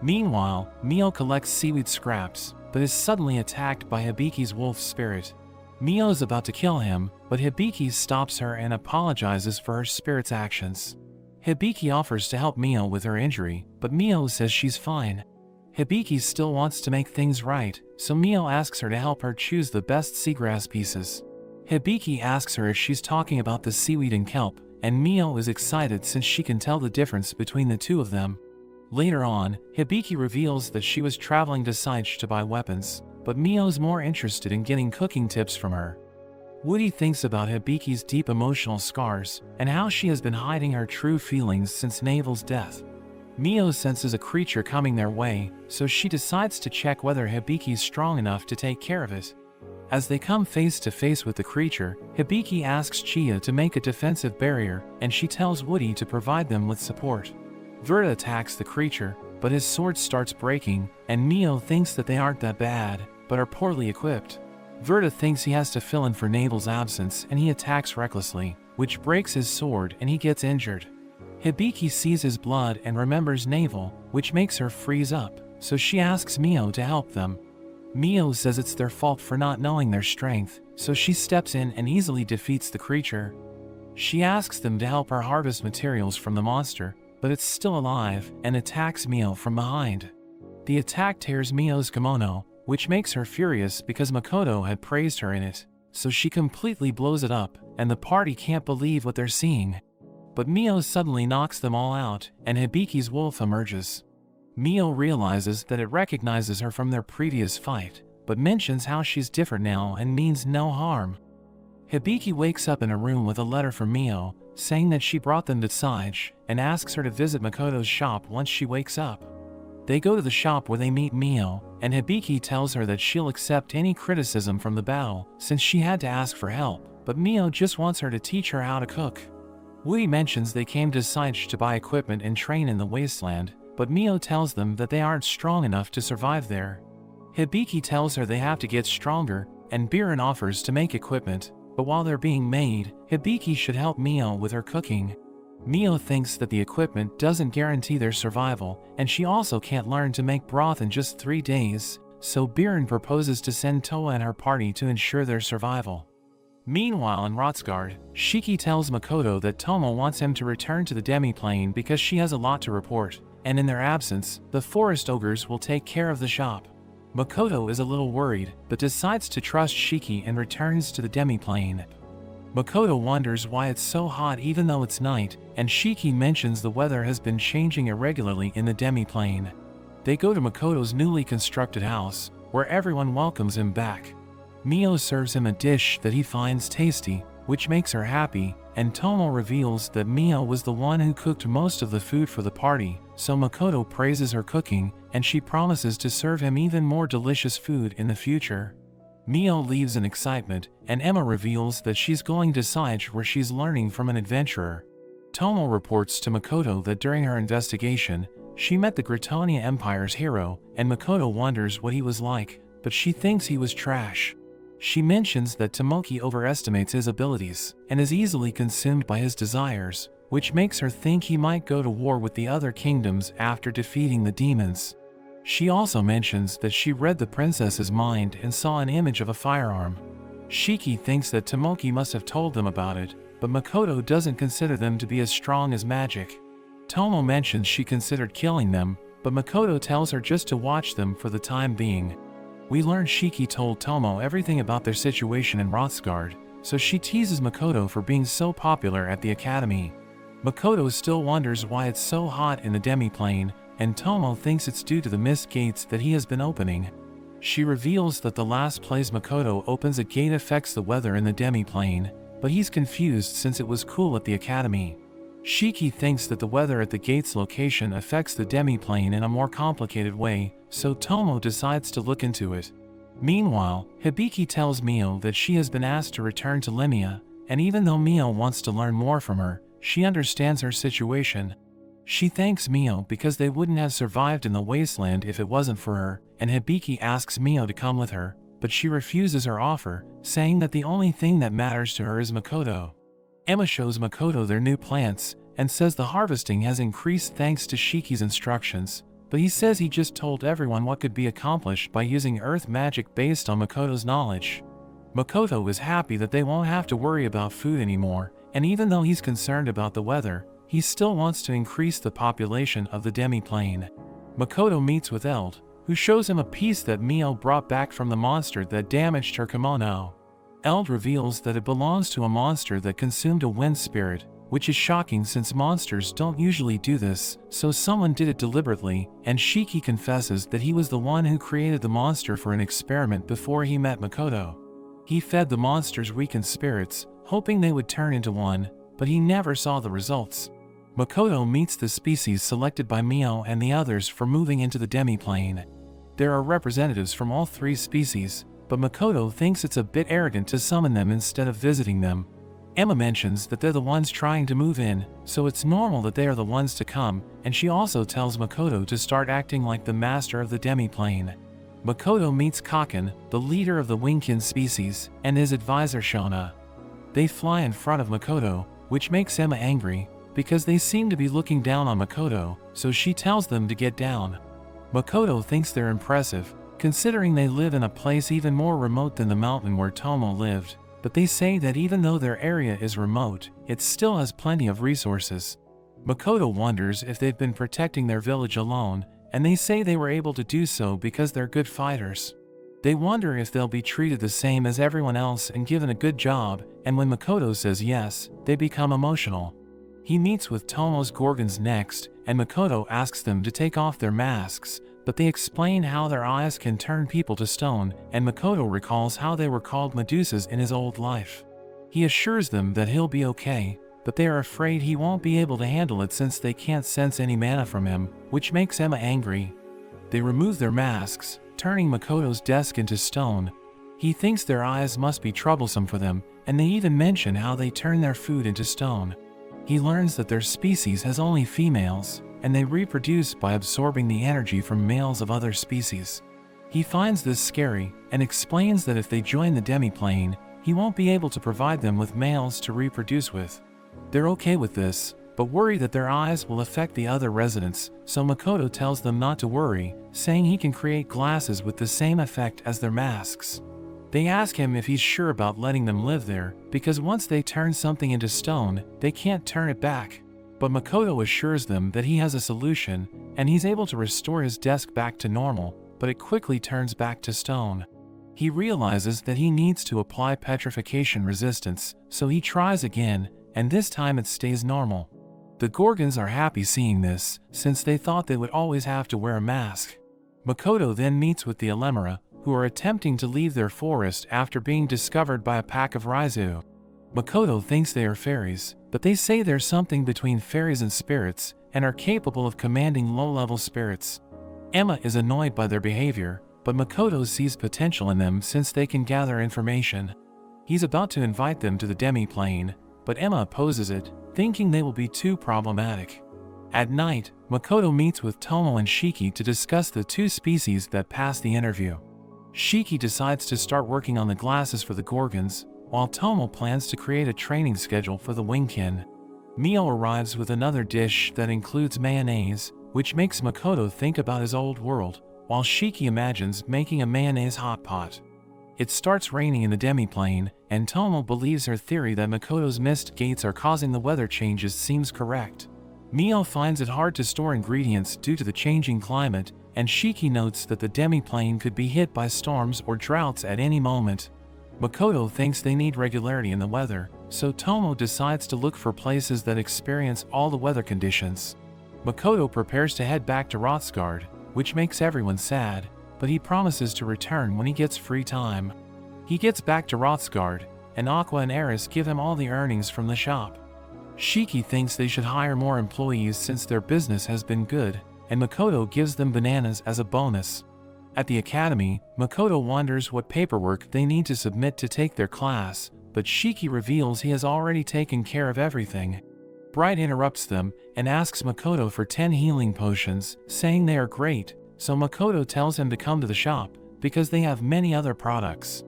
Meanwhile, Mio collects seaweed scraps, but is suddenly attacked by Hibiki's wolf spirit. Mio is about to kill him, but Hibiki stops her and apologizes for her spirit's actions. Hibiki offers to help Mio with her injury, but Mio says she's fine. Hibiki still wants to make things right, so Mio asks her to help her choose the best seagrass pieces. Hibiki asks her if she's talking about the seaweed and kelp, and Mio is excited since she can tell the difference between the two of them. Later on, Hibiki reveals that she was traveling to Sage to buy weapons, but Mio's more interested in getting cooking tips from her. Woody thinks about Hibiki's deep emotional scars, and how she has been hiding her true feelings since Navel's death. Mio senses a creature coming their way, so she decides to check whether Hibiki's strong enough to take care of it. As they come face to face with the creature, Hibiki asks Chia to make a defensive barrier, and she tells Woody to provide them with support. Verta attacks the creature, but his sword starts breaking, and Mio thinks that they aren't that bad, but are poorly equipped. Verta thinks he has to fill in for Navel's absence, and he attacks recklessly, which breaks his sword and he gets injured. Hibiki sees his blood and remembers Navel, which makes her freeze up, so she asks Mio to help them. Mio says it's their fault for not knowing their strength, so she steps in and easily defeats the creature. She asks them to help her harvest materials from the monster, but it's still alive and attacks Mio from behind. The attack tears Mio's kimono, which makes her furious because Makoto had praised her in it, so she completely blows it up, and the party can't believe what they're seeing. But Mio suddenly knocks them all out, and Hibiki's wolf emerges. Mio realizes that it recognizes her from their previous fight, but mentions how she's different now and means no harm. Hibiki wakes up in a room with a letter from Mio, saying that she brought them to Saige, and asks her to visit Makoto's shop once she wakes up. They go to the shop where they meet Mio, and Hibiki tells her that she'll accept any criticism from the battle since she had to ask for help, but Mio just wants her to teach her how to cook. Wui mentions they came to Saige to buy equipment and train in the wasteland, but Mio tells them that they aren't strong enough to survive there. Hibiki tells her they have to get stronger, and Biren offers to make equipment, but while they're being made, Hibiki should help Mio with her cooking. Mio thinks that the equipment doesn't guarantee their survival, and she also can't learn to make broth in just 3 days, so Biren proposes to send Toa and her party to ensure their survival. Meanwhile in Rotsgard, Shiki tells Makoto that Tomo wants him to return to the demi-plane because she has a lot to report, and in their absence, the forest ogres will take care of the shop. Makoto is a little worried, but decides to trust Shiki and returns to the demi-plane. Makoto wonders why it's so hot even though it's night, and Shiki mentions the weather has been changing irregularly in the demi-plane. They go to Makoto's newly constructed house, where everyone welcomes him back. Mio serves him a dish that he finds tasty, which makes her happy, and Tomo reveals that Mio was the one who cooked most of the food for the party, so Makoto praises her cooking, and she promises to serve him even more delicious food in the future. Mio leaves in excitement, and Emma reveals that she's going to Saige where she's learning from an adventurer. Tomo reports to Makoto that during her investigation, she met the Gritonia Empire's hero, and Makoto wonders what he was like, but she thinks he was trash. She mentions that Tomoki overestimates his abilities, and is easily consumed by his desires, which makes her think he might go to war with the other kingdoms after defeating the demons. She also mentions that she read the princess's mind and saw an image of a firearm. Shiki thinks that Tomoki must have told them about it, but Makoto doesn't consider them to be as strong as magic. Tomo mentions she considered killing them, but Makoto tells her just to watch them for the time being. We learn Shiki told Tomo everything about their situation in Rothsgard, so she teases Makoto for being so popular at the academy. Makoto still wonders why it's so hot in the demi-plane, and Tomo thinks it's due to the mist gates that he has been opening. She reveals that the last place Makoto opens a gate affects the weather in the demi-plane, but he's confused since it was cool at the academy. Shiki thinks that the weather at the gate's location affects the demi-plane in a more complicated way, so Tomo decides to look into it. Meanwhile, Hibiki tells Mio that she has been asked to return to Limia, and even though Mio wants to learn more from her, she understands her situation. She thanks Mio because they wouldn't have survived in the wasteland if it wasn't for her, and Hibiki asks Mio to come with her, but she refuses her offer, saying that the only thing that matters to her is Makoto. Emma shows Makoto their new plants, and says the harvesting has increased thanks to Shiki's instructions, but he says he just told everyone what could be accomplished by using earth magic based on Makoto's knowledge. Makoto is happy that they won't have to worry about food anymore, and even though he's concerned about the weather, he still wants to increase the population of the demi-plane. Makoto meets with Eld, who shows him a piece that Mio brought back from the monster that damaged her kimono. Eld reveals that it belongs to a monster that consumed a wind spirit, which is shocking since monsters don't usually do this, so someone did it deliberately, and Shiki confesses that he was the one who created the monster for an experiment before he met Makoto. He fed the monster's weakened spirits, hoping they would turn into one, but he never saw the results. Makoto meets the species selected by Mio and the others for moving into the demi-plane. There are representatives from all 3 species, but Makoto thinks it's a bit arrogant to summon them instead of visiting them. Emma mentions that they're the ones trying to move in, so it's normal that they are the ones to come, and she also tells Makoto to start acting like the master of the demi-plane. Makoto meets Kaken, the leader of the Wingkin species, and his advisor Shona. They fly in front of Makoto, which makes Emma angry, because they seem to be looking down on Makoto, so she tells them to get down. Makoto thinks they're impressive, considering they live in a place even more remote than the mountain where Tomo lived, but they say that even though their area is remote, it still has plenty of resources. Makoto wonders if they've been protecting their village alone, and they say they were able to do so because they're good fighters. They wonder if they'll be treated the same as everyone else and given a good job, and when Makoto says yes, they become emotional. He meets with Tomo's Gorgons next, and Makoto asks them to take off their masks, but they explain how their eyes can turn people to stone, and Makoto recalls how they were called Medusas in his old life. He assures them that he'll be okay, but they are afraid he won't be able to handle it since they can't sense any mana from him, which makes Emma angry. They remove their masks, turning Makoto's desk into stone. He thinks their eyes must be troublesome for them, and they even mention how they turn their food into stone. He learns that their species has only females, and they reproduce by absorbing the energy from males of other species. He finds this scary, and explains that if they join the demiplane, he won't be able to provide them with males to reproduce with. They're okay with this, but worry that their eyes will affect the other residents, so Makoto tells them not to worry, saying he can create glasses with the same effect as their masks. They ask him if he's sure about letting them live there, because once they turn something into stone, they can't turn it back. But Makoto assures them that he has a solution, and he's able to restore his desk back to normal, but it quickly turns back to stone. He realizes that he needs to apply petrification resistance, so he tries again, and this time it stays normal. The Gorgons are happy seeing this, since they thought they would always have to wear a mask. Makoto then meets with the Elemera, who are attempting to leave their forest after being discovered by a pack of Raizu. Makoto thinks they are fairies, but they say there's something between fairies and spirits, and are capable of commanding low-level spirits. Emma is annoyed by their behavior, but Makoto sees potential in them since they can gather information. He's about to invite them to the demiplane, but Emma opposes it, thinking they will be too problematic. At night, Makoto meets with Tomo and Shiki to discuss the two species that passed the interview. Shiki decides to start working on the glasses for the Gorgons, while Tomo plans to create a training schedule for the Wingkin. Mio arrives with another dish that includes mayonnaise, which makes Makoto think about his old world, while Shiki imagines making a mayonnaise hot pot. It starts raining in the demiplane, and Tomo believes her theory that Makoto's mist gates are causing the weather changes seems correct. Mio finds it hard to store ingredients due to the changing climate, and Shiki notes that the demiplane could be hit by storms or droughts at any moment. Makoto thinks they need regularity in the weather, so Tomo decides to look for places that experience all the weather conditions. Makoto prepares to head back to Rothsgard, which makes everyone sad, but he promises to return when he gets free time. He gets back to Rothsgard, and Aqua and Eris give him all the earnings from the shop. Shiki thinks they should hire more employees since their business has been good, and Makoto gives them bananas as a bonus. At the academy, Makoto wonders what paperwork they need to submit to take their class, but Shiki reveals he has already taken care of everything. Bright interrupts them and asks Makoto for 10 healing potions, saying they are great, so Makoto tells him to come to the shop, because they have many other products.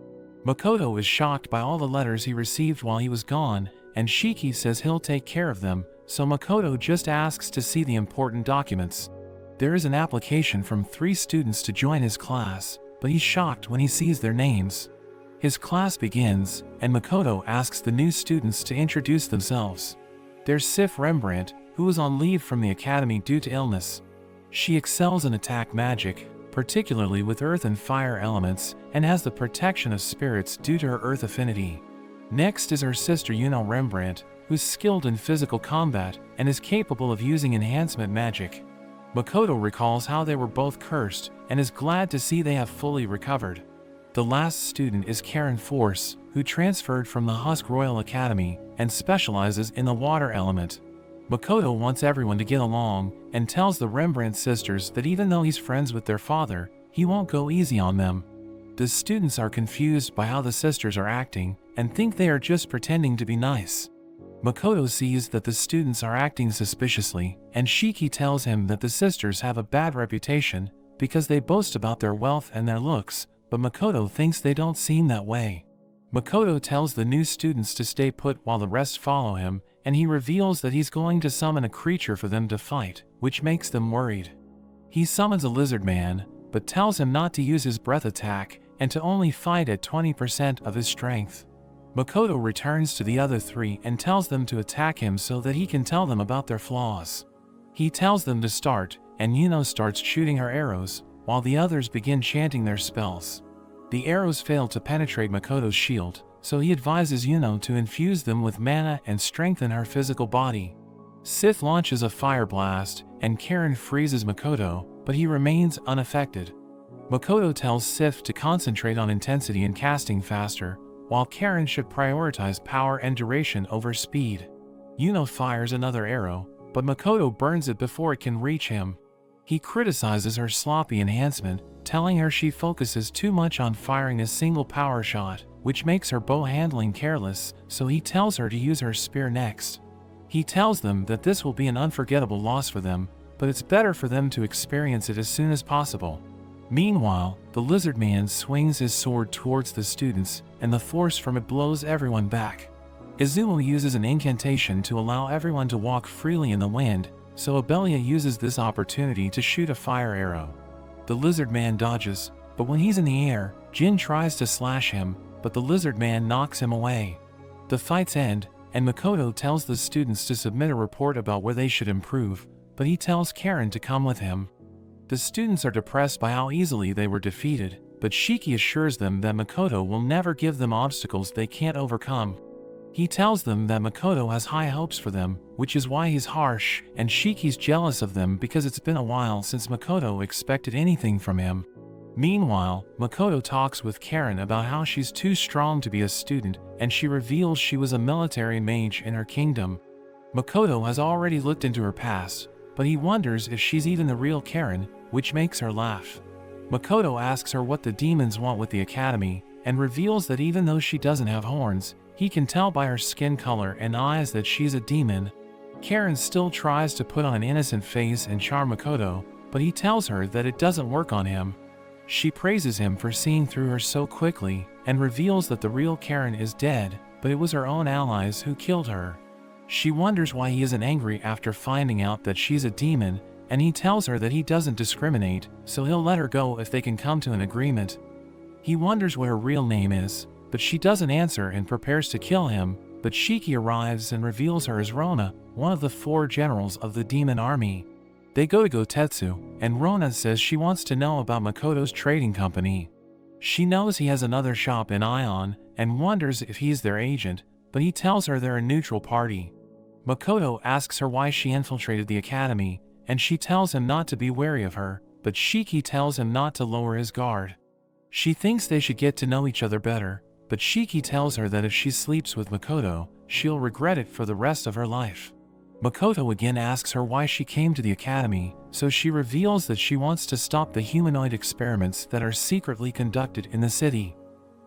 Makoto is shocked by all the letters he received while he was gone, and Shiki says he'll take care of them, so Makoto just asks to see the important documents. There is an application from 3 students to join his class, but he's shocked when he sees their names. His class begins, and Makoto asks the new students to introduce themselves. There's Sif Rembrandt, who is on leave from the academy due to illness. She excels in attack magic, particularly with earth and fire elements, and has the protection of spirits due to her earth affinity. Next is her sister Yuno Rembrandt, who's skilled in physical combat and is capable of using enhancement magic. Makoto recalls how they were both cursed and is glad to see they have fully recovered. The last student is Karen Force, who transferred from the Husk Royal Academy and specializes in the water element. Makoto wants everyone to get along and tells the Rembrandt sisters that even though he's friends with their father, he won't go easy on them. The students are confused by how the sisters are acting and think they are just pretending to be nice. Makoto sees that the students are acting suspiciously, and Shiki tells him that the sisters have a bad reputation because they boast about their wealth and their looks, but Makoto thinks they don't seem that way. Makoto tells the new students to stay put while the rest follow him, and he reveals that he's going to summon a creature for them to fight, which makes them worried. He summons a lizard man, but tells him not to use his breath attack and to only fight at 20% of his strength. Makoto returns to the other 3 and tells them to attack him so that he can tell them about their flaws. He tells them to start, and Yuno starts shooting her arrows, while the others begin chanting their spells. The arrows fail to penetrate Makoto's shield, so he advises Yuno to infuse them with mana and strengthen her physical body. Sith launches a fire blast, and Karen freezes Makoto, but he remains unaffected. Makoto tells Sith to concentrate on intensity and casting faster, while Karen should prioritize power and duration over speed. Yuno fires another arrow, but Makoto burns it before it can reach him. He criticizes her sloppy enhancement, telling her she focuses too much on firing a single power shot, which makes her bow handling careless, so he tells her to use her spear next. He tells them that this will be an unforgettable loss for them, but it's better for them to experience it as soon as possible. Meanwhile, the lizard man swings his sword towards the students, and the force from it blows everyone back. Izumo uses an incantation to allow everyone to walk freely in the wind, so Abelia uses this opportunity to shoot a fire arrow. The lizard man dodges, but when he's in the air, Jin tries to slash him, but the lizard man knocks him away. The fights end, and Makoto tells the students to submit a report about where they should improve, but he tells Karen to come with him. The students are depressed by how easily they were defeated, but Shiki assures them that Makoto will never give them obstacles they can't overcome. He tells them that Makoto has high hopes for them, which is why he's harsh, and Shiki's jealous of them because it's been a while since Makoto expected anything from him. Meanwhile, Makoto talks with Karen about how she's too strong to be a student, and she reveals she was a military mage in her kingdom. Makoto has already looked into her past, but he wonders if she's even the real Karen, which makes her laugh. Makoto asks her what the demons want with the academy, and reveals that even though she doesn't have horns, he can tell by her skin color and eyes that she's a demon. Karen still tries to put on an innocent face and charm Makoto, but he tells her that it doesn't work on him. She praises him for seeing through her so quickly, and reveals that the real Karen is dead, but it was her own allies who killed her. She wonders why he isn't angry after finding out that she's a demon, and he tells her that he doesn't discriminate, so he'll let her go if they can come to an agreement. He wonders what her real name is, but she doesn't answer and prepares to kill him, but Shiki arrives and reveals her as Rona, one of the 4 generals of the demon army. They go to Gotetsu, and Rona says she wants to know about Makoto's trading company. She knows he has another shop in Ion, and wonders if he's their agent, but he tells her they're a neutral party. Makoto asks her why she infiltrated the academy, and she tells him not to be wary of her, but Shiki tells him not to lower his guard. She thinks they should get to know each other better, but Shiki tells her that if she sleeps with Makoto, she'll regret it for the rest of her life. Makoto again asks her why she came to the academy, so she reveals that she wants to stop the humanoid experiments that are secretly conducted in the city.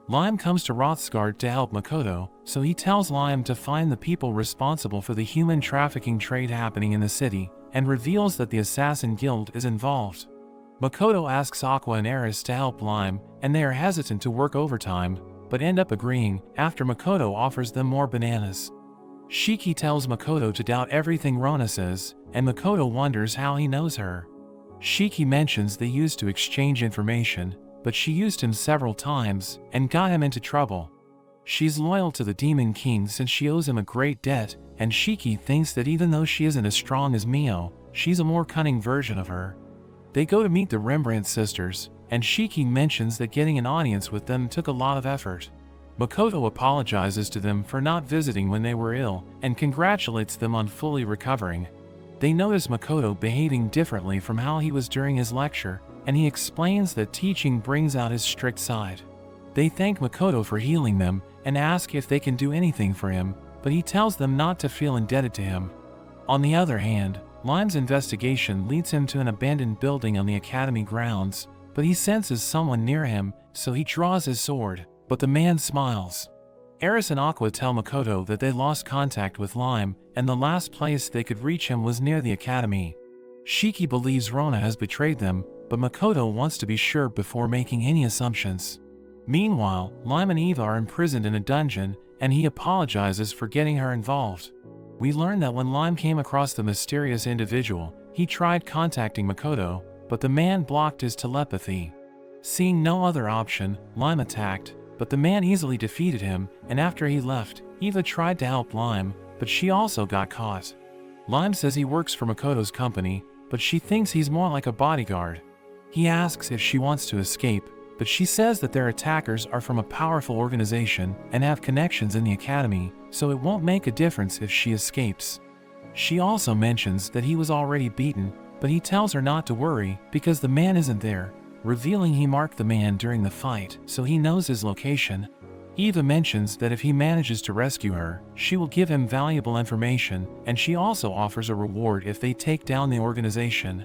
Lime comes to Rothsgard to help Makoto, so he tells Lime to find the people responsible for the human trafficking trade happening in the city, and reveals that the Assassin Guild is involved. Makoto asks Aqua and Eris to help Lime, and they are hesitant to work overtime, but end up agreeing after Makoto offers them more bananas. Shiki tells Makoto to doubt everything Rona says, and Makoto wonders how he knows her. Shiki mentions they used to exchange information, but she used him several times and got him into trouble. She's loyal to the Demon King since she owes him a great debt, and Shiki thinks that even though she isn't as strong as Mio, she's a more cunning version of her. They go to meet the Rembrandt sisters, and Shiki mentions that getting an audience with them took a lot of effort. Makoto apologizes to them for not visiting when they were ill, and congratulates them on fully recovering. They notice Makoto behaving differently from how he was during his lecture, and he explains that teaching brings out his strict side. They thank Makoto for healing them, and ask if they can do anything for him, but he tells them not to feel indebted to him. On the other hand, Lime's investigation leads him to an abandoned building on the academy grounds, but he senses someone near him, so he draws his sword. But the man smiles. Eris and Aqua tell Makoto that they lost contact with Lime, and the last place they could reach him was near the academy. Shiki believes Rona has betrayed them, but Makoto wants to be sure before making any assumptions. Meanwhile, Lime and Eva are imprisoned in a dungeon, and he apologizes for getting her involved. We learn that when Lime came across the mysterious individual, he tried contacting Makoto, but the man blocked his telepathy. Seeing no other option, Lime attacked, but the man easily defeated him, and after he left, Eva tried to help Lime, but she also got caught. Lime says he works for Makoto's company, but she thinks he's more like a bodyguard. He asks if she wants to escape, but she says that their attackers are from a powerful organization and have connections in the academy, so it won't make a difference if she escapes. She also mentions that he was already beaten, but he tells her not to worry because the man isn't there, revealing he marked the man during the fight, so he knows his location. Eva mentions that if he manages to rescue her, she will give him valuable information, and she also offers a reward if they take down the organization.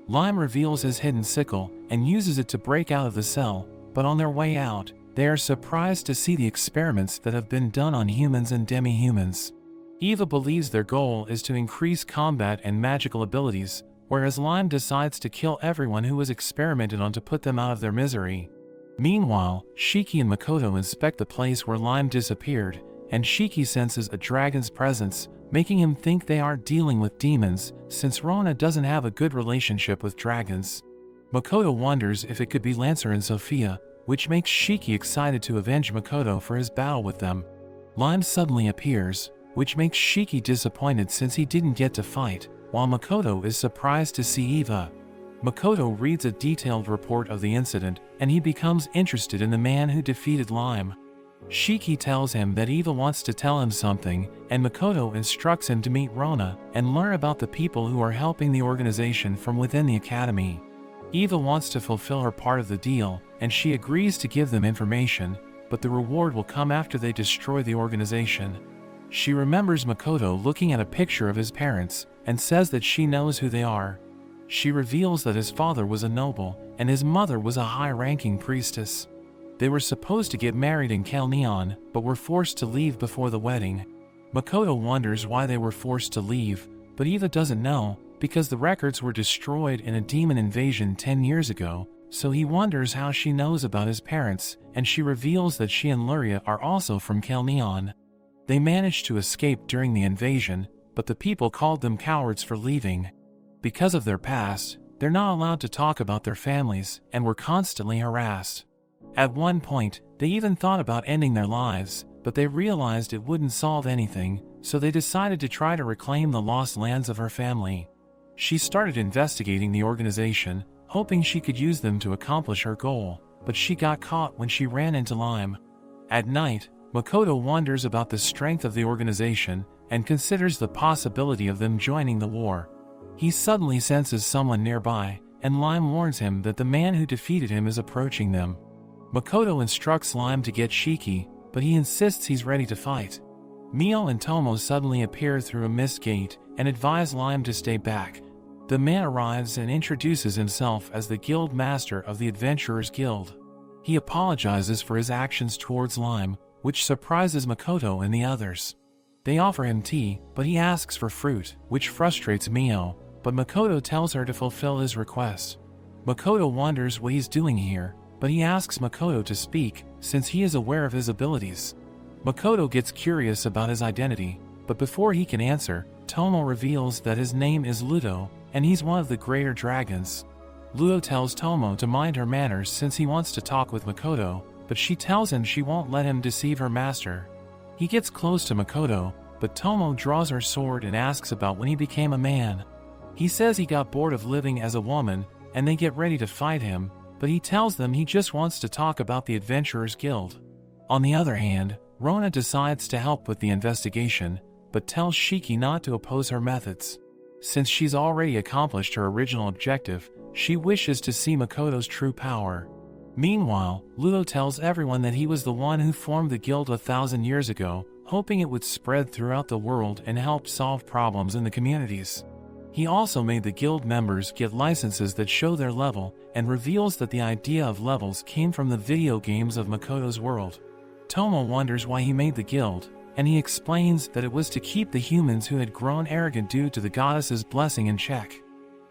Lime reveals his hidden sickle and uses it to break out of the cell, but on their way out, they are surprised to see the experiments that have been done on humans and demi-humans. Eva believes their goal is to increase combat and magical abilities, whereas Lime decides to kill everyone who was experimented on to put them out of their misery. Meanwhile, Shiki and Makoto inspect the place where Lime disappeared, and Shiki senses a dragon's presence, making him think they aren't dealing with demons, since Rona doesn't have a good relationship with dragons. Makoto wonders if it could be Lancer and Sophia, which makes Shiki excited to avenge Makoto for his battle with them. Lime suddenly appears, which makes Shiki disappointed since he didn't get to fight, while Makoto is surprised to see Eva. Makoto reads a detailed report of the incident, and he becomes interested in the man who defeated Lime. Shiki tells him that Eva wants to tell him something, and Makoto instructs him to meet Rona and learn about the people who are helping the organization from within the academy. Eva wants to fulfill her part of the deal, and she agrees to give them information, but the reward will come after they destroy the organization. She remembers Makoto looking at a picture of his parents, and says that she knows who they are. She reveals that his father was a noble, and his mother was a high-ranking priestess. They were supposed to get married in Kelneon, but were forced to leave before the wedding. Makoto wonders why they were forced to leave, but Eva doesn't know, because the records were destroyed in a demon invasion 10 years ago, so he wonders how she knows about his parents, and she reveals that she and Luria are also from Kelneon. They managed to escape during the invasion, but the people called them cowards for leaving. Because of their past, they're not allowed to talk about their families and were constantly harassed. At one point, they even thought about ending their lives, but they realized it wouldn't solve anything, so they decided to try to reclaim the lost lands of her family. She started investigating the organization, hoping she could use them to accomplish her goal, but she got caught when she ran into Lime. At night, Makoto wonders about the strength of the organization and considers the possibility of them joining the war. He suddenly senses someone nearby, and Lime warns him that the man who defeated him is approaching them. Makoto instructs Lime to get Shiki, but he insists he's ready to fight. Mio and Tomo suddenly appear through a mist gate and advise Lime to stay back. The man arrives and introduces himself as the guild master of the Adventurers Guild. He apologizes for his actions towards Lime, which surprises Makoto and the others. They offer him tea, but he asks for fruit, which frustrates Mio, but Makoto tells her to fulfill his request. Makoto wonders what he's doing here, but he asks Makoto to speak, since he is aware of his abilities. Makoto gets curious about his identity, but before he can answer, Tomo reveals that his name is Ludo, and he's one of the greater dragons. Ludo tells Tomo to mind her manners since he wants to talk with Makoto, but she tells him she won't let him deceive her master. He gets close to Makoto, but Tomo draws her sword and asks about when he became a man. He says he got bored of living as a woman, and they get ready to fight him, but he tells them he just wants to talk about the Adventurers Guild. On the other hand, Rona decides to help with the investigation, but tells Shiki not to oppose her methods. Since she's already accomplished her original objective, she wishes to see Makoto's true power. Meanwhile, Ludo tells everyone that he was the one who formed the guild 1,000 years ago, hoping it would spread throughout the world and help solve problems in the communities. He also made the guild members get licenses that show their level, and reveals that the idea of levels came from the video games of Makoto's world. Tomo wonders why he made the guild, and he explains that it was to keep the humans who had grown arrogant due to the goddess's blessing in check.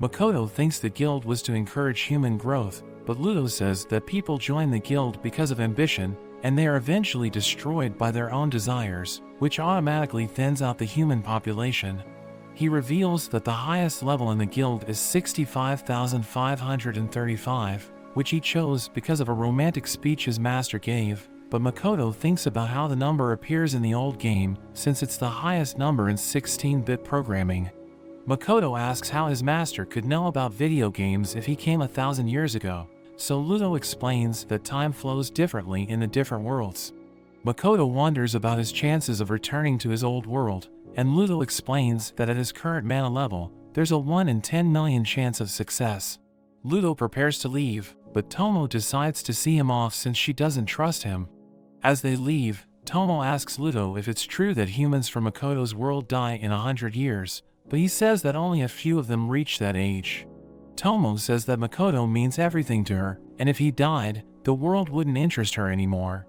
Makoto thinks the guild was to encourage human growth, but Ludo says that people join the guild because of ambition, and they are eventually destroyed by their own desires, which automatically thins out the human population. He reveals that the highest level in the guild is 65,535, which he chose because of a romantic speech his master gave, but Makoto thinks about how the number appears in the old game, since it's the highest number in 16-bit programming. Makoto asks how his master could know about video games if he came 1,000 years ago, so Ludo explains that time flows differently in the different worlds. Makoto wonders about his chances of returning to his old world, and Ludo explains that at his current mana level, there's a 1 in 10 million chance of success. Ludo prepares to leave, but Tomo decides to see him off since she doesn't trust him. As they leave, Tomo asks Ludo if it's true that humans from Makoto's world die in 100 years, but he says that only a few of them reach that age. Tomo says that Makoto means everything to her, and if he died, the world wouldn't interest her anymore.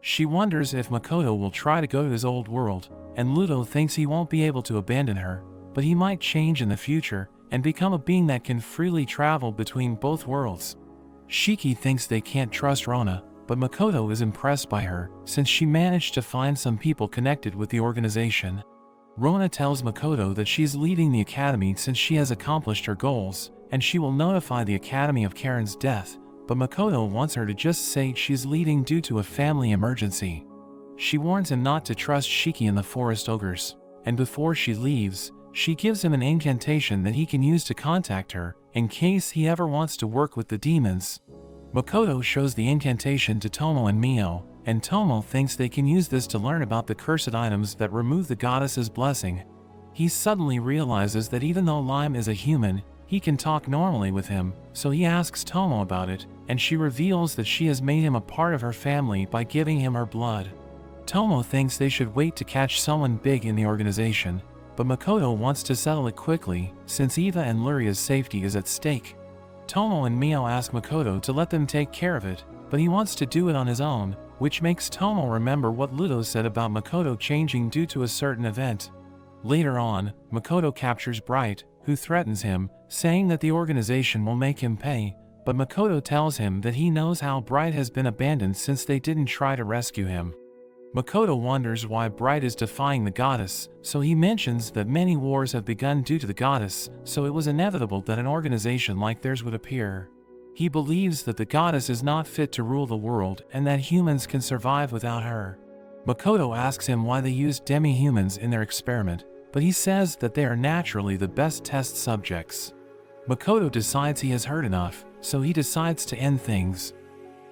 She wonders if Makoto will try to go to his old world, and Ludo thinks he won't be able to abandon her, but he might change in the future and become a being that can freely travel between both worlds. Shiki thinks they can't trust Rona, but Makoto is impressed by her since she managed to find some people connected with the organization. Rona tells Makoto that she's leaving the academy since she has accomplished her goals, and she will notify the academy of Karen's death, but Makoto wants her to just say she's leaving due to a family emergency. She warns him not to trust Shiki and the forest ogres, and before she leaves, she gives him an incantation that he can use to contact her in case he ever wants to work with the demons. Makoto shows the incantation to Tomo and Mio, and Tomo thinks they can use this to learn about the cursed items that remove the goddess's blessing. He suddenly realizes that even though Lime is a human, he can talk normally with him, so he asks Tomo about it, and she reveals that she has made him a part of her family by giving him her blood. Tomo thinks they should wait to catch someone big in the organization, but Makoto wants to settle it quickly since Eva and Luria's safety is at stake. Tomo and Mio ask Makoto to let them take care of it, but he wants to do it on his own, which makes Tomo remember what Ludo said about Makoto changing due to a certain event. Later on, Makoto captures Bright, who threatens him, saying that the organization will make him pay, but Makoto tells him that he knows how Bright has been abandoned since they didn't try to rescue him. Makoto wonders why Bright is defying the goddess, so he mentions that many wars have begun due to the goddess, so it was inevitable that an organization like theirs would appear. He believes that the goddess is not fit to rule the world and that humans can survive without her. Makoto asks him why they used demi-humans in their experiment, but he says that they are naturally the best test subjects. Makoto decides he has heard enough, so he decides to end things.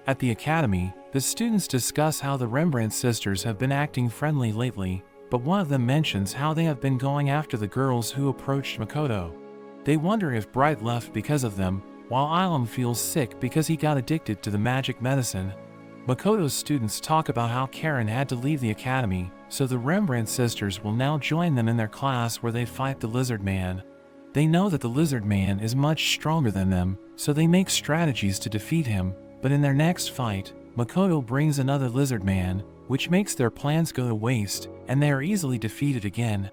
At the academy, the students discuss how the Rembrandt sisters have been acting friendly lately, but one of them mentions how they have been going after the girls who approached Makoto. They wonder if Bright left because of them, while Ilum feels sick because he got addicted to the magic medicine. Makoto's students talk about how Karen had to leave the academy, so the Rembrandt sisters will now join them in their class where they fight the Lizard Man. They know that the Lizard Man is much stronger than them, so they make strategies to defeat him, but in their next fight, Makoto brings another Lizard Man, which makes their plans go to waste, and they are easily defeated again.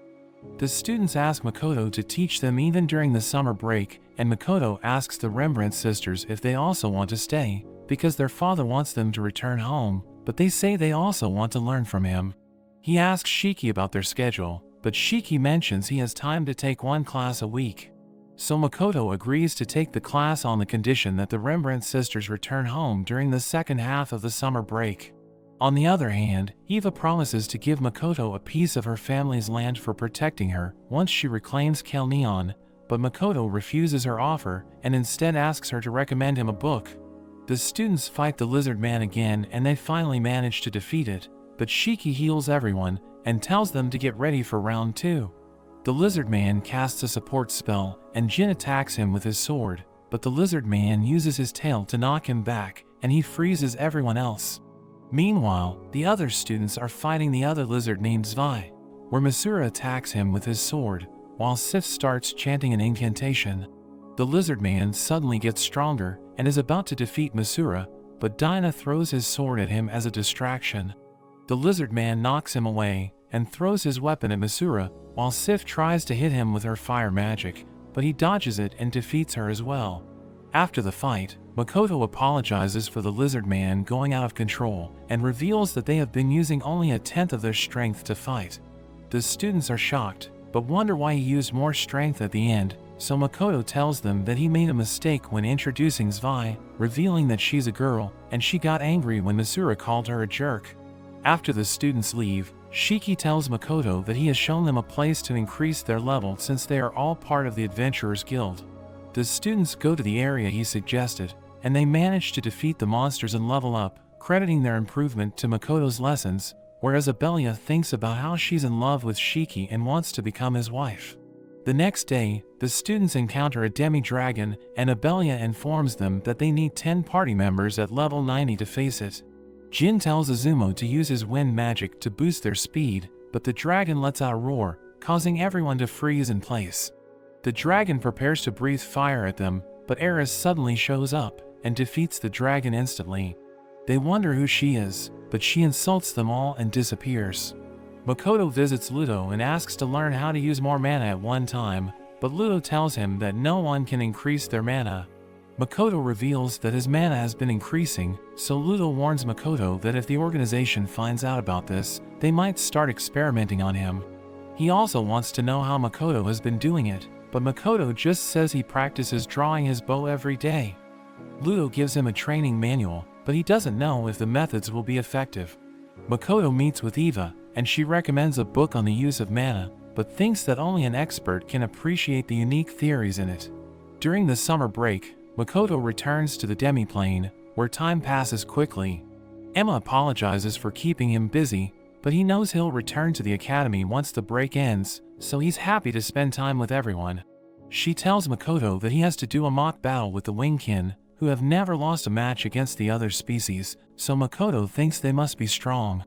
The students ask Makoto to teach them even during the summer break, and Makoto asks the Rembrandt sisters if they also want to stay, because their father wants them to return home, but they say they also want to learn from him. He asks Shiki about their schedule, but Shiki mentions he has time to take one class a week. So Makoto agrees to take the class on the condition that the Rembrandt sisters return home during the second half of the summer break. On the other hand, Eva promises to give Makoto a piece of her family's land for protecting her once she reclaims Kelneon, but Makoto refuses her offer and instead asks her to recommend him a book. The students fight the Lizard Man again and they finally manage to defeat it, but Shiki heals everyone and tells them to get ready for round 2. The Lizard Man casts a support spell and Jin attacks him with his sword, but the Lizard Man uses his tail to knock him back and he freezes everyone else. Meanwhile, the other students are fighting the other lizard named Zwei, where Masura attacks him with his sword, while Sif starts chanting an incantation. The Lizard Man suddenly gets stronger and is about to defeat Masura, but Dinah throws his sword at him as a distraction. The Lizard Man knocks him away and throws his weapon at Masura, while Sif tries to hit him with her fire magic, but he dodges it and defeats her as well. After the fight, Makoto apologizes for the Lizard Man going out of control and reveals that they have been using only a tenth of their strength to fight. The students are shocked, but wonder why he used more strength at the end, so Makoto tells them that he made a mistake when introducing Zwei, revealing that she's a girl, and she got angry when Masura called her a jerk. After the students leave, Shiki tells Makoto that he has shown them a place to increase their level since they are all part of the Adventurers Guild. The students go to the area he suggested, and they manage to defeat the monsters and level up, crediting their improvement to Makoto's lessons, whereas Abelia thinks about how she's in love with Shiki and wants to become his wife. The next day, the students encounter a demi-dragon, and Abelia informs them that they need 10 party members at level 90 to face it. Jin tells Izumo to use his wind magic to boost their speed, but the dragon lets out a roar, causing everyone to freeze in place. The dragon prepares to breathe fire at them, but Eris suddenly shows up and defeats the dragon instantly. They wonder who she is, but she insults them all and disappears. Makoto visits Ludo and asks to learn how to use more mana at one time, but Ludo tells him that no one can increase their mana. Makoto reveals that his mana has been increasing, so Ludo warns Makoto that if the organization finds out about this, they might start experimenting on him. He also wants to know how Makoto has been doing it, but Makoto just says he practices drawing his bow every day. Ludo gives him a training manual, but he doesn't know if the methods will be effective. Makoto meets with Eva, and she recommends a book on the use of mana, but thinks that only an expert can appreciate the unique theories in it. During the summer break, Makoto returns to the demi-plane, where time passes quickly. Emma apologizes for keeping him busy, but he knows he'll return to the academy once the break ends, so he's happy to spend time with everyone. She tells Makoto that he has to do a mock battle with the Wingkin, who have never lost a match against the other species, so Makoto thinks they must be strong.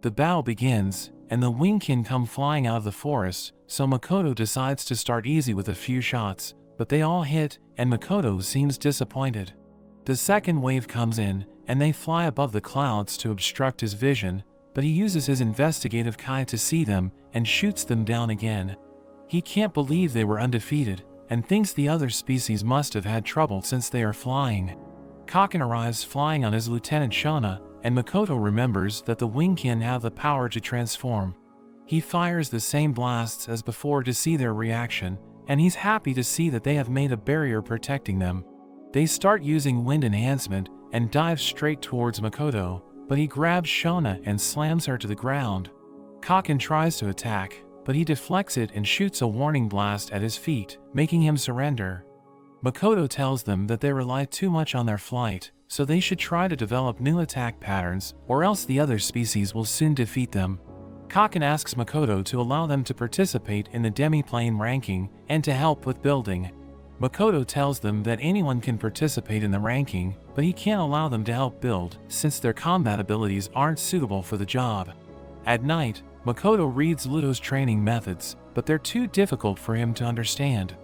The battle begins, and the Wingkin come flying out of the forest, so Makoto decides to start easy with a few shots, but they all hit, and Makoto seems disappointed. The second wave comes in, and they fly above the clouds to obstruct his vision, but he uses his investigative kai to see them and shoots them down again. He can't believe they were undefeated, and thinks the other species must have had trouble since they are flying. Kaken arrives flying on his Lieutenant Shona, and Makoto remembers that the Wingkin have the power to transform. He fires the same blasts as before to see their reaction, and he's happy to see that they have made a barrier protecting them. They start using wind enhancement and dive straight towards Makoto, but he grabs Shona and slams her to the ground. Kaken tries to attack, but he deflects it and shoots a warning blast at his feet, making him surrender. Makoto tells them that they rely too much on their flight, so they should try to develop new attack patterns, or else the other species will soon defeat them. Kaken asks Makoto to allow them to participate in the demi-plane ranking and to help with building. Makoto tells them that anyone can participate in the ranking, but he can't allow them to help build, since their combat abilities aren't suitable for the job. At night, Makoto reads Ludo's training methods, but they're too difficult for him to understand.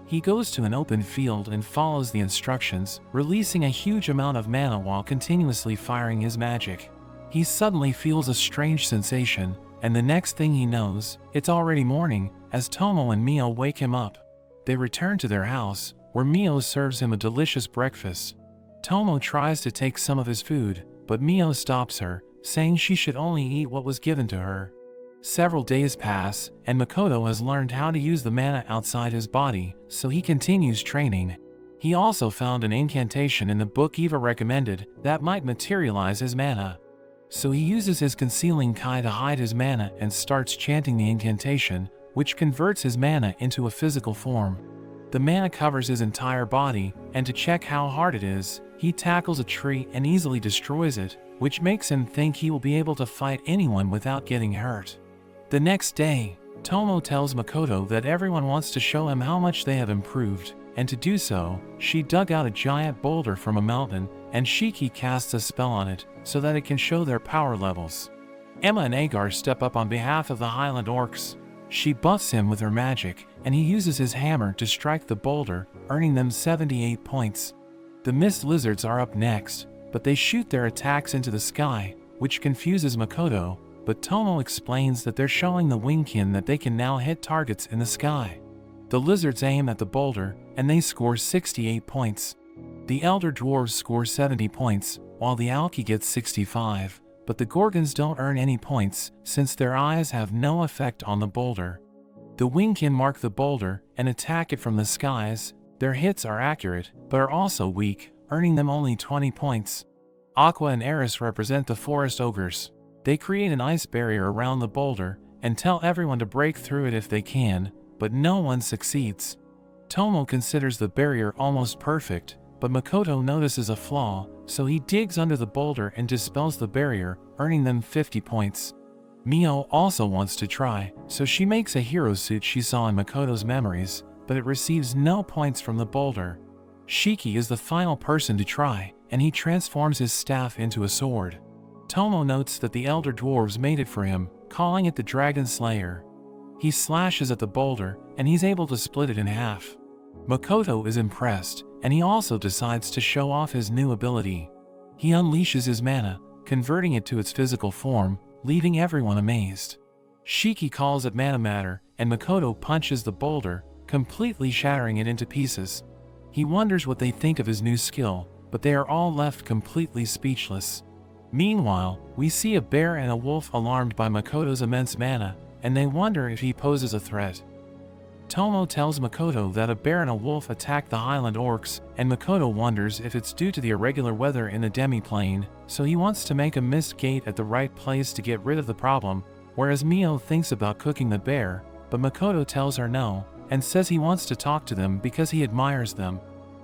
He goes to an open field and follows the instructions, releasing a huge amount of mana while continuously firing his magic. He suddenly feels a strange sensation, and the next thing he knows, it's already morning, as Tomo and Mio wake him up. They return to their house, where Mio serves him a delicious breakfast. Tomo tries to take some of his food, but Mio stops her, saying she should only eat what was given to her. Several days pass, and Makoto has learned how to use the mana outside his body, so he continues training. He also found an incantation in the book Eva recommended that might materialize his mana. So he uses his concealing kai to hide his mana and starts chanting the incantation, which converts his mana into a physical form. The mana covers his entire body, and to check how hard it is, he tackles a tree and easily destroys it, which makes him think he will be able to fight anyone without getting hurt. The next day, Tomo tells Makoto that everyone wants to show him how much they have improved, and to do so, she dug out a giant boulder from a mountain, and Shiki casts a spell on it, so that it can show their power levels. Emma and Agar step up on behalf of the Highland Orcs. She buffs him with her magic, and he uses his hammer to strike the boulder, earning them 78 points. The Mist Lizards are up next, but they shoot their attacks into the sky, which confuses Makoto, but Tomo explains that they're showing the Wingkin that they can now hit targets in the sky. The lizards aim at the boulder, and they score 68 points. The Elder Dwarves score 70 points, while the Alki gets 65, but the Gorgons don't earn any points, since their eyes have no effect on the boulder. The Wingkin mark the boulder and attack it from the skies. Their hits are accurate, but are also weak, earning them only 20 points. Aqua and Eris represent the forest ogres. They create an ice barrier around the boulder, and tell everyone to break through it if they can, but no one succeeds. Tomo considers the barrier almost perfect, but Makoto notices a flaw, so he digs under the boulder and dispels the barrier, earning them 50 points. Mio also wants to try, so she makes a hero suit she saw in Makoto's memories, but it receives no points from the boulder. Shiki is the final person to try, and he transforms his staff into a sword. Tomo notes that the elder dwarves made it for him, calling it the Dragon Slayer. He slashes at the boulder, and he's able to split it in half. Makoto is impressed, and he also decides to show off his new ability. He unleashes his mana, converting it to its physical form, leaving everyone amazed. Shiki calls it mana matter, and Makoto punches the boulder, completely shattering it into pieces. He wonders what they think of his new skill, but they are all left completely speechless. Meanwhile, we see a bear and a wolf alarmed by Makoto's immense mana, and they wonder if he poses a threat. Tomo tells Makoto that a bear and a wolf attacked the highland orcs, and Makoto wonders if it's due to the irregular weather in the demi-plane, so he wants to make a mist gate at the right place to get rid of the problem, whereas Mio thinks about cooking the bear, but Makoto tells her no, and says he wants to talk to them because he admires them.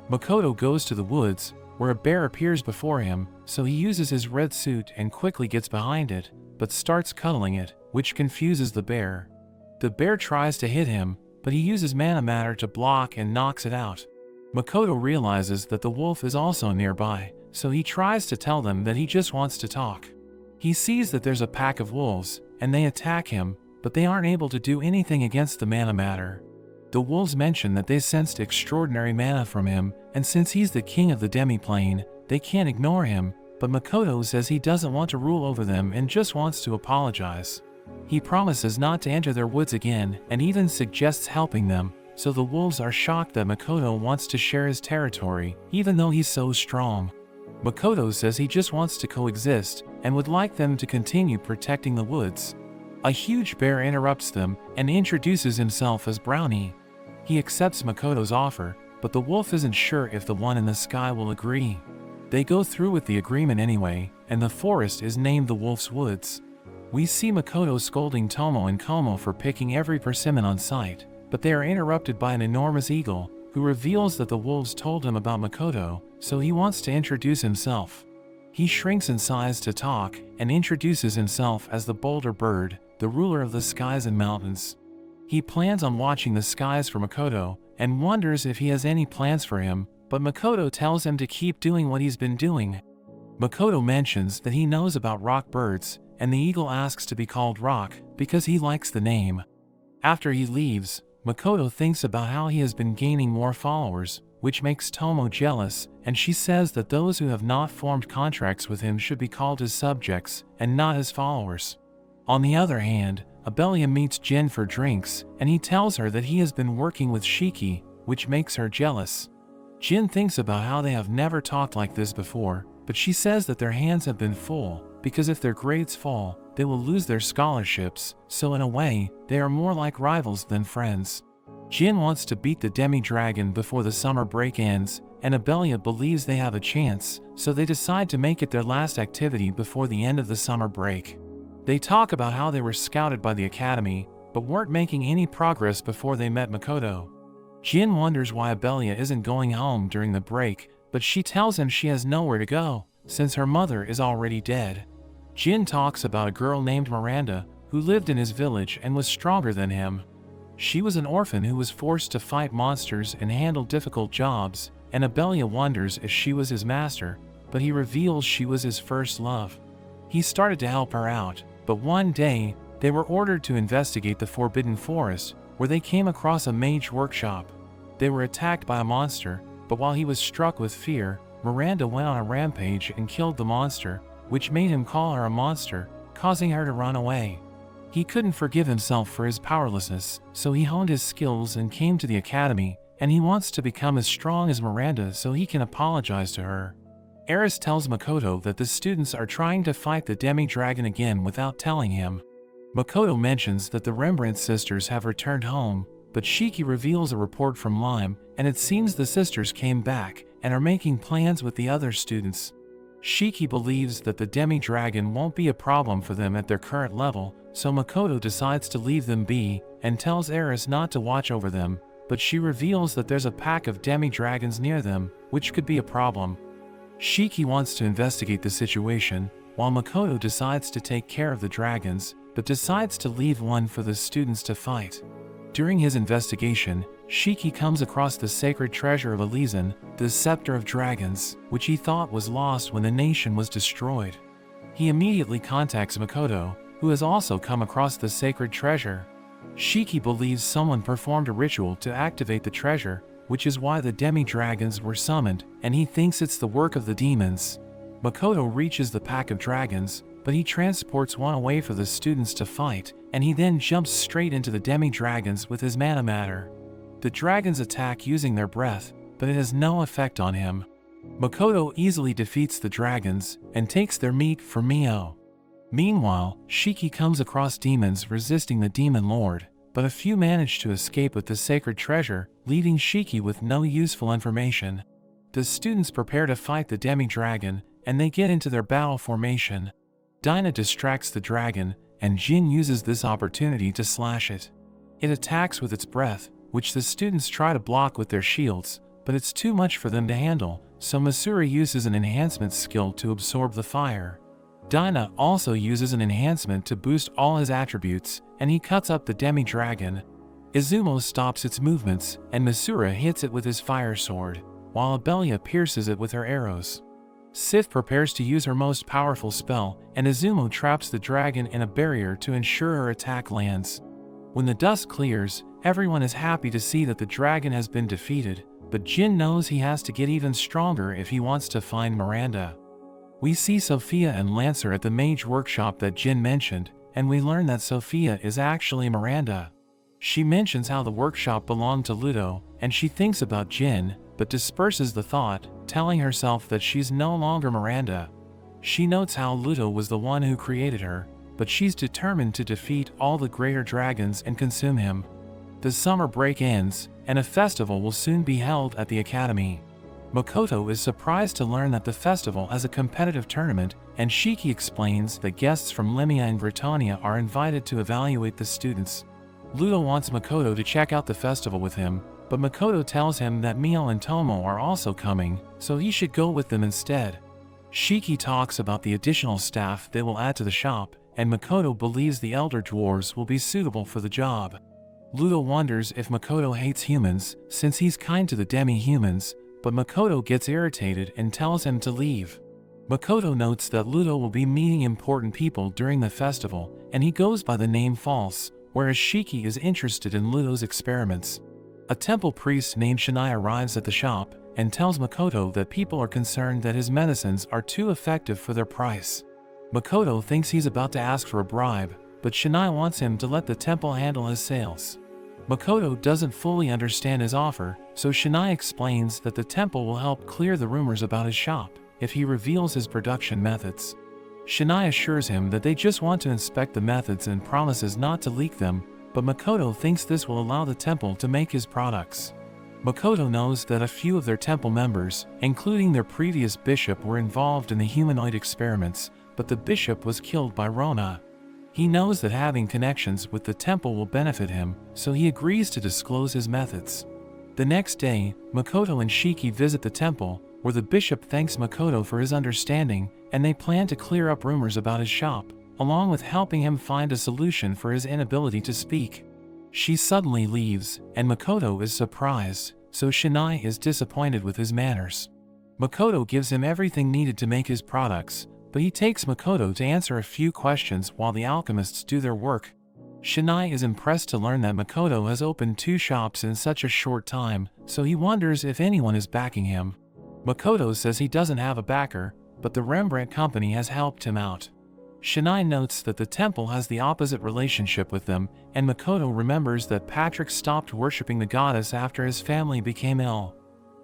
Makoto goes to the woods, where a bear appears before him, so he uses his red suit and quickly gets behind it, but starts cuddling it, which confuses the bear. The bear tries to hit him, but he uses mana matter to block and knocks it out. Makoto realizes that the wolf is also nearby, so he tries to tell them that he just wants to talk. He sees that there's a pack of wolves, and they attack him, but they aren't able to do anything against the mana matter. The wolves mention that they sensed extraordinary mana from him, and since he's the king of the demi-plane, they can't ignore him, but Makoto says he doesn't want to rule over them and just wants to apologize. He promises not to enter their woods again and even suggests helping them, so the wolves are shocked that Makoto wants to share his territory, even though he's so strong. Makoto says he just wants to coexist and would like them to continue protecting the woods. A huge bear interrupts them and introduces himself as Brownie. He accepts Makoto's offer, but the wolf isn't sure if the one in the sky will agree. They go through with the agreement anyway, and the forest is named the Wolf's Woods. We see Makoto scolding Tomo and Komo for picking every persimmon on sight, but they are interrupted by an enormous eagle, who reveals that the wolves told him about Makoto, so he wants to introduce himself. He shrinks in size to talk, and introduces himself as the Boulder Bird, the ruler of the skies and mountains. He plans on watching the skies for Makoto, and wonders if he has any plans for him, but Makoto tells him to keep doing what he's been doing. Makoto mentions that he knows about rock birds, and the eagle asks to be called Rock because he likes the name. After he leaves, Makoto thinks about how he has been gaining more followers, which makes Tomo jealous, and she says that those who have not formed contracts with him should be called his subjects and not his followers. On the other hand, Abelia meets Jin for drinks, and he tells her that he has been working with Shiki, which makes her jealous. Jin thinks about how they have never talked like this before, but she says that their hands have been full, because if their grades fall, they will lose their scholarships, so in a way, they are more like rivals than friends. Jin wants to beat the demi-dragon before the summer break ends, and Abelia believes they have a chance, so they decide to make it their last activity before the end of the summer break. They talk about how they were scouted by the academy, but weren't making any progress before they met Makoto. Jin wonders why Abelia isn't going home during the break, but she tells him she has nowhere to go, since her mother is already dead. Jin talks about a girl named Miranda, who lived in his village and was stronger than him. She was an orphan who was forced to fight monsters and handle difficult jobs, and Abelia wonders if she was his master, but he reveals she was his first love. He started to help her out, but one day, they were ordered to investigate the Forbidden Forest, where they came across a mage workshop. They were attacked by a monster, but while he was struck with fear, Miranda went on a rampage and killed the monster, which made him call her a monster, causing her to run away. He couldn't forgive himself for his powerlessness, so he honed his skills and came to the academy, and he wants to become as strong as Miranda so he can apologize to her. Eris tells Makoto that the students are trying to fight the demi-dragon again without telling him. Makoto mentions that the Rembrandt sisters have returned home, but Shiki reveals a report from Lime, and it seems the sisters came back and are making plans with the other students. Shiki believes that the demi-dragon won't be a problem for them at their current level, so Makoto decides to leave them be and tells Eris not to watch over them, but she reveals that there's a pack of demi-dragons near them, which could be a problem. Shiki wants to investigate the situation, while Makoto decides to take care of the dragons, but decides to leave one for the students to fight. During his investigation, Shiki comes across the sacred treasure of Elysian, the Scepter of Dragons, which he thought was lost when the nation was destroyed. He immediately contacts Makoto, who has also come across the sacred treasure. Shiki believes someone performed a ritual to activate the treasure, which is why the demi-dragons were summoned, and he thinks it's the work of the demons. Makoto reaches the pack of dragons, but he transports one away for the students to fight, and he then jumps straight into the demi-dragons with his mana matter. The dragons attack using their breath, but it has no effect on him. Makoto easily defeats the dragons and takes their meat for Mio. Meanwhile, Shiki comes across demons resisting the demon lord, but a few manage to escape with the sacred treasure, leaving Shiki with no useful information. The students prepare to fight the demi-dragon, and they get into their battle formation. Dinah distracts the dragon, and Jin uses this opportunity to slash it. It attacks with its breath, which the students try to block with their shields, but it's too much for them to handle, so Masuri uses an enhancement skill to absorb the fire. Dinah also uses an enhancement to boost all his attributes, and he cuts up the demi-dragon. Izumo stops its movements, and Masura hits it with his fire sword, while Abelia pierces it with her arrows. Sif prepares to use her most powerful spell, and Izumo traps the dragon in a barrier to ensure her attack lands. When the dust clears, everyone is happy to see that the dragon has been defeated, but Jin knows he has to get even stronger if he wants to find Miranda. We see Sophia and Lancer at the mage workshop that Jin mentioned, and we learn that Sophia is actually Miranda. She mentions how the workshop belonged to Ludo, and she thinks about Jin, but disperses the thought, telling herself that she's no longer Miranda. She notes how Ludo was the one who created her, but she's determined to defeat all the greater dragons and consume him. The summer break ends, and a festival will soon be held at the academy. Makoto is surprised to learn that the festival has a competitive tournament, and Shiki explains that guests from Limia and Britannia are invited to evaluate the students. Ludo wants Makoto to check out the festival with him, but Makoto tells him that Mio and Tomo are also coming, so he should go with them instead. Shiki talks about the additional staff they will add to the shop, and Makoto believes the elder dwarves will be suitable for the job. Ludo wonders if Makoto hates humans, since he's kind to the demi-humans, but Makoto gets irritated and tells him to leave. Makoto notes that Ludo will be meeting important people during the festival, and he goes by the name False, whereas Shiki is interested in Ludo's experiments. A temple priest named Shinai arrives at the shop, and tells Makoto that people are concerned that his medicines are too effective for their price. Makoto thinks he's about to ask for a bribe, but Shinai wants him to let the temple handle his sales. Makoto doesn't fully understand his offer, so Shinai explains that the temple will help clear the rumors about his shop if he reveals his production methods. Shinai assures him that they just want to inspect the methods and promises not to leak them, but Makoto thinks this will allow the temple to make his products. Makoto knows that a few of their temple members, including their previous bishop, were involved in the humanoid experiments, but the bishop was killed by Rona. He knows that having connections with the temple will benefit him, so he agrees to disclose his methods. The next day, Makoto and Shiki visit the temple, where the bishop thanks Makoto for his understanding, and they plan to clear up rumors about his shop, along with helping him find a solution for his inability to speak. She suddenly leaves, and Makoto is surprised, so Shinai is disappointed with his manners. Makoto gives him everything needed to make his products, but he takes Makoto to answer a few questions while the alchemists do their work. Shinai is impressed to learn that Makoto has opened 2 shops in such a short time, so he wonders if anyone is backing him. Makoto says he doesn't have a backer, but the Rembrandt Company has helped him out. Shinai notes that the temple has the opposite relationship with them, and Makoto remembers that Patrick stopped worshipping the goddess after his family became ill.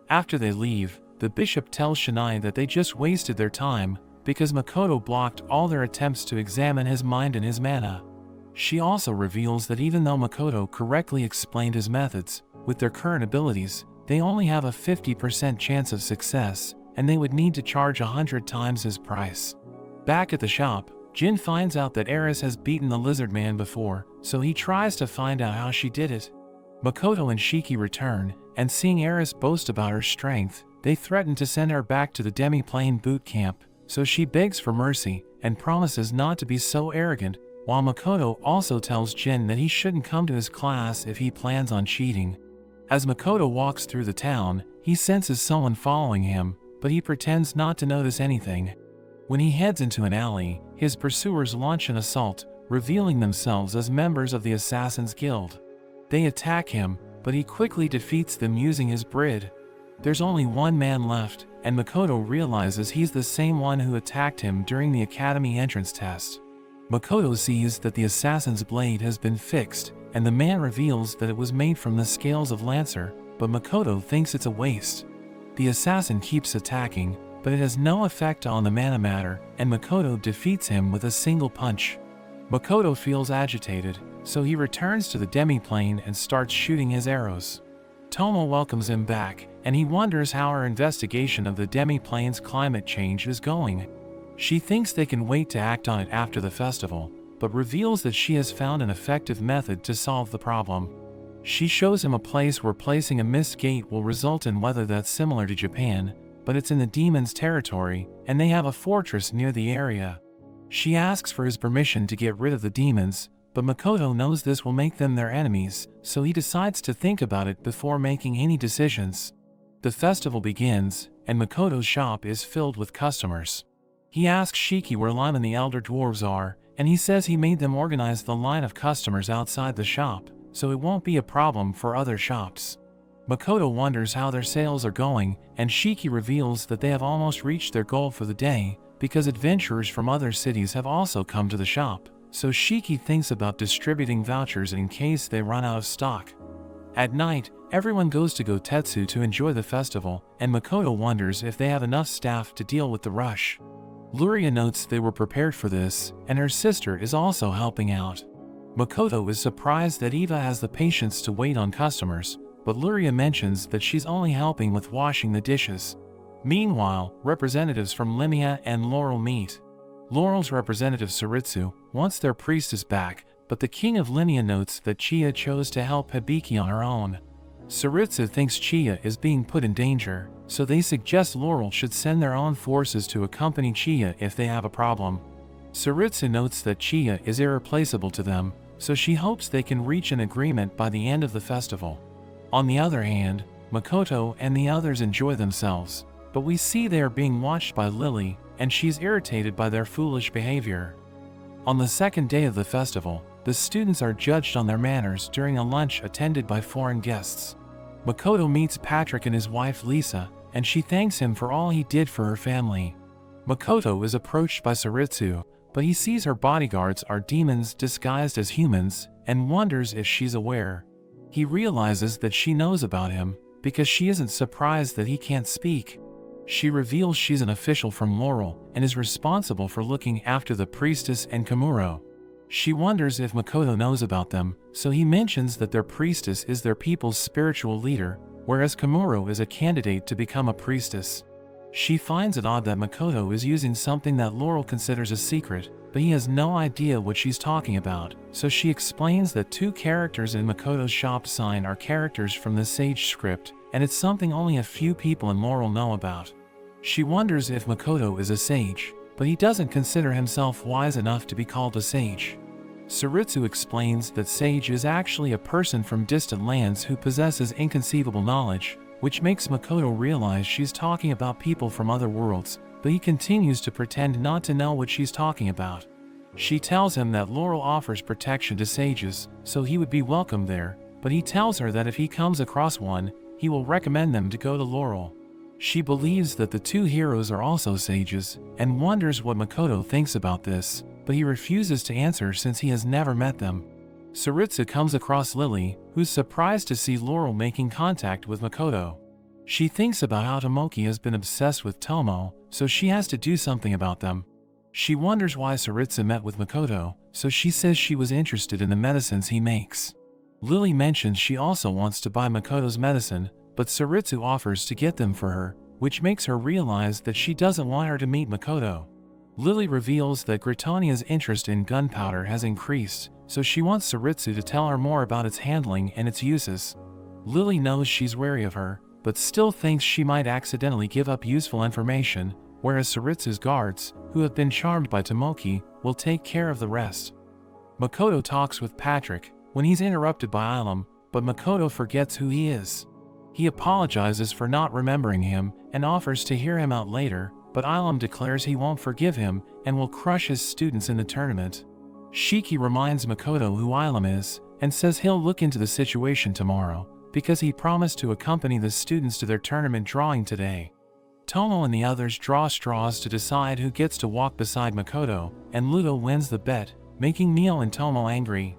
After they leave, the bishop tells Shinai that they just wasted their time, because Makoto blocked all their attempts to examine his mind and his mana. She also reveals that even though Makoto correctly explained his methods, with their current abilities, they only have a 50% chance of success, and they would need to charge 100 times his price. Back at the shop, Jin finds out that Eris has beaten the lizard man before, so he tries to find out how she did it. Makoto and Shiki return, and seeing Eris boast about her strength, they threaten to send her back to the demi-plane boot camp, so she begs for mercy and promises not to be so arrogant, while Makoto also tells Jin that he shouldn't come to his class if he plans on cheating. As Makoto walks through the town, he senses someone following him, but he pretends not to notice anything. When he heads into an alley, his pursuers launch an assault, revealing themselves as members of the Assassin's Guild. They attack him, but he quickly defeats them using his brid. There's only one man left, and Makoto realizes he's the same one who attacked him during the academy entrance test. Makoto sees that the assassin's blade has been fixed, and the man reveals that it was made from the scales of Lancer, but Makoto thinks it's a waste. The assassin keeps attacking, but it has no effect on the mana matter, and Makoto defeats him with a single punch. Makoto feels agitated, so he returns to the demi-plane and starts shooting his arrows. Tomo welcomes him back, and he wonders how her investigation of the demi-plane's climate change is going. She thinks they can wait to act on it after the festival, but reveals that she has found an effective method to solve the problem. She shows him a place where placing a mist gate will result in weather that's similar to Japan, but it's in the demon's territory, and they have a fortress near the area. She asks for his permission to get rid of the demons, but Makoto knows this will make them their enemies, so he decides to think about it before making any decisions. The festival begins, and Makoto's shop is filled with customers. He asks Shiki where Lime and the elder dwarves are, and he says he made them organize the line of customers outside the shop, so it won't be a problem for other shops. Makoto wonders how their sales are going, and Shiki reveals that they have almost reached their goal for the day, because adventurers from other cities have also come to the shop, so Shiki thinks about distributing vouchers in case they run out of stock. At night, everyone goes to Gotetsu to enjoy the festival, and Makoto wonders if they have enough staff to deal with the rush. Luria notes they were prepared for this, and her sister is also helping out. Makoto is surprised that Eva has the patience to wait on customers, but Luria mentions that she's only helping with washing the dishes. Meanwhile, representatives from Limia and Laurel meet. Laurel's representative Saritsu wants their priestess back, but the king of Limia notes that Chia chose to help Hibiki on her own. Saritsu thinks Chia is being put in danger, so they suggest Laurel should send their own forces to accompany Chia if they have a problem. Saritsu notes that Chia is irreplaceable to them, so she hopes they can reach an agreement by the end of the festival. On the other hand, Makoto and the others enjoy themselves, but we see they are being watched by Lily, and she's irritated by their foolish behavior. On the second day of the festival, the students are judged on their manners during a lunch attended by foreign guests. Makoto meets Patrick and his wife Lisa, and she thanks him for all he did for her family. Makoto is approached by Saritsu, but he sees her bodyguards are demons disguised as humans, and wonders if she's aware. He realizes that she knows about him, because she isn't surprised that he can't speak. She reveals she's an official from Laurel, and is responsible for looking after the priestess and Kamuro. She wonders if Makoto knows about them, so he mentions that their priestess is their people's spiritual leader, whereas Kamuro is a candidate to become a priestess. She finds it odd that Makoto is using something that Laurel considers a secret, but he has no idea what she's talking about, so she explains that two characters in Makoto's shop sign are characters from the Sage script, and it's something only a few people in Laurel know about. She wonders if Makoto is a sage, but he doesn't consider himself wise enough to be called a sage. Saritsu explains that sage is actually a person from distant lands who possesses inconceivable knowledge, which makes Makoto realize she's talking about people from other worlds, but he continues to pretend not to know what she's talking about. She tells him that Laurel offers protection to sages, so he would be welcome there, but he tells her that if he comes across one, he will recommend them to go to Laurel. She believes that the two heroes are also sages, and wonders what Makoto thinks about this, but he refuses to answer since he has never met them. Saritsu comes across Lily, who's surprised to see Laurel making contact with Makoto. She thinks about how Tomoki has been obsessed with Tomo, so she has to do something about them. She wonders why Saritsu met with Makoto, so she says she was interested in the medicines he makes. Lily mentions she also wants to buy Makoto's medicine, but Saritsu offers to get them for her, which makes her realize that she doesn't want her to meet Makoto. Lily reveals that Gritania's interest in gunpowder has increased, so she wants Saritsu to tell her more about its handling and its uses. Lily knows she's wary of her, but still thinks she might accidentally give up useful information, whereas Saritsu's guards, who have been charmed by Tomoki, will take care of the rest. Makoto talks with Patrick when he's interrupted by Ilum, but Makoto forgets who he is. He apologizes for not remembering him and offers to hear him out later, but Ilum declares he won't forgive him and will crush his students in the tournament. Shiki reminds Makoto who Ilum is and says he'll look into the situation tomorrow because he promised to accompany the students to their tournament drawing today. Tomo and the others draw straws to decide who gets to walk beside Makoto, and Ludo wins the bet, making Mio and Tomo angry.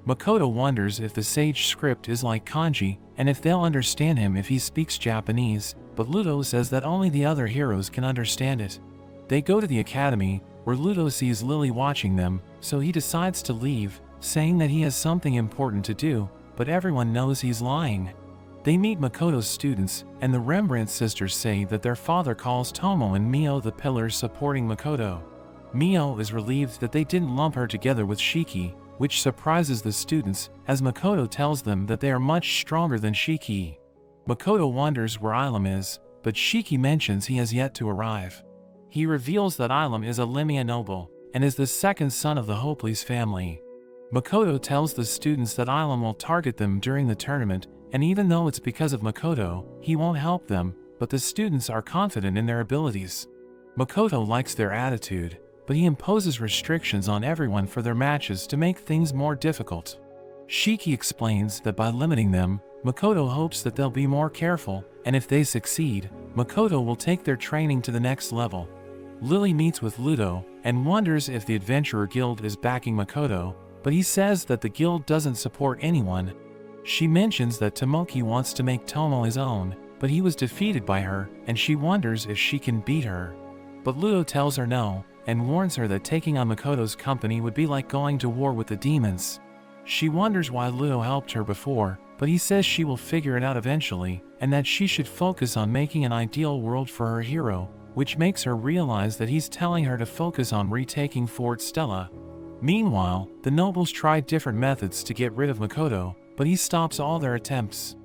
Makoto wonders if the sage script is like kanji and if they'll understand him if he speaks Japanese, but Ludo says that only the other heroes can understand it. They go to the academy, where Ludo sees Lily watching them, so he decides to leave, saying that he has something important to do, but everyone knows he's lying. They meet Makoto's students, and the Rembrandt sisters say that their father calls Tomo and Mio the pillars supporting Makoto. Mio is relieved that they didn't lump her together with Shiki, which surprises the students, as Makoto tells them that they are much stronger than Shiki. Makoto wonders where Ilum is, but Shiki mentions he has yet to arrive. He reveals that Ilum is a Limia noble, and is the second son of the Hopley's family. Makoto tells the students that Ilum will target them during the tournament, and even though it's because of Makoto, he won't help them, but the students are confident in their abilities. Makoto likes their attitude, but he imposes restrictions on everyone for their matches to make things more difficult. Shiki explains that by limiting them, Makoto hopes that they'll be more careful, and if they succeed, Makoto will take their training to the next level. Lily meets with Ludo, and wonders if the Adventurer Guild is backing Makoto, but he says that the guild doesn't support anyone. She mentions that Tomoki wants to make Tomo his own, but he was defeated by her, and she wonders if she can beat her. But Ludo tells her no, and warns her that taking on Makoto's company would be like going to war with the demons. She wonders why Ludo helped her before, but he says she will figure it out eventually, and that she should focus on making an ideal world for her hero, which makes her realize that he's telling her to focus on retaking Fort Stella. Meanwhile, the nobles try different methods to get rid of Makoto, but he stops all their attempts.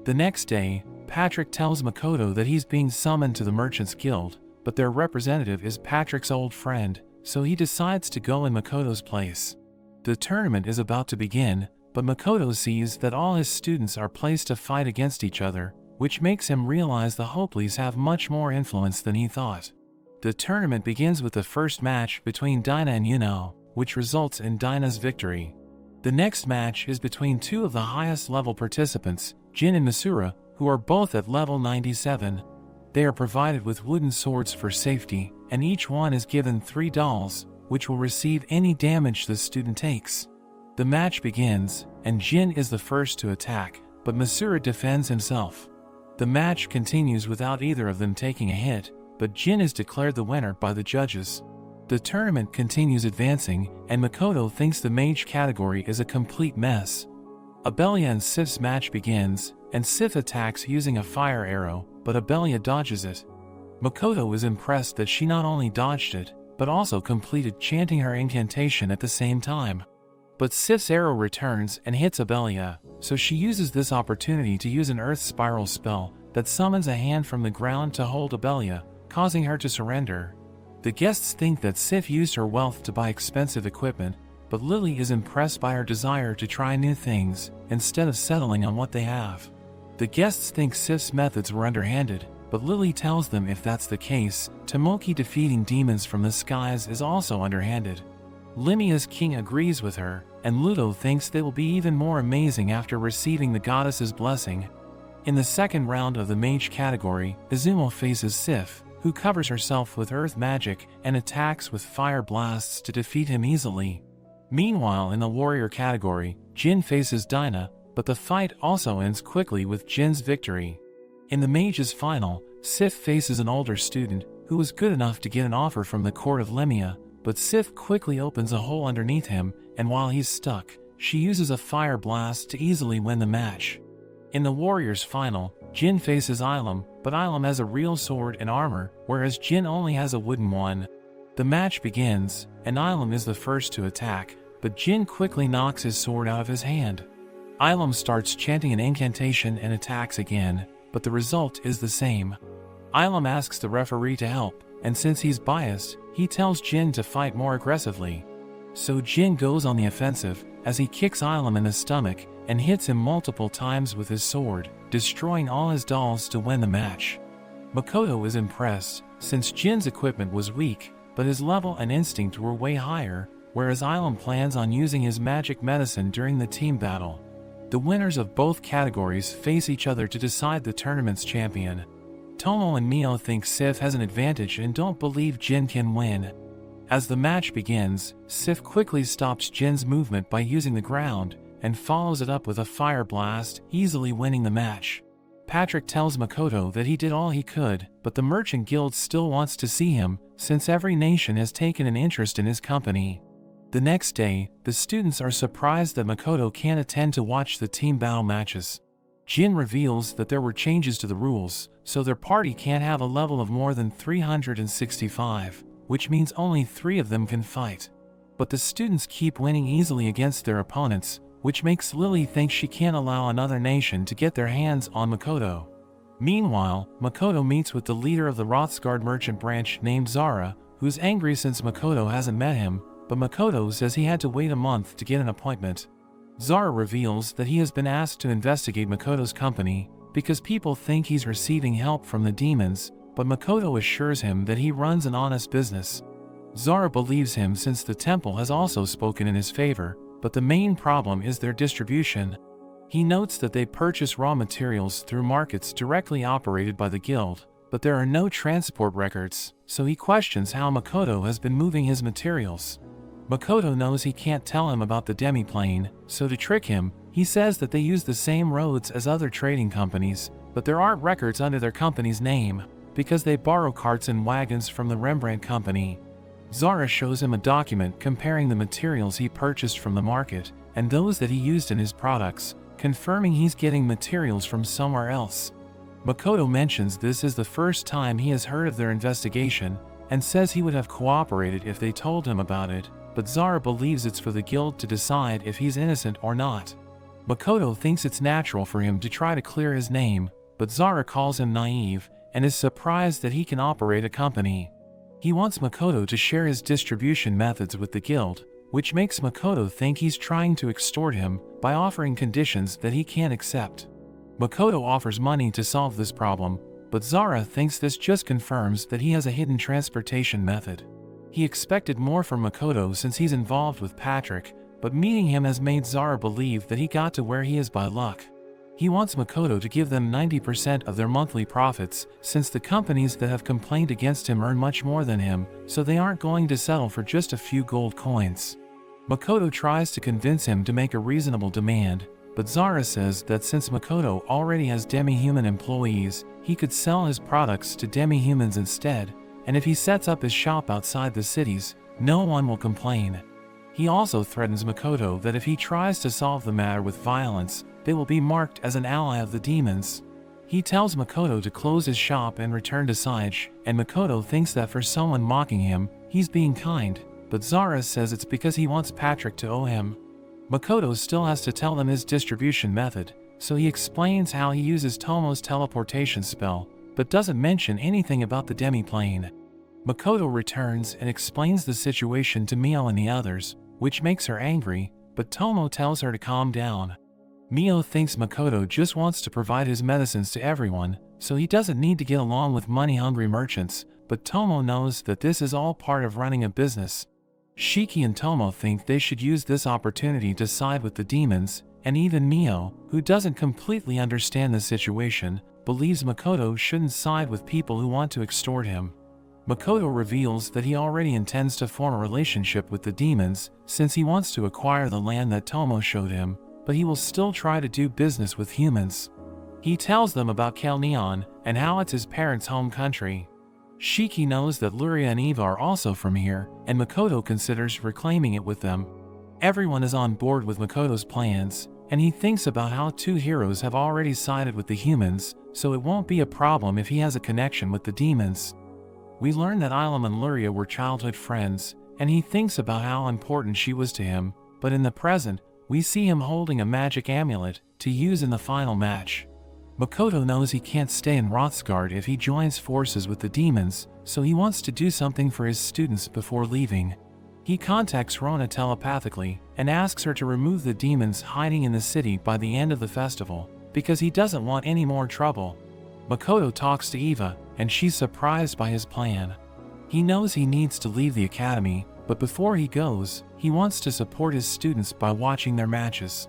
The next day, Patrick tells Makoto that he's being summoned to the Merchants Guild, but their representative is Patrick's old friend, so he decides to go in Makoto's place. The tournament is about to begin, but Makoto sees that all his students are placed to fight against each other, which makes him realize the Hopleys have much more influence than he thought. The tournament begins with the first match between Dinah and Yuno, which results in Dinah's victory. The next match is between two of the highest level participants, Jin and Misura, who are both at level 97. They are provided with wooden swords for safety, and each one is given 3 dolls, which will receive any damage the student takes. The match begins, and Jin is the first to attack, but Misura defends himself. The match continues without either of them taking a hit, but Jin is declared the winner by the judges. The tournament continues advancing, and Makoto thinks the mage category is a complete mess. Abelia and Sif's match begins, and Sif attacks using a fire arrow, but Abelia dodges it. Makoto is impressed that she not only dodged it, but also completed chanting her incantation at the same time. But Sif's arrow returns and hits Abelia, so she uses this opportunity to use an earth spiral spell that summons a hand from the ground to hold Abelia, causing her to surrender. The guests think that Sif used her wealth to buy expensive equipment, but Lily is impressed by her desire to try new things, instead of settling on what they have. The guests think Sif's methods were underhanded, but Lily tells them if that's the case, Tomoki defeating demons from the skies is also underhanded. Limia's king agrees with her, and Ludo thinks they will be even more amazing after receiving the goddess's blessing. In the second round of the mage category, Izumo faces Sif, who covers herself with earth magic and attacks with fire blasts to defeat him easily. Meanwhile, in the warrior category, Jin faces Dinah, but the fight also ends quickly with Jin's victory. In the mage's final, Sif faces an older student who was good enough to get an offer from the court of Limia, but Sif quickly opens a hole underneath him, and while he's stuck, she uses a fire blast to easily win the match. In the warrior's final, Jin faces Ilum, but Ilum has a real sword and armor, whereas Jin only has a wooden one. The match begins, and Ilum is the first to attack, but Jin quickly knocks his sword out of his hand. Ilum starts chanting an incantation and attacks again, but the result is the same. Ilum asks the referee to help, and since he's biased, he tells Jin to fight more aggressively. So Jin goes on the offensive, as he kicks Ilum in the stomach, and hits him multiple times with his sword, destroying all his dolls to win the match. Makoto is impressed, since Jin's equipment was weak, but his level and instinct were way higher, whereas Ilum plans on using his magic medicine during the team battle. The winners of both categories face each other to decide the tournament's champion. Tomo and Mio think Sif has an advantage and don't believe Jin can win. As the match begins, Sif quickly stops Jin's movement by using the ground, and follows it up with a fire blast, easily winning the match. Patrick tells Makoto that he did all he could, but the Merchant Guild still wants to see him, since every nation has taken an interest in his company. The next day, the students are surprised that Makoto can't attend to watch the team battle matches. Jin reveals that there were changes to the rules, so their party can't have a level of more than 365, which means only 3 of them can fight. But the students keep winning easily against their opponents, which makes Lily think she can't allow another nation to get their hands on Makoto. Meanwhile, Makoto meets with the leader of the Rothsgard merchant branch named Zara, who's angry since Makoto hasn't met him, but Makoto says he had to wait a month to get an appointment. Zara reveals that he has been asked to investigate Makoto's company, because people think he's receiving help from the demons, but Makoto assures him that he runs an honest business. Zara believes him since the temple has also spoken in his favor, but the main problem is their distribution. He notes that they purchase raw materials through markets directly operated by the guild, but there are no transport records, so he questions how Makoto has been moving his materials. Makoto knows he can't tell him about the demiplane, so to trick him, he says that they use the same roads as other trading companies, but there aren't records under their company's name, because they borrow carts and wagons from the Rembrandt Company. Zara shows him a document comparing the materials he purchased from the market, and those that he used in his products, confirming he's getting materials from somewhere else. Makoto mentions this is the first time he has heard of their investigation, and says he would have cooperated if they told him about it, but Zara believes it's for the guild to decide if he's innocent or not. Makoto thinks it's natural for him to try to clear his name, but Zara calls him naive, and is surprised that he can operate a company. He wants Makoto to share his distribution methods with the guild, which makes Makoto think he's trying to extort him by offering conditions that he can't accept. Makoto offers money to solve this problem, but Zara thinks this just confirms that he has a hidden transportation method. He expected more from Makoto since he's involved with Patrick, but meeting him has made Zara believe that he got to where he is by luck. He wants Makoto to give them 90% of their monthly profits, since the companies that have complained against him earn much more than him, so they aren't going to settle for just a few gold coins. Makoto tries to convince him to make a reasonable demand, but Zara says that since Makoto already has demi-human employees, he could sell his products to demi-humans instead, and if he sets up his shop outside the cities, no one will complain. He also threatens Makoto that if he tries to solve the matter with violence, they will be marked as an ally of the demons. He tells Makoto to close his shop and return to Saige, and Makoto thinks that for someone mocking him, he's being kind, but Zara says it's because he wants Patrick to owe him. Makoto still has to tell them his distribution method, so he explains how he uses Tomo's teleportation spell, but doesn't mention anything about the demiplane. Makoto returns and explains the situation to Mio and the others, which makes her angry, but Tomo tells her to calm down. Mio thinks Makoto just wants to provide his medicines to everyone, so he doesn't need to get along with money-hungry merchants, but Tomo knows that this is all part of running a business. Shiki and Tomo think they should use this opportunity to side with the demons, and even Mio, who doesn't completely understand the situation, believes Makoto shouldn't side with people who want to extort him. Makoto reveals that he already intends to form a relationship with the demons, since he wants to acquire the land that Tomo showed him, but he will still try to do business with humans. He tells them about Kalneon, and how it's his parents' home country. Shiki knows that Luria and Eva are also from here, and Makoto considers reclaiming it with them. Everyone is on board with Makoto's plans, and he thinks about how 2 heroes have already sided with the humans, so it won't be a problem if he has a connection with the demons. We learn that Ilum and Luria were childhood friends, and he thinks about how important she was to him, but in the present, we see him holding a magic amulet to use in the final match. Makoto knows he can't stay in Rothsgard if he joins forces with the demons, so he wants to do something for his students before leaving. He contacts Rona telepathically and asks her to remove the demons hiding in the city by the end of the festival, because he doesn't want any more trouble. Makoto talks to Eva, and she's surprised by his plan. He knows he needs to leave the academy, but before he goes, he wants to support his students by watching their matches.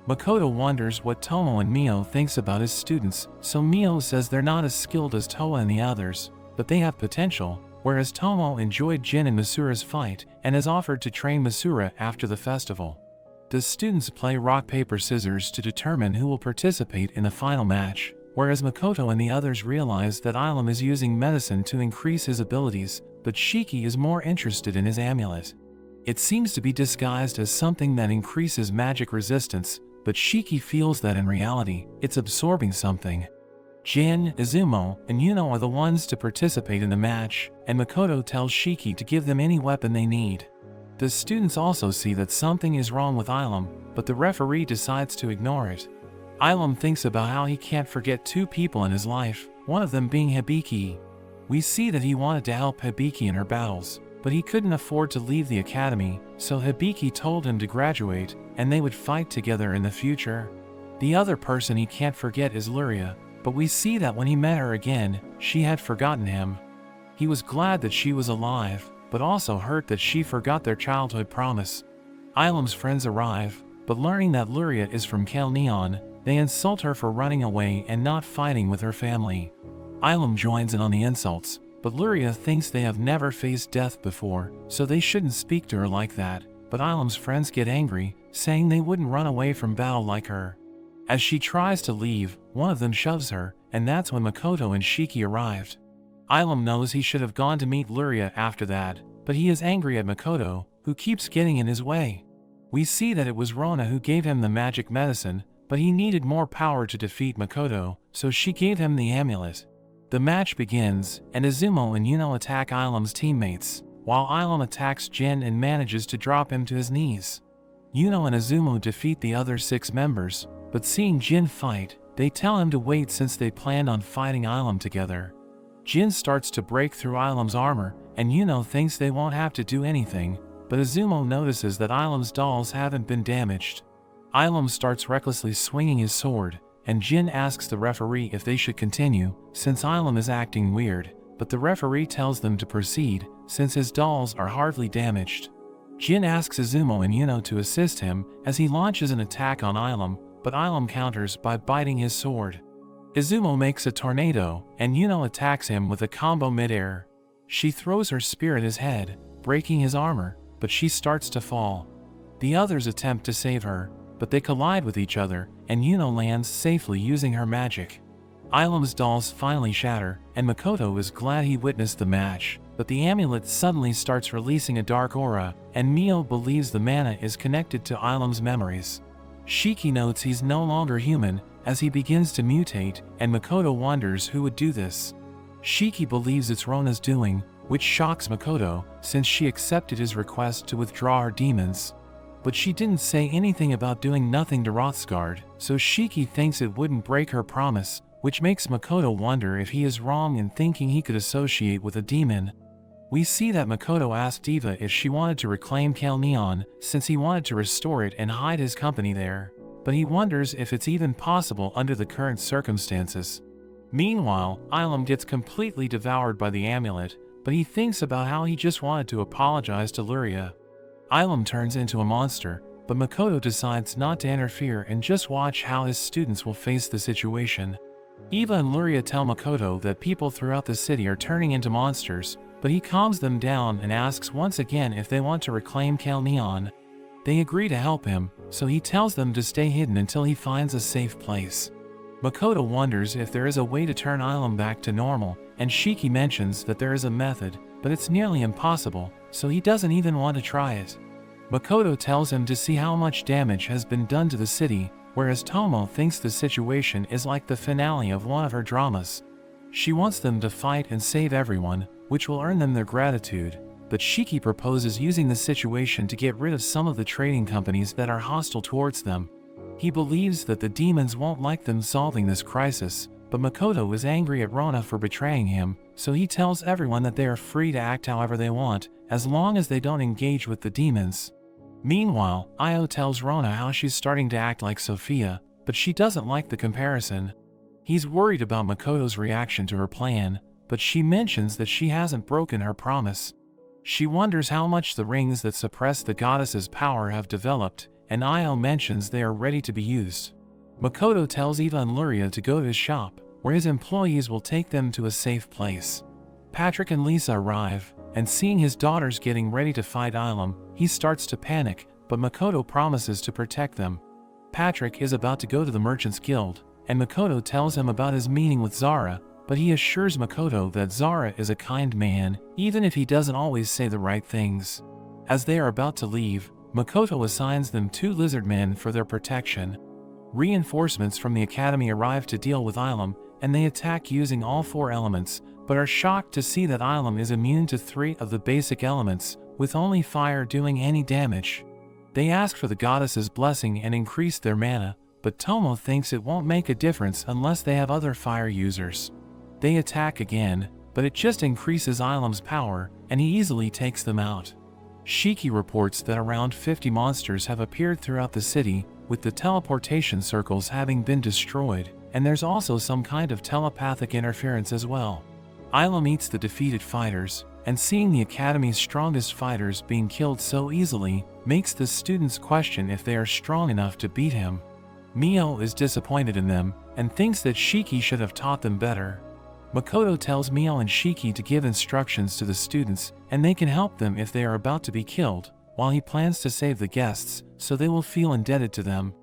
Makoto wonders what Tomo and Mio thinks about his students, so Mio says they're not as skilled as Toa and the others, but they have potential, whereas Tomo enjoyed Jin and Masura's fight and has offered to train Masura after the festival. The students play rock paper scissors to determine who will participate in the final match, whereas Makoto and the others realize that Ilum is using medicine to increase his abilities, but Shiki is more interested in his amulet. It seems to be disguised as something that increases magic resistance, but Shiki feels that in reality, it's absorbing something. Jin, Izumo, and Yuno are the ones to participate in the match, and Makoto tells Shiki to give them any weapon they need. The students also see that something is wrong with Ilum, but the referee decides to ignore it. Ilum thinks about how he can't forget two people in his life, one of them being Hibiki. We see that he wanted to help Hibiki in her battles, but he couldn't afford to leave the academy, so Hibiki told him to graduate, and they would fight together in the future. The other person he can't forget is Luria, but we see that when he met her again, she had forgotten him. He was glad that she was alive, but also hurt that she forgot their childhood promise. Ilum's friends arrive, but learning that Luria is from Kel Neon, they insult her for running away and not fighting with her family. Ilum joins in on the insults, but Luria thinks they have never faced death before, so they shouldn't speak to her like that, but Ilum's friends get angry, saying they wouldn't run away from battle like her. As she tries to leave, one of them shoves her, and that's when Makoto and Shiki arrived. Ilum knows he should have gone to meet Luria after that, but he is angry at Makoto, who keeps getting in his way. We see that it was Rona who gave him the magic medicine, but he needed more power to defeat Makoto, so she gave him the amulet. The match begins, and Izumo and Yuno attack Ilum's teammates, while Ilum attacks Jin and manages to drop him to his knees. Yuno and Izumo defeat the other 6 members, but seeing Jin fight, they tell him to wait since they planned on fighting Ilum together. Jin starts to break through Ilum's armor, and Yuno thinks they won't have to do anything, but Izumo notices that Ilum's dolls haven't been damaged. Ilum starts recklessly swinging his sword, and Jin asks the referee if they should continue, since Ilum is acting weird, but the referee tells them to proceed, since his dolls are hardly damaged. Jin asks Izumo and Yuno to assist him as he launches an attack on Ilum, but Ilum counters by biting his sword. Izumo makes a tornado, and Yuno attacks him with a combo midair. She throws her spear at his head, breaking his armor, but she starts to fall. The others attempt to save her, but they collide with each other, and Yuno lands safely using her magic. Ilum's dolls finally shatter, and Makoto is glad he witnessed the match, but the amulet suddenly starts releasing a dark aura, and Mio believes the mana is connected to Ilum's memories. Shiki notes he's no longer human, as he begins to mutate, and Makoto wonders who would do this. Shiki believes it's Rona's doing, which shocks Makoto, since she accepted his request to withdraw her demons. But she didn't say anything about doing nothing to Rothsgard, so Shiki thinks it wouldn't break her promise, which makes Makoto wonder if he is wrong in thinking he could associate with a demon. We see that Makoto asked Eva if she wanted to reclaim Kel Neon, since he wanted to restore it and hide his company there, but he wonders if it's even possible under the current circumstances. Meanwhile, Ilum gets completely devoured by the amulet, but he thinks about how he just wanted to apologize to Luria. Ilum turns into a monster, but Makoto decides not to interfere and just watch how his students will face the situation. Eva and Luria tell Makoto that people throughout the city are turning into monsters, but he calms them down and asks once again if they want to reclaim Kel Neon. They agree to help him, so he tells them to stay hidden until he finds a safe place. Makoto wonders if there is a way to turn Ilum back to normal, and Shiki mentions that there is a method, but it's nearly impossible, so he doesn't even want to try it. Makoto tells him to see how much damage has been done to the city, whereas Tomo thinks the situation is like the finale of one of her dramas. She wants them to fight and save everyone, which will earn them their gratitude, but Shiki proposes using the situation to get rid of some of the trading companies that are hostile towards them. He believes that the demons won't like them solving this crisis, but Makoto is angry at Rona for betraying him, so he tells everyone that they are free to act however they want, as long as they don't engage with the demons. Meanwhile, Io tells Rona how she's starting to act like Sophia, but she doesn't like the comparison. He's worried about Makoto's reaction to her plan, but she mentions that she hasn't broken her promise. She wonders how much the rings that suppress the goddess's power have developed, and Io mentions they are ready to be used. Makoto tells Eva and Luria to go to his shop, where his employees will take them to a safe place. Patrick and Lisa arrive, and seeing his daughters getting ready to fight Ilum, he starts to panic, but Makoto promises to protect them. Patrick is about to go to the Merchants Guild, and Makoto tells him about his meeting with Zara, but he assures Makoto that Zara is a kind man, even if he doesn't always say the right things. As they are about to leave, Makoto assigns them 2 lizard men for their protection. Reinforcements from the academy arrive to deal with Ilum, and they attack using all 4 elements, but are shocked to see that Ilum is immune to 3 of the basic elements, with only fire doing any damage. They ask for the goddess's blessing and increase their mana, but Tomo thinks it won't make a difference unless they have other fire users. They attack again, but it just increases Ilum's power, and he easily takes them out. Shiki reports that around 50 monsters have appeared throughout the city, with the teleportation circles having been destroyed, and there's also some kind of telepathic interference as well. Ilum meets the defeated fighters, and seeing the Academy's strongest fighters being killed so easily, makes the students question if they are strong enough to beat him. Mio is disappointed in them, and thinks that Shiki should have taught them better. Makoto tells Mio and Shiki to give instructions to the students, and they can help them if they are about to be killed, while he plans to save the guests, so they will feel indebted to them.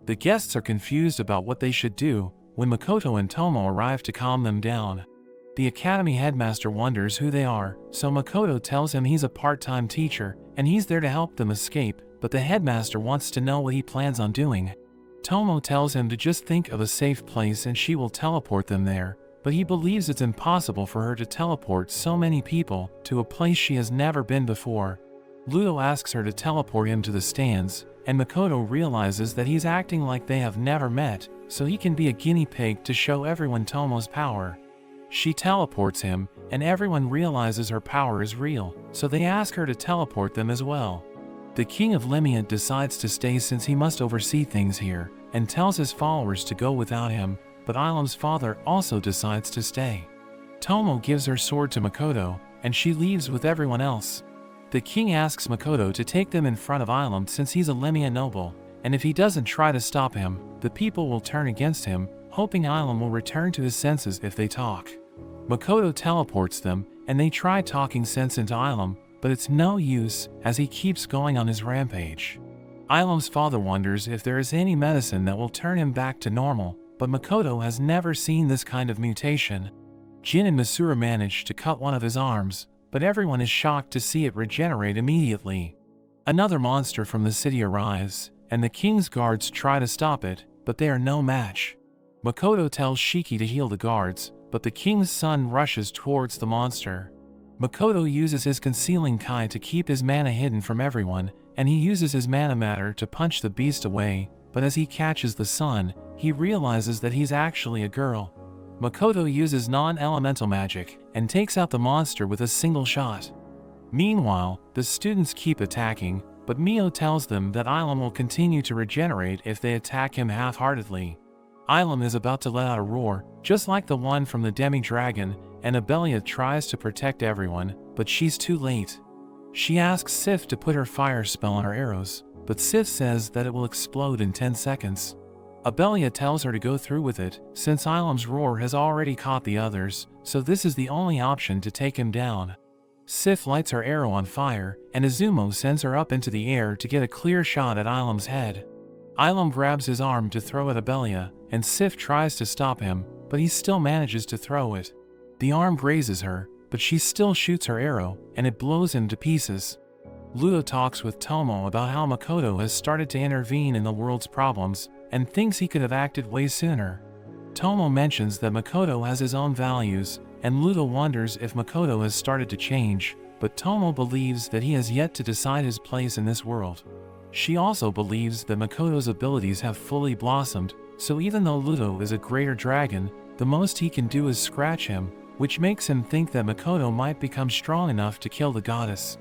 The guests are confused about what they should do, when Makoto and Tomo arrive to calm them down. The academy headmaster wonders who they are, so Makoto tells him he's a part-time teacher, and he's there to help them escape, but the headmaster wants to know what he plans on doing. Tomo tells him to just think of a safe place and she will teleport them there, but he believes it's impossible for her to teleport so many people to a place she has never been before. Ludo asks her to teleport him to the stands, and Makoto realizes that he's acting like they have never met, so he can be a guinea pig to show everyone Tomo's power. She teleports him, and everyone realizes her power is real, so they ask her to teleport them as well. The king of Lemia decides to stay since he must oversee things here, and tells his followers to go without him, but Ilum's father also decides to stay. Tomo gives her sword to Makoto, and she leaves with everyone else. The king asks Makoto to take them in front of Ilum since he's a Lemia noble, and if he doesn't try to stop him, the people will turn against him, hoping Ilum will return to his senses if they talk. Makoto teleports them, and they try talking sense into Ilum, but it's no use, as he keeps going on his rampage. Ilum's father wonders if there is any medicine that will turn him back to normal, but Makoto has never seen this kind of mutation. Jin and Masura manage to cut one of his arms, but everyone is shocked to see it regenerate immediately. Another monster from the city arrives, and the king's guards try to stop it, but they are no match. Makoto tells Shiki to heal the guards, but the king's son rushes towards the monster. Makoto uses his concealing kai to keep his mana hidden from everyone, and he uses his mana matter to punch the beast away, but as he catches the son, he realizes that he's actually a girl. Makoto uses non-elemental magic, and takes out the monster with a single shot. Meanwhile, the students keep attacking, but Mio tells them that Ilum will continue to regenerate if they attack him half-heartedly. Ilum is about to let out a roar, just like the one from the demi-dragon, and Abelia tries to protect everyone, but she's too late. She asks Sif to put her fire spell on her arrows, but Sif says that it will explode in 10 seconds. Abelia tells her to go through with it, since Ilum's roar has already caught the others, so this is the only option to take him down. Sif lights her arrow on fire, and Izumo sends her up into the air to get a clear shot at Ilum's head. Ilum grabs his arm to throw at Abelia, and Sif tries to stop him, but he still manages to throw it. The arm grazes her, but she still shoots her arrow, and it blows him to pieces. Ludo talks with Tomo about how Makoto has started to intervene in the world's problems, and thinks he could have acted way sooner. Tomo mentions that Makoto has his own values, and Ludo wonders if Makoto has started to change, but Tomo believes that he has yet to decide his place in this world. She also believes that Makoto's abilities have fully blossomed, so even though Ludo is a greater dragon, The most he can do is scratch him, which makes him think that Makoto might become strong enough to kill the goddess.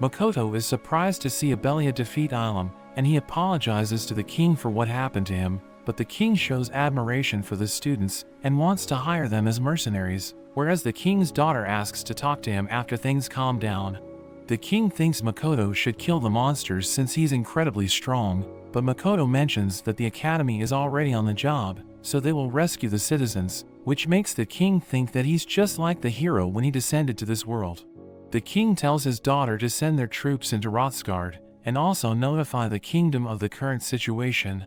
Makoto is surprised to see Abelia defeat Ilum, and he apologizes to the king for what happened to him, but the king shows admiration for the students and wants to hire them as mercenaries, whereas the king's daughter asks to talk to him after things calm down. The king thinks Makoto should kill the monsters since he's incredibly strong, but Makoto mentions that the academy is already on the job, so they will rescue the citizens, which makes the king think that he's just like the hero when he descended to this world. The king tells his daughter to send their troops into Rothsgard, and also notify the kingdom of the current situation.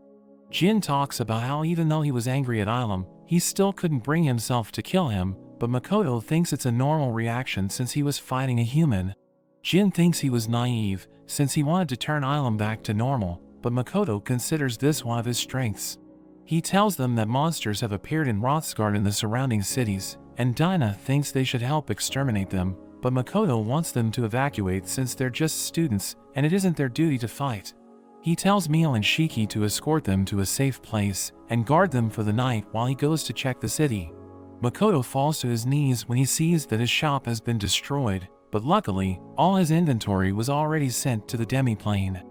Jin talks about how even though he was angry at Ilum, he still couldn't bring himself to kill him, but Makoto thinks it's a normal reaction since he was fighting a human. Jin thinks he was naive, since he wanted to turn Ilum back to normal, but Makoto considers this one of his strengths. He tells them that monsters have appeared in Rothsgard and the surrounding cities, and Dinah thinks they should help exterminate them, but Makoto wants them to evacuate since they're just students, and it isn't their duty to fight. He tells Mio and Shiki to escort them to a safe place, and guard them for the night while he goes to check the city. Makoto falls to his knees when he sees that his shop has been destroyed, but luckily, all his inventory was already sent to the demiplane.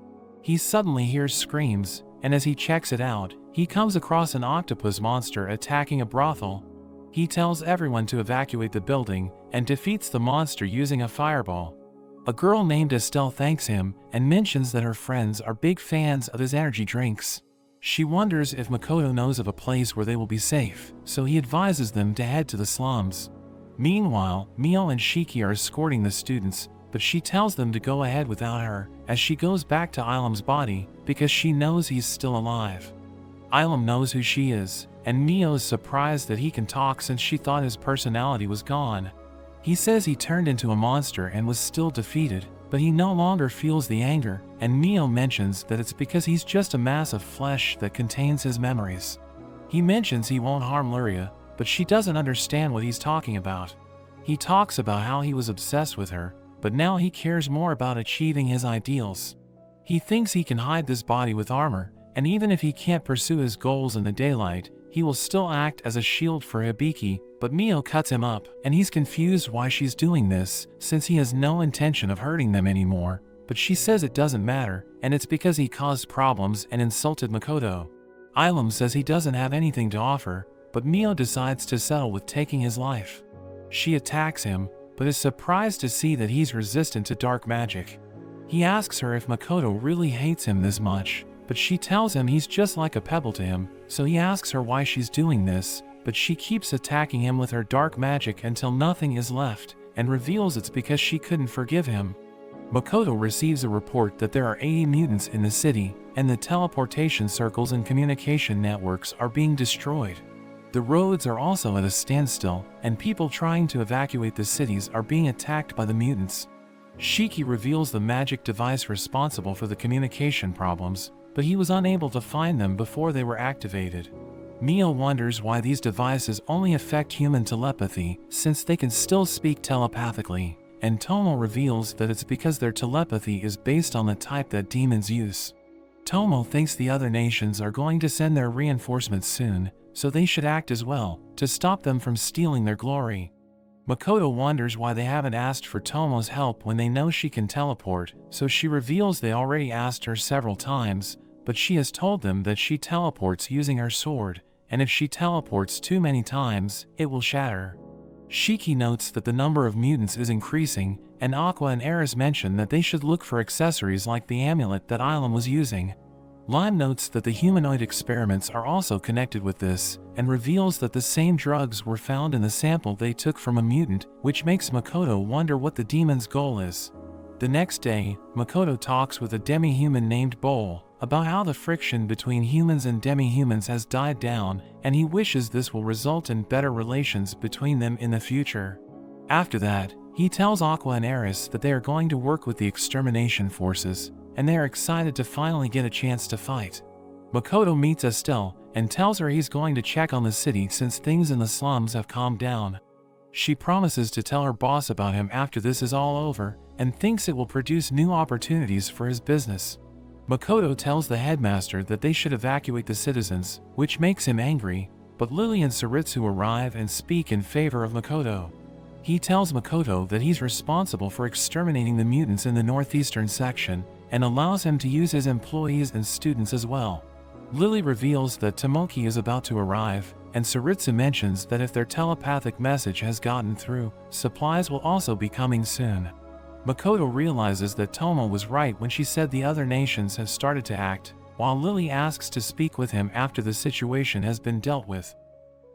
He suddenly hears screams, and as he checks it out, he comes across an octopus monster attacking a brothel. He tells everyone to evacuate the building, and defeats the monster using a fireball. A girl named Estelle thanks him, and mentions that her friends are big fans of his energy drinks. She wonders if Makoto knows of a place where they will be safe, so he advises them to head to the slums. Meanwhile, Mio and Shiki are escorting the students, but she tells them to go ahead without her, as she goes back to Ilum's body, because she knows he's still alive. Ilum knows who she is, and Mio is surprised that he can talk since she thought his personality was gone. He says he turned into a monster and was still defeated, but he no longer feels the anger, and Mio mentions that it's because he's just a mass of flesh that contains his memories. He mentions he won't harm Luria, but she doesn't understand what he's talking about. He talks about how he was obsessed with her, but now he cares more about achieving his ideals. He thinks he can hide this body with armor, and even if he can't pursue his goals in the daylight, he will still act as a shield for Hibiki, but Mio cuts him up, and he's confused why she's doing this, since he has no intention of hurting them anymore, but she says it doesn't matter, and it's because he caused problems and insulted Makoto. Ilum says he doesn't have anything to offer, but Mio decides to settle with taking his life. She attacks him, but is surprised to see that he's resistant to dark magic. He asks her if Makoto really hates him this much, but she tells him he's just like a pebble to him, so he asks her why she's doing this, but she keeps attacking him with her dark magic until nothing is left, and reveals it's because she couldn't forgive him. Makoto receives a report that there are 80 mutants in the city, and the teleportation circles and communication networks are being destroyed. The roads are also at a standstill, and people trying to evacuate the cities are being attacked by the mutants. Shiki reveals the magic device responsible for the communication problems, but he was unable to find them before they were activated. Mio wonders why these devices only affect human telepathy, since they can still speak telepathically, and Tomo reveals that it's because their telepathy is based on the type that demons use. Tomo thinks the other nations are going to send their reinforcements soon, so they should act as well, to stop them from stealing their glory. Makoto wonders why they haven't asked for Tomo's help when they know she can teleport, so she reveals they already asked her several times, but she has told them that she teleports using her sword, and if she teleports too many times, it will shatter. Shiki notes that the number of mutants is increasing, and Aqua and Eris mention that they should look for accessories like the amulet that Ilum was using. Lime notes that the humanoid experiments are also connected with this, and reveals that the same drugs were found in the sample they took from a mutant, which makes Makoto wonder what the demon's goal is. The next day, Makoto talks with a demi-human named Bowl about how the friction between humans and demi-humans has died down, and he wishes this will result in better relations between them in the future. After that, he tells Aqua and Eris that they are going to work with the extermination forces, and they are excited to finally get a chance to fight. Makoto meets Estelle and tells her he's going to check on the city since things in the slums have calmed down. She promises to tell her boss about him after this is all over, and thinks it will produce new opportunities for his business. Makoto tells the headmaster that they should evacuate the citizens, which makes him angry, but Lily and Saritsu arrive and speak in favor of Makoto. He tells Makoto that he's responsible for exterminating the mutants in the northeastern section, and allows him to use his employees and students as well. Lily reveals that Tomoki is about to arrive, and Saritsu mentions that if their telepathic message has gotten through, supplies will also be coming soon. Makoto realizes that Tomo was right when she said the other nations have started to act, while Lily asks to speak with him after the situation has been dealt with.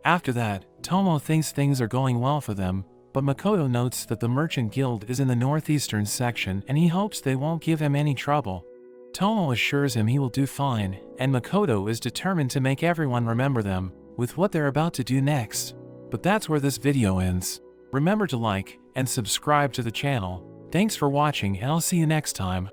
After that, Tomo thinks things are going well for them, but Makoto notes that the Merchant Guild is in the northeastern section and he hopes they won't give him any trouble. Tomo assures him he will do fine, and Makoto is determined to make everyone remember them, with what they're about to do next. But that's where this video ends. Remember to like and subscribe to the channel. Thanks for watching, and I'll see you next time.